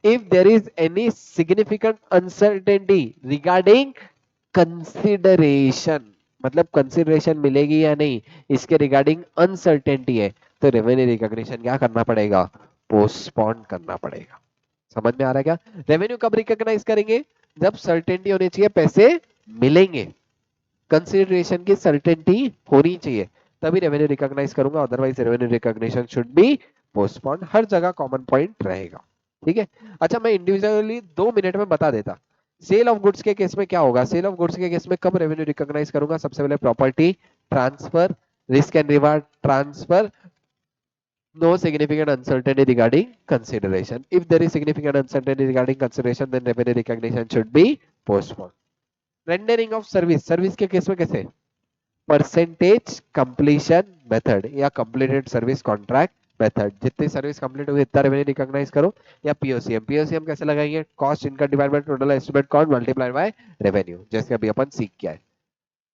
If there is any significant uncertainty regarding consideration, मतलब कंसिडरेशन मिलेगी या नहीं, इसके रिगार्डिंग अनसर्टेनिटी है, तो रेवेन्यू रिकॉग्निशन क्या करना पड़ेगा? पोस्टपोन करना पड़ेगा। समझ में आ रहा है क्या? रेवेन्यू कब रिकॉग्नाइज करेंगे? जब सर्टेनिटी होनी चाहिए पैसे मिलेंगे, कंसिडरेशन की सर्टेनिटी होनी चाहिए, तभी रेवेन्यू रिकॉग्नाइज करूंगा, otherwise revenue recognition should be postpone. हर जगह कॉमन पॉइंट रहेगा, ठीक है। अच्छा मैं इंडिविजुअली 2 मिनट में बता देता। सेल ऑफ गुड्स के केस में क्या होगा? सेल ऑफ गुड्स के केस में कब रेवेन्यू रिकॉग्नाइज करूंगा? सबसे पहले property transfer, risk and reward transfer, no significant uncertainty regarding consideration. If there is significant uncertainty regarding consideration, then revenue recognition should be postponed. Rendering of service, service के case में कैसे? Percentage completion method या completed service contract method. जितनी service complete हुई इतना revenue recognise करो। या पीओसीएम, पीओसीएम कैसे लगाएंगे? Cost income divide by total estimate cost multiplied by revenue, जैसे अभी अपन सीख किया है।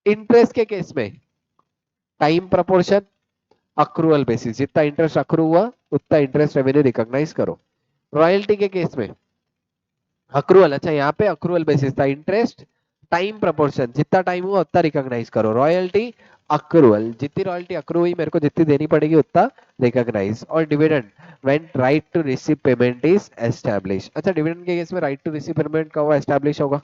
इंटरेस्ट के केस में टाइम प्रपोर्शन, अक्रूवल बेसिस, जितना इंटरेस्ट अक्रू हुआ उतना इंटरेस्ट रेवेन्यू रिकॉग्नाइज करो। रॉयल्टी के केस में अक्रूवल, अच्छा यहाँ पे अक्रूवल बेसिस था, इंटरेस्ट टाइम प्रपोर्शन, जितना टाइम हुआ उतना रिकॉग्नाइज करो, रॉयल्टी अक्रूवल, जितनी रॉयल्टी अक्रू हुई मेरे को जितनी देनी पड़ेगी उतना रिकॉग्नाइज, और dividend when right to receive payment is establish. अच्छा डिविडेंड के केस में राइट टू रिसीव पेमेंट कब एस्टैब्लिश होगा,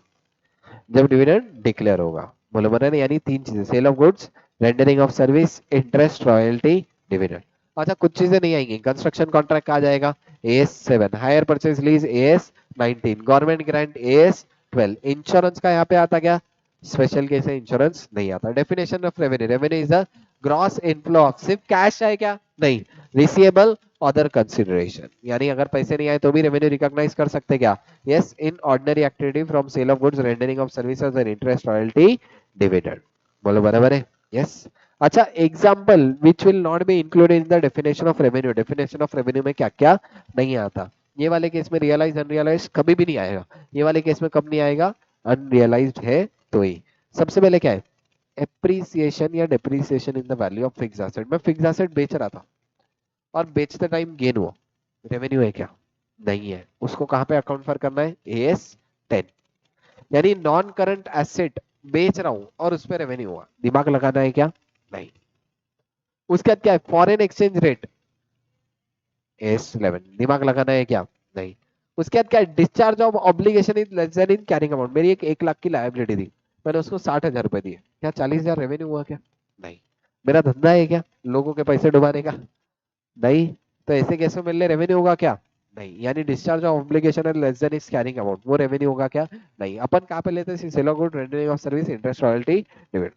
जब डिविडेंड डिक्लेयर होगा। बोलो बना नहीं, यानी तीन चीजें, sale of goods, rendering of service, interest, royalty, dividend. अच्छा कुछ चीजें नहीं आएंगी, कंस्ट्रक्शन कॉन्ट्रैक्ट कहा जाएगा AS7, hire purchase lease AS19, government grant AS12, insurance का यहाँ पे आता क्या, स्पेशल केस है इंश्योरेंस नहीं आता। Definition of revenue, revenue is the gross inflow of, सिर्फ कैश है क्या, नहीं, रिसीवेबल अदर कंसिडरेशन, यानी अगर पैसे नहीं आए तो भी रेवेन्यू रिकॉग्नाइज कर सकते क्या, yes in ordinary activity from sale of goods, rendering of services and interest, royalty, dividend। बोलो बराबर है, yes। अच्छा example which will not be included in the definition of revenue, definition of revenue में क्या क्या नहीं आता, ये वाले केस में रियलाइज अनरियलाइज कभी भी नहीं आएगा, ये वाले केस में कब नहीं आएगा, अनरियलाइज्ड है तो ही। सबसे पहले क्या है, एप्रिसिएशन या depreciation in the value of fix asset, मैं फिक्स एसेट बेच रहा था और बेचते टाइम गेन हुआ, रेवेन्यू है क्या, नहीं है, उसको कहां पे अकाउंट फॉर करना है, AS10, यानी नॉन करंट एसेट बेच रहा हूं और उस पर रेवेन्यू हुआ, दिमाग लगाना है क्या, नहीं। उसके बाद क्या है, फॉरेन एक्सचेंज रेट AS11, दिमाग लगाना है क्या, नहीं। उसके बाद क्या है, discharge of obligation is less then in carrying amount, मेरी एक लाख की लायबिलिटी थी, मैंने उसको 60,000 रुपए दिए, क्या 40,000 रेवेन्यू हुआ क्या, नहीं। मेरा धंधा है क्या लोगों के पैसे डुबाने का, नहीं। तो ऐसे केस में मेरे लिए रेवेन्यू होगा क्या, नहीं, यानी discharge of obligation and less than is carrying amount, वो रेवेन्यू होगा क्या, नहीं। अपन कहाँ पे लेते हैं, sale of good, rendering of service, interest, royalty, dividend.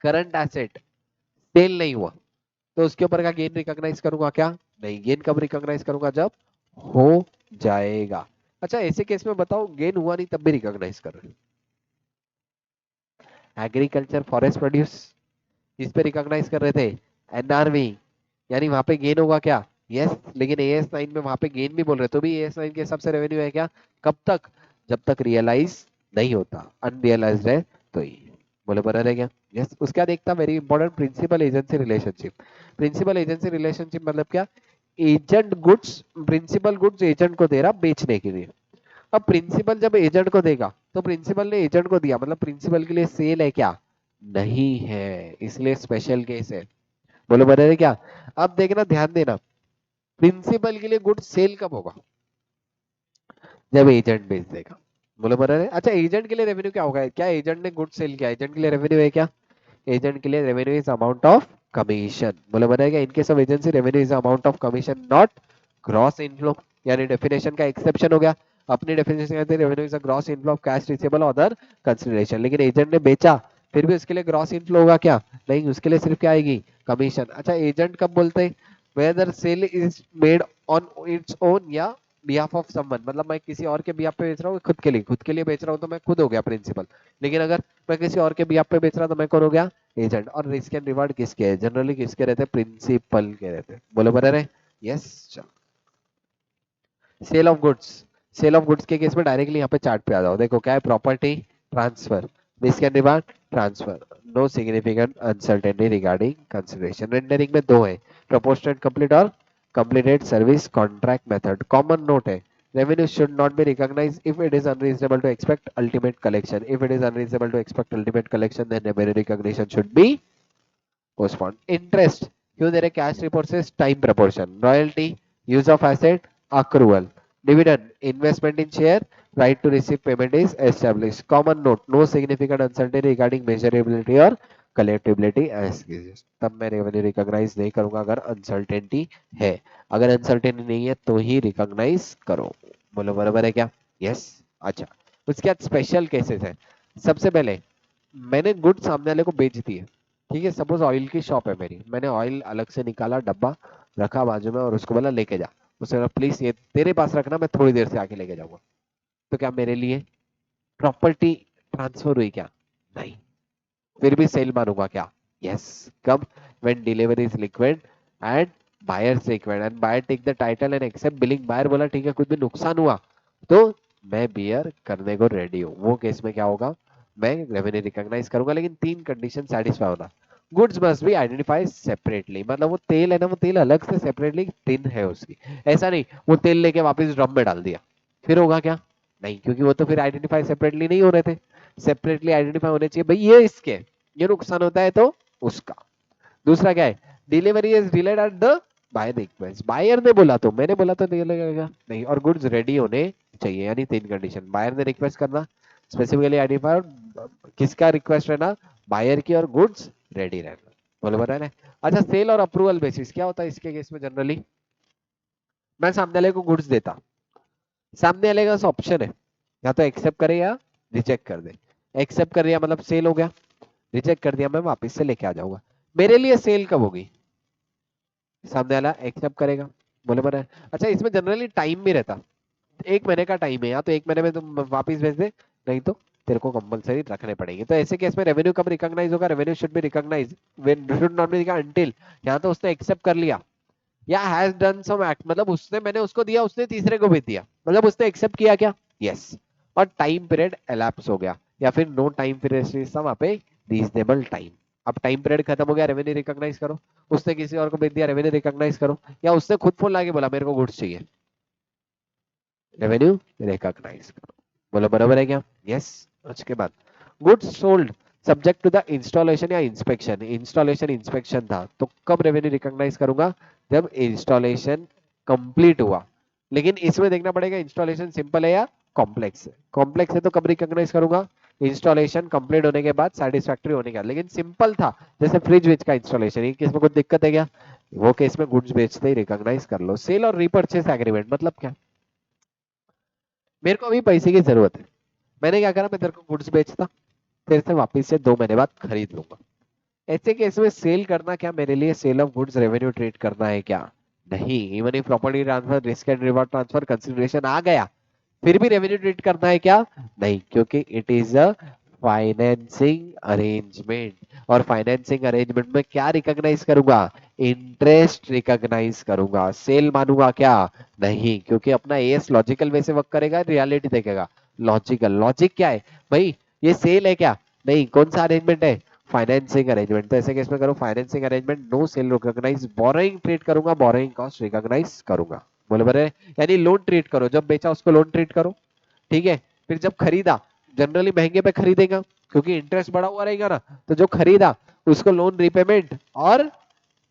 Current asset sale नहीं हुआ तो उसके ऊपर का गेन रिकॉग्नाइज करूंगा क्या, नहीं, गेन कब रिकॉग्नाइज करूंगा, जब हो जाएगा। अच्छा ऐसे केस में बताओ गेन हुआ नहीं तब भी रिकॉग्नाइज कर रहे, एग्रीकल्चर फॉरेस्ट प्रोड्यूस, इस पे रिकॉग्नाइज कर रहे थे, NRV, यानी वहां पे गेन होगा क्या, यस, लेकिन AS9 में वहां पे गेन भी बोल रहे तो भी AS9 के हिसाब से रेवेन्यू है क्या, कब तक, जब तक रियलाइज नहीं होता, अनरियलाइज्ड है तो ही। बोले बना रहे क्या, यस। उसका देखता very important, principal agency relationship, principal agency relationship मतलब क्या, agent goods, principal goods agent को दे रहा बेचने के लिए, अब प्रिंसिपल जब एजेंट को देगा तो प्रिंसिपल ने एजेंट को दिया, मतलब प्रिंसिपल के लिए सेल है क्या, नहीं है, इसलिए स्पेशल केस है। बोलो बने रहे क्या, अब देखना ध्यान देना, प्रिंसिपल के लिए गुड सेल कब होगा, जब एजेंट बेच देगा। बोलो बने रहे, अच्छा एजेंट के लिए रेवेन्यू क्या होगा, क्या एजेंट ने गुड सेल किया, एजेंट के लिए रेवेन्यू है क्या, एजेंट के लिए revenue is amount of commission. बोलो बनाएगा इन case of agency revenue is amount of commission not gross inflow, यानी डेफिनेशन का एक्सेप्शन हो गया, अपनी डेफिनेशन कहते हैं revenue is a gross inflow of cash receivable other consideration, लेकिन एजेंट ने बेचा फिर भी उसके लिए ग्रॉस इनफ्लो होगा क्या, नहीं, उसके लिए सिर्फ क्या आएगी, कमीशन। अच्छा एजेंट कब बोलते हैं, whether sale is made on its own या बिहाफ ऑफ समवन, मतलब मैं किसी और के बिहाफ पे बेच रहा हूँ, खुद के लिए बेच रहा हूँ तो मैं खुद हो गया प्रिंसिपल, लेकिन अगर मैं किसी और के बिहाफ पे बेच रहा तो मैं कौन हो गया, एजेंट। और रिस्क एंड रिवार्ड किसके है, जनरली किसके रहते हैं, प्रिंसिपल के रहते हैं। बोलो बने रहे, यस। चलो sale of goods, sale of goods के केस में डायरेक्टली यहाँ पे चार्ट पे आ जाओ, देखो क्या है, property transfer, risk and reward transfer, no significant uncertainty regarding consideration, rendering में दो है, प्रोपोर्शनल कंप्लीट और completed service contract method, common note है, revenue should not be recognized if it is unreasonable to expect ultimate collection, if it is unreasonable to expect ultimate collection then revenue recognition should be postponed। interest क्यों दे रहे, cash report से time proportion, royalty use of asset accrual, dividend investment in share, right to receive payment is establish, common note no significant uncertainty regarding measurability और collectibility excuses, तब मैं revenue recognise नहीं करूंगा अगर अनसर्टेनिटी है, अगर uncertainty नहीं है तो ही रिकॉग्नाइज करो। बोलो बराबर है क्या, यस। अच्छा उसके बाद स्पेशल केसेस है, सबसे पहले मैंने गुड सामने वाले को बेच दिए, ठीक है, सपोज ऑयल की शॉप है मेरी, मैंने ऑयल अलग से निकाला डब्बा रखा बाजू में और उसको बोला लेके जा, उसने बोला प्लीज ये तेरे पास रखना मैं थोड़ी देर से आके लेके जाऊंगा, तो क्या मेरे लिए प्रॉपर्टी ट्रांसफर हुई क्या, नहीं, फिर भी सेल मानूंगा क्या, यस। कब, when delivery is liquid and buyers required and buyer take the title and accept billing, buyer बोला ठीक है कुछ भी नुकसान हुआ तो मैं बियर करने को रेडी हूँ, वो केस में क्या होगा, मैं रेवेन्यू रिकॉग्नाइज करूंगा, लेकिन तीन कंडीशन सेटिस्फाई होना, goods must be identified separately, मतलब वो तेल है ना, वो तेल अलग से सेपरेटली टिन है उसकी, ऐसा नहीं वो तेल लेके वापस ड्रम में डाल दिया, फिर होगा क्या, नहीं, क्योंकि वो तो फिर आइडेंटिफाई सेपरेटली नहीं हो रहे थे, सेपरेटली आइडेंटिफाई होने चाहिए भाई, ये इसके ये नुकसान होता है तो उसका। दूसरा क्या है, delivery is delayed at the buy request, buyer ने बोला तो मैंने बोला तो डिले करेगा नहीं, और गुड्स रेडी होने चाहिए, यानी तीन कंडीशन, बायर ने रिक्वेस्ट करना, स्पेसिफिकली आइडेंटिफाई, किसका रिक्वेस्ट रहना, बायर की, और गुड्स रेडी रहना, बोलो बराबर है। अच्छा, सेल और अप्रूवल बेसिस क्या होता है इसके केस में, जनरली मैं सामने वाले को गुड्स देता, सामने वाले का ऑप्शन है, या तो एक्सेप्ट करे या रिजेक्ट कर दे, एक्सेप्ट कर दिया मतलब सेल हो गया, रिजेक्ट कर दिया मैं वापस से लेके आ जाऊंगा। मेरे लिए सेल कब होगी, सामने वाला एक्सेप्ट करेगा, बोले बराबर है। अच्छा, इसमें जनरली टाइम भी रहता, 1 महीने का टाइम है, या तो 1 महीने में तुम वापिस भेज दे, नहीं तो तेरे को कंपलसरी रखने पड़ेंगे। तो ऐसे केस में रेवेन्यू कब रिकॉग्नाइज होगा, revenue should be recognise when should not be until, यहाँ तो उसने एक्सेप्ट कर लिया, या हैज डन सम एक्ट, मतलब उसने, मैंने उसको दिया, उसने तीसरे को भेज दिया, मतलब उसने एक्सेप्ट किया क्या, यस, और टाइम पीरियड एलैप्स हो गया, या फिर नो टाइम पीरियड, वहां पे रीजनेबल टाइम, अब टाइम पीरियड खत्म हो गया, रेवेन्यू रिकॉग्नाइज करो, उसने किसी और को भेज दिया, रेवेन्यू रिकॉग्नाइज करो, या उसने खुद फोन लाके बोला मेरे को गुड्स चाहिए, रेवेन्यू रिकॉग्नाइज करो, बोलो बराबर है क्या, यस। उसके बाद goods sold subject to the installation या इंस्पेक्शन, इंस्टॉलेशन इंस्पेक्शन था तो कब रेवेन्यू रिकॉग्नाइज करूंगा, जब इंस्टॉलेशन कंप्लीट हुआ, लेकिन इसमें देखना पड़ेगा इंस्टॉलेशन सिंपल है या कॉम्प्लेक्स है, कॉम्प्लेक्स है तो कब रिकॉग्नाइज करूंगा, इंस्टॉलेशन कंप्लीट होने के बाद, सेटिस्फैक्टरी होने के बाद, लेकिन सिंपल था जैसे फ्रिज विज का इंस्टॉलेशन, ये केस में कुछ दिक्कत है क्या, वो केस में गुड्स बेचते ही रिकॉग्नाइज कर लो। सेल और रीपर्चेस एग्रीमेंट मतलब क्या, मेरे को अभी पैसे की जरूरत है, मैंने क्या करा, मैं तेरे को गुड्स बेचता, तेरे से वापस से 2 महीने बाद खरीद लूंगा, ऐसे केस में सेल करना क्या मेरे लिए sale of goods revenue treat करना है क्या, नहीं, even if property transfer risk and reward transfer consideration आ गया, फिर भी रेवेन्यू ट्रीट करना है क्या, नहीं, क्योंकि it is a financing arrangement, और फाइनेंसिंग अरेंजमेंट में क्या रिकॉग्नाइज करूंगा, इंटरेस्ट रिकॉग्नाइज करूंगा, सेल मानूंगा क्या, नहीं, क्योंकि अपना एएस लॉजिकल वे से वर्क करेगा, रियलिटी देखेगा, लॉजिकल, लॉजिक क्या है भाई, ये सेल है क्या, नहीं, कौन सा अरेंजमेंट है, फाइनेंसिंग अरेंजमेंट, तो ऐसे केस में करो financing arrangement, no sale recognise, borrowing treat करूंगा, बोरोइंग कॉस्ट रिकॉग्नाइज करूंगा, बोले बरे, यानी लोन ट्रीट करो, जब बेचा उसको लोन ट्रीट करो, ठीक है, फिर जब खरीदा, जनरली महंगे पे खरीदेगा क्योंकि इंटरेस्ट बढ़ा हुआ रहेगा ना, तो जो खरीदा उसको लोन रिपेमेंट और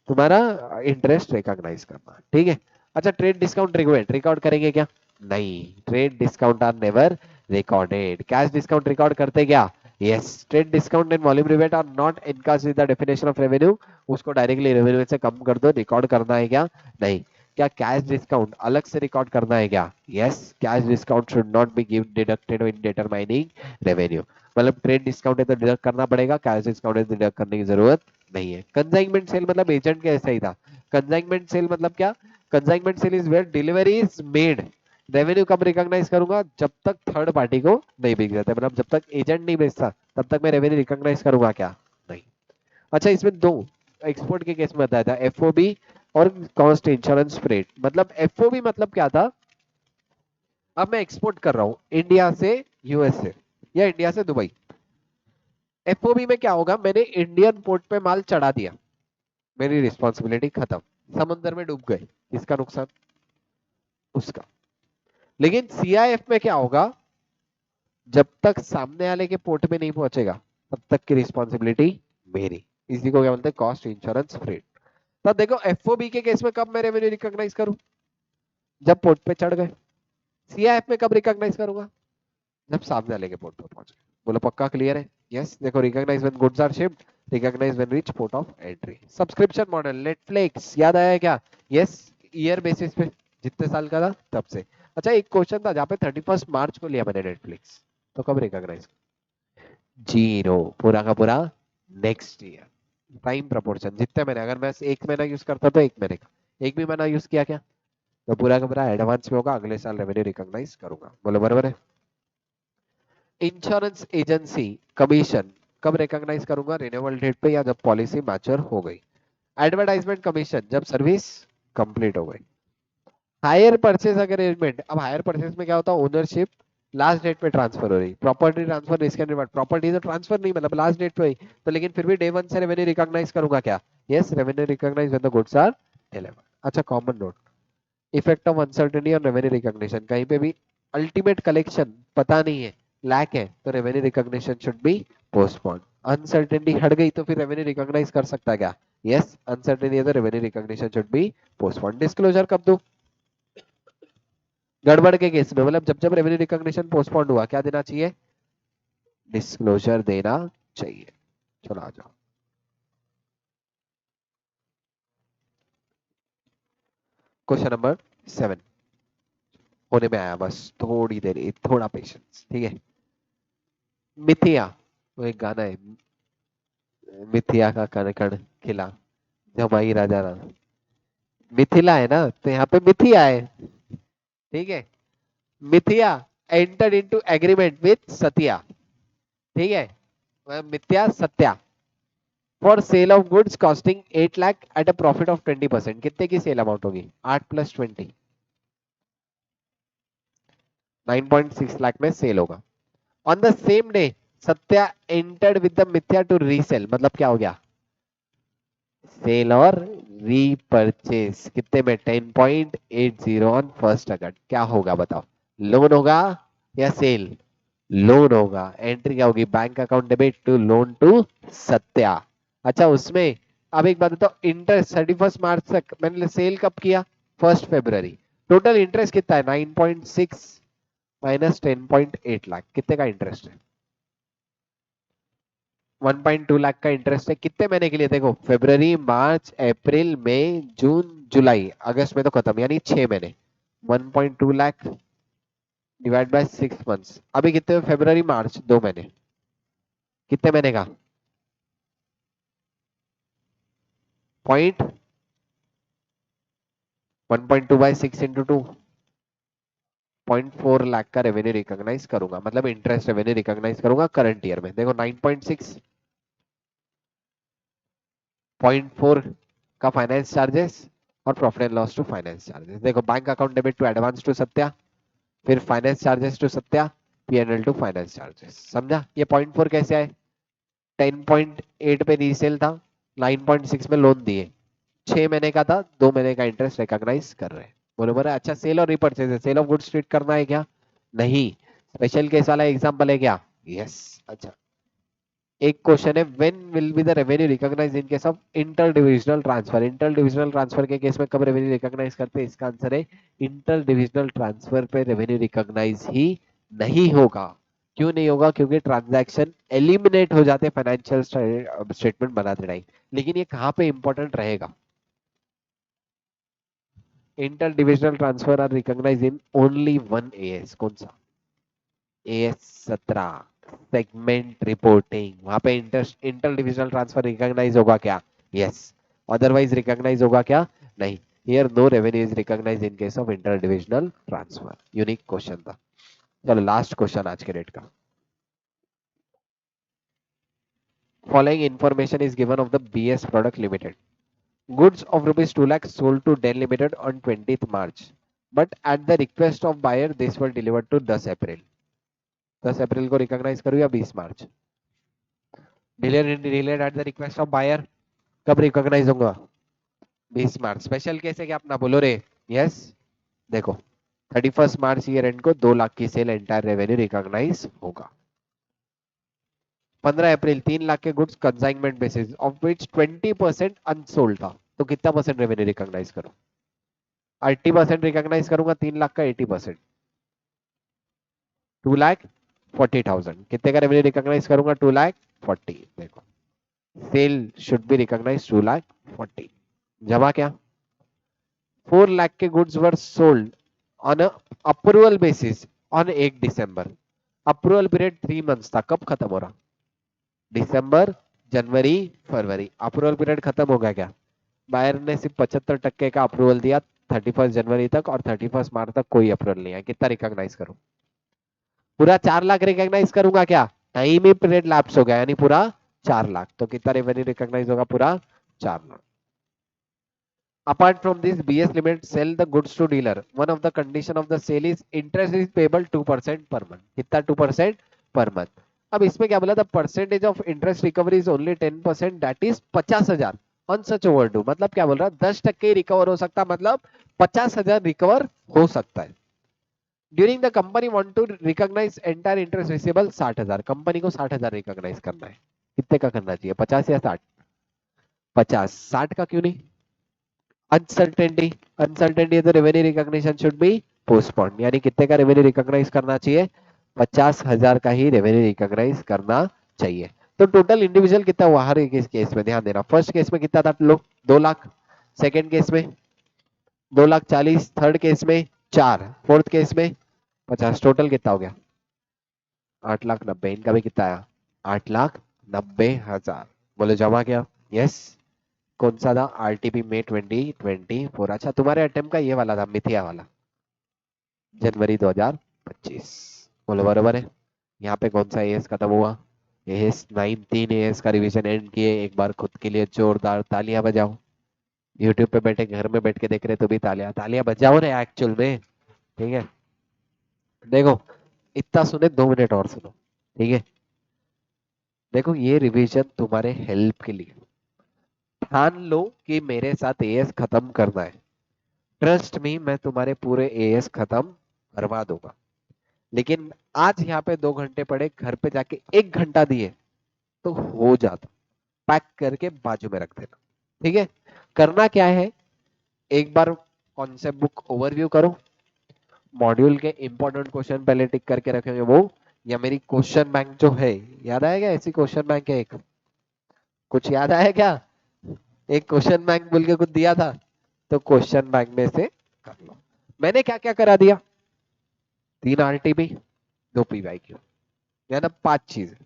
तुम्हारा इंटरेस्ट रिकॉग्नाइज करना, ठीक है। अच्छा, ट्रेड डिस्काउंट रिकॉर्ड रिकॉर्ड करेंगे क्या, नहीं, trade discount are never recorded, cash discount record करते क्या, yes, trade discount and volume rebate are not in cast with the definition of revenue, उसको डायरेक्टली रेवेन्यू से कम कर दो, रिकॉर्ड करना है क्या, नहीं, क्या कैश डिस्काउंट अलग से रिकॉर्ड करना है क्या, yes, cash discount should not B give deducted in determining revenue, मतलब ट्रेड डिस्काउंट है तो डिडक्ट करना पड़ेगा, कैश डिस्काउंट है तो डिडक्ट करने की जरूरत नहीं है। कंसाइनमेंट सेल मतलब एजेंट के ऐसा ही था, कंसाइनमेंट सेल मतलब क्या, consignment sale is where delivery is made, revenue कब रिकॉग्नाइज करूंगा, जब तक थर्ड पार्टी को नहीं बेच जाता, मतलब जब तक एजेंट नहीं बेचता तब तक मैं रेवेन्यू रिकॉग्नाइज करूंगा क्या, नहीं। अच्छा, इसमें दो एक्सपोर्ट के केस में बताया था, एफओबी और कॉस्ट इंश्योरेंस फ्रेट, मतलब एफओबी मतलब क्या था, अब मैं एक्सपोर्ट कर रहा हूं इंडिया से यूएसए या इंडिया से दुबई, एफओबी में क्या होगा, मैंने इंडियन पोर्ट पे माल चढ़ा दिया, मेरी रिस्पॉन्सिबिलिटी खत्म, समुद्र में डूब गए, इसका नुकसान उसका। लेकिन सीआईएफ में क्या होगा, जब तक सामने वाले के पोर्ट में नहीं पहुंचेगा तब तक की रिस्पॉन्सिबिलिटी मेरी, इसी को क्या बोलते हैं, कॉस्ट इंश्योरेंस फ्रेट। तब देखो एफओबी के केस में कब मैं रेवेन्यू रिकॉग्नाइज करूं, जब पोर्ट पे चढ़ गए, सीआईएफ में कब रिकॉग्नाइज करूंगा, जब सामने वाले के पोर्ट पे पहुंच गए, बोलो पक्का क्लियर है, यस। देखो, recognise when goods are shipped, recognise when reach port of entry. Subscription model, Netflix याद आया क्या, यस, ईयर बेसिस पे, जितने साल का था तब से। अच्छा, एक क्वेश्चन था जहाँ पे 31 मार्च को लिया मैंने नेटफ्लिक्स, तो कब रिकॉग्नाइज, जीरो, पूरा का पूरा नेक्स्ट ईयर, टाइम प्रपोर्शन, जितने महीने, अगर मैं 1 महीना यूज करता तो 1 महीने का, एक भी महीना यूज किया क्या, तो पूरा का पूरा एडवांस में होगा, अगले साल रेवेन्यू रिकॉग्नाइज करूंगा, बोलो बराबर है। इंश्योरेंस एजेंसी कमीशन कब रिकॉग्नाइज करूंगा, रिन्यूअल डेट पे या जब पॉलिसी मैच्योर हो गई। एडवर्टाइजमेंट कमीशन जब सर्विस कंप्लीट हो गई। हायर परचेज अग्रीमेंट, अब हायर परचेज में क्या होता है, ओनरशिप लास्ट डेट पे ट्रांसफर हो रही, property transfer risk and reward, property तो ट्रांसफर नहीं, मतलब लास्ट डेट पे हुई, तो लेकिन फिर भी डे वन से रेवेन्यू रिकॉग्नाइज करूंगा क्या, yes, revenue recognize when the goods are delivered. अच्छा, common note, effect of uncertainty on revenue recognition, कहीं पे भी अल्टीमेट कलेक्शन पता नहीं है, लैक है, तो revenue recognition should be postpone. Uncertainty हट गई तो फिर रेवेन्यू रिकॉग्नाइज कर सकता है क्या? यस, अनसर्टेनिटी है तो revenue recognition should be postpone. Disclosure कब दूं? गड़बड़ के केस में, मतलब जब जब रेवेन्यू रिकॉग्निशन पोस्टपोन हुआ क्या देना चाहिए? डिस्क्लोजर देना चाहिए। चलो आ जाओ। क्वेश्चन नंबर 7 होने में आया, बस थोड़ी देर, थोड़ा पेशेंस, ठीक है। मिथिया, वो एक गाना है, मिथिया का कण कण खिला, जमाई राजा राम। मिथिला है ना, तो यहाँ पे मिथिया है, ठीक है। मिथिया एंटर्ड इनटू एग्रीमेंट विथ सतिया, ठीक है, मिथ्या Satya, for sale of goods costing 8 lakh at a profit of 20%। कितने की सेल अमाउंट होगी? 8 प्लस 20, 9.6 लाख में सेल होगा। On the same day Satya entered with the मिथ्या टू रीसेल, मतलब क्या हो गया? सेल और रीपरचेस। कितने में? 10.80 ऑन फर्स्ट अगस्त। क्या होगा बताओ? लोन होगा या सेल? लोन होगा। एंट्री क्या होगी? Bank account debit to loan to Satya. अच्छा उसमें अब एक बात बताओ, इंटरेस्ट 31 मार्च तक, मैंने सेल कब किया? 1 फरवरी। टोटल इंटरेस्ट कितना है? 9.6 माइनस 10.8 लाख, कितने का इंटरेस्ट है? 1.2 लाख का इंटरेस्ट है। कितने महीने के लिए? देखो, फरवरी, मार्च, अप्रैल, मई, जून, जुलाई, अगस्त में तो खत्म, यानी 6 महीने। 1.2 लाख डिवाइड बाय 6 मंथ्स। अभी कितने? फरवरी मार्च, 2 महीने। कितने महीने का? पॉइंट 1.2 बाय 6 into 2, 0.4 लाख का रेवेन्यू रिकॉग्नाइज करूंगा, मतलब इंटरेस्ट रेवेन्यू रिकॉग्नाइज करूंगा करंट ईयर में। देखो 9.6, 0.4 का फाइनेंस चार्जेस और profit and loss to finance charges. देखो bank account debit to advance to Satya, फिर finance charges to Satya, PNL to finance charges. समझा? ये 0.4 कैसे आए? 10.8 पे रीसेल था, 9.6 में लोन दिए, 6 महीने का था, 2 महीने का इंटरेस्ट रिकॉग्नाइज कर रहे हैं। बरोबर है। अच्छा सेल और रिपर्चेज है, सेल ऑफ गुड्स ट्रीट करना है क्या? नहीं, स्पेशल केस वाला एग्जांपल है क्या? यस। अच्छा एक क्वेश्चन है, when will be the revenue recognise in case of inter divisional transfer. Inter divisional transfer के केस में कब रेवेन्यू रिकॉग्नाइज करते हैं? इसका आंसर है इंटर डिविजनल ट्रांसफर पे रेवेन्यू रिकॉग्नाइज ही नहीं होगा। क्यों नहीं होगा? क्योंकि ट्रांजैक्शन एलिमिनेट हो जाते फाइनेंशियल स्टेटमेंट बनाते टाइम। लेकिन ये कहाँ पे इंपॉर्टेंट रहेगा? Inter divisional transfer are recognise in only one AS. कौन सा? AS 17, segment reporting. वहां पे इंटर डिविजनल ट्रांसफर रिकॉग्नाइज होगा क्या? यस। अदरवाइज रिकॉग्नाइज होगा क्या? नहीं। Here no revenue is recognise in case of inter divisional transfer. Unique question था। चलो लास्ट क्वेश्चन आज के डेट का। Following information is given of the BS product limited. Goods of rupees 2 lakh sold to Dell Limited on 20th March, but at the request of buyer, these were delivered to 10 April. 10 अप्रैल को recognize करूँ या 20 मार्च? Delayed at the request of buyer, कब recognise होगा? 20 मार्च। Special case है क्या अपना? बोलो रे। यस। देखो 31 मार्च ईयर एंड को 2 लाख की सेल एंटायर रेवेन्यू रिकॉग्नाइज होगा। 15 अप्रैल 3 लाख के goods consignment basis of which 20% unsold था, तो कितना परसेंट रेवेन्यू रिकॉग्नाइज करूं? 80% रिकॉग्नाइज करूंगा, 3 लाख का 80%, 2,40,000। कितने का रेवेन्यू रिकॉग्नाइज करूंगा? 2,40,000। देखो सेल शुड बी रिकॉग्नाइज 2,40,000। जमा क्या? 4 लाख के goods were sold on approval basis on 1 December. Approval period 3 months था, कब खत्म हो रहा? दिसंबर, जनवरी, फरवरी। अप्रूवल पीरियड खत्म हो गया क्या? बायर ने सिर्फ 75% का अप्रूवल दिया 31 जनवरी तक, और 31 मार्च तक कोई अप्रूवल नहीं है। कितना रिकॉग्नाइज करूं? पूरा 4 लाख रिकॉग्नाइज करूंगा क्या? टाइम ही पीरियड लैप्स हो गया, यानी पूरा 4 लाख। तो कितना रेवेन्यू रिकॉग्नाइज होगा? पूरा 4 lakh. Apart from this, BS Limited sell the goods to dealer. One of the condition of the sale is interest is payable 2% per month. कितना 2% per month? अब इसमें क्या बोला था? Percentage of interest recovery is only 10%, that is 50,000 on such over do. मतलब क्या बोल रहा है? 10% ही रिकवर हो सकता, मतलब 50,000 रिकवर हो सकता है। During the company want to recognise entire interest receivable 60,000, company को 60,000 रिकॉग्नाइज करना है, कितने का करना चाहिए, 50 या 60? 50, 60 का क्यों नहीं? अनसर्टेनिटी, अनसर्टेनिटी है तो revenue recognition should be postpone, यानी कितने का रेवेन्यू रिकॉग्नाइज करना चाहिए, 50,000 का ही रेवेन्यू रिकॉग्नाइज करना चाहिए। तो टोटल इंडिविजुअल कितना हुआ हर एक केस में, ध्यान देना, फर्स्ट केस में कितना था लोग, 2 लाख, सेकेंड केस में 2,40,000, थर्ड केस में 4, फोर्थ केस में 50, टोटल कितना हो गया, 8,90,000, इनका भी कितना आया, 8,90,000। बोले जमा क्या, यस। कौन सा था, आरटीपी में 2024, अच्छा तुम्हारे अटेम्प्ट का ये वाला था, मिथिया वाला, जनवरी 2025, बोलो बरोबर है। यहाँ पे कौन सा एएस खत्म हुआ, एएस 9, 3 एएस का रिवीजन एंड किए, एक बार खुद के लिए जोरदार तालियां बजाओ। यूट्यूब पे बैठे, घर में बैठ के देख रहे तो भी तालियां तालियां बजाओ रे एक्चुअल में, ठीक है। देखो इतना सुने, 2 मिनट और सुनो, ठीक है। देखो ये रिवीजन तुम्हारे हेल्प के लिए, ठान लो कि मेरे साथ एएस खत्म करना है, ट्रस्ट मी मैं तुम्हारे पूरे एएस खत्म करवा दूंगा, लेकिन आज यहाँ पे 2 घंटे पड़े, घर पे जाके 1 घंटा दिए तो हो जाता, पैक करके बाजू में रख देना, ठीक है। करना क्या है, एक बार कॉन्सेप्ट बुक ओवरव्यू करो, मॉड्यूल के इंपॉर्टेंट क्वेश्चन पहले टिक करके रखेंगे वो, या मेरी क्वेश्चन बैंक जो है, याद आएगा ऐसी क्वेश्चन बैंक है एक, कुछ याद आया क्या, एक क्वेश्चन बैंक बोल के कुछ दिया था, तो क्वेश्चन बैंक में से कर लो। मैंने क्या क्या करा दिया, 3 आरटीबी, 2 पीवाईक्यू, या ना 5 चीज,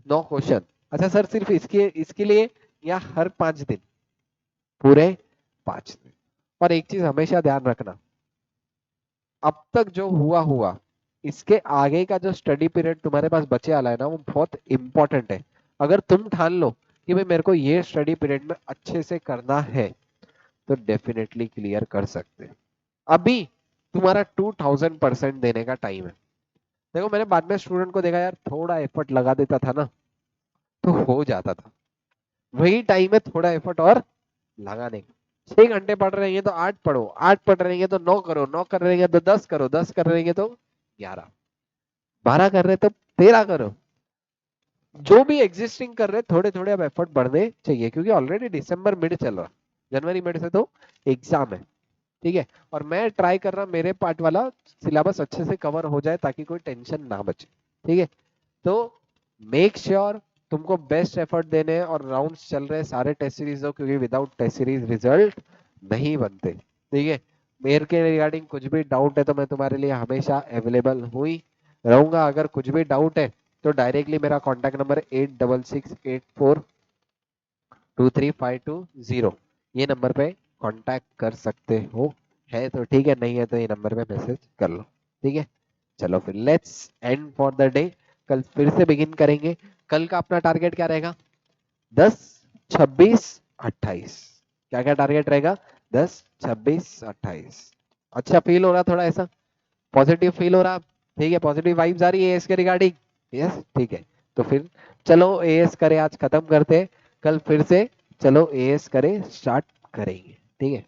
9 क्वेश्चन। अच्छा सर सिर्फ इसके इसके लिए, या हर 5 दिन, पूरे 5 दिन। और एक चीज हमेशा ध्यान रखना, अब तक जो हुआ हुआ, इसके आगे का जो स्टडी पीरियड तुम्हारे पास बचे वाला है ना, वो बहुत इंपॉर्टेंट है। अगर तुम ठान लो कि भाई मेरे को ये स्टडी पीरियड में अच्छे से करना है, तो डेफिनेटली क्लियर कर सकते हैं। अभी तुम्हारा 2000% देने का टाइम है। देखो मैंने बाद में स्टूडेंट को देखा यार, थोड़ा एफर्ट लगा देता था ना तो हो जाता था, वही टाइम है थोड़ा एफर्ट और लगाने का। 6 घंटे पढ़ रहे हैं तो 8 पढ़ो, 8 पढ़ रहे हैं तो 9 करो, 9 कर रहे हैं तो 10 करो, 10 कर रहे हैं तो 11, 12 कर रहे तो 13 करो, जो भी एग्जिस्टिंग कर रहे थोड़े थोड़े अब एफर्ट बढ़ने चाहिए, क्योंकि ऑलरेडी दिसंबर मिड चल रहा, जनवरी मिड से तो एग्जाम है, ठीक है। और मैं ट्राई कर रहा मेरे पार्ट वाला सिलेबस अच्छे से कवर हो जाए ताकि कोई टेंशन ना बचे, ठीक है। तो मेक श्योर तुमको बेस्ट एफर्ट देने हैं, और राउंड्स चल रहे सारे टेस्ट सीरीज दो, क्योंकि विदाउट टेस्ट सीरीज रिजल्ट नहीं बनते, ठीक है। मेरे के रिगार्डिंग कुछ भी डाउट है तो मैं तुम्हारे लिए हमेशा अवेलेबल हुई रहूंगा, अगर कुछ भी डाउट है तो डायरेक्टली मेरा कॉन्टैक्ट नंबर 8668423520, ये नंबर पे कांटेक्ट कर सकते हो, है तो ठीक है, नहीं है तो ये नंबर पे मैसेज कर लो, ठीक है। चलो फिर let's end for the day, कल फिर से बिगिन करेंगे। कल का अपना टारगेट क्या रहेगा, 10, 26, 28, क्या क्या टारगेट रहेगा, 10, 26, 28। अच्छा फील हो रहा थोड़ा ऐसा, पॉजिटिव फील हो रहा, ठीक है, पॉजिटिव वाइब्स आ रही है इसके रिगार्डिंग, यस ठीक है। तो फिर चलो एएस करे आज खत्म करते हैं, कल फिर से चलो एएस करे स्टार्ट करेंगे, ठीक है।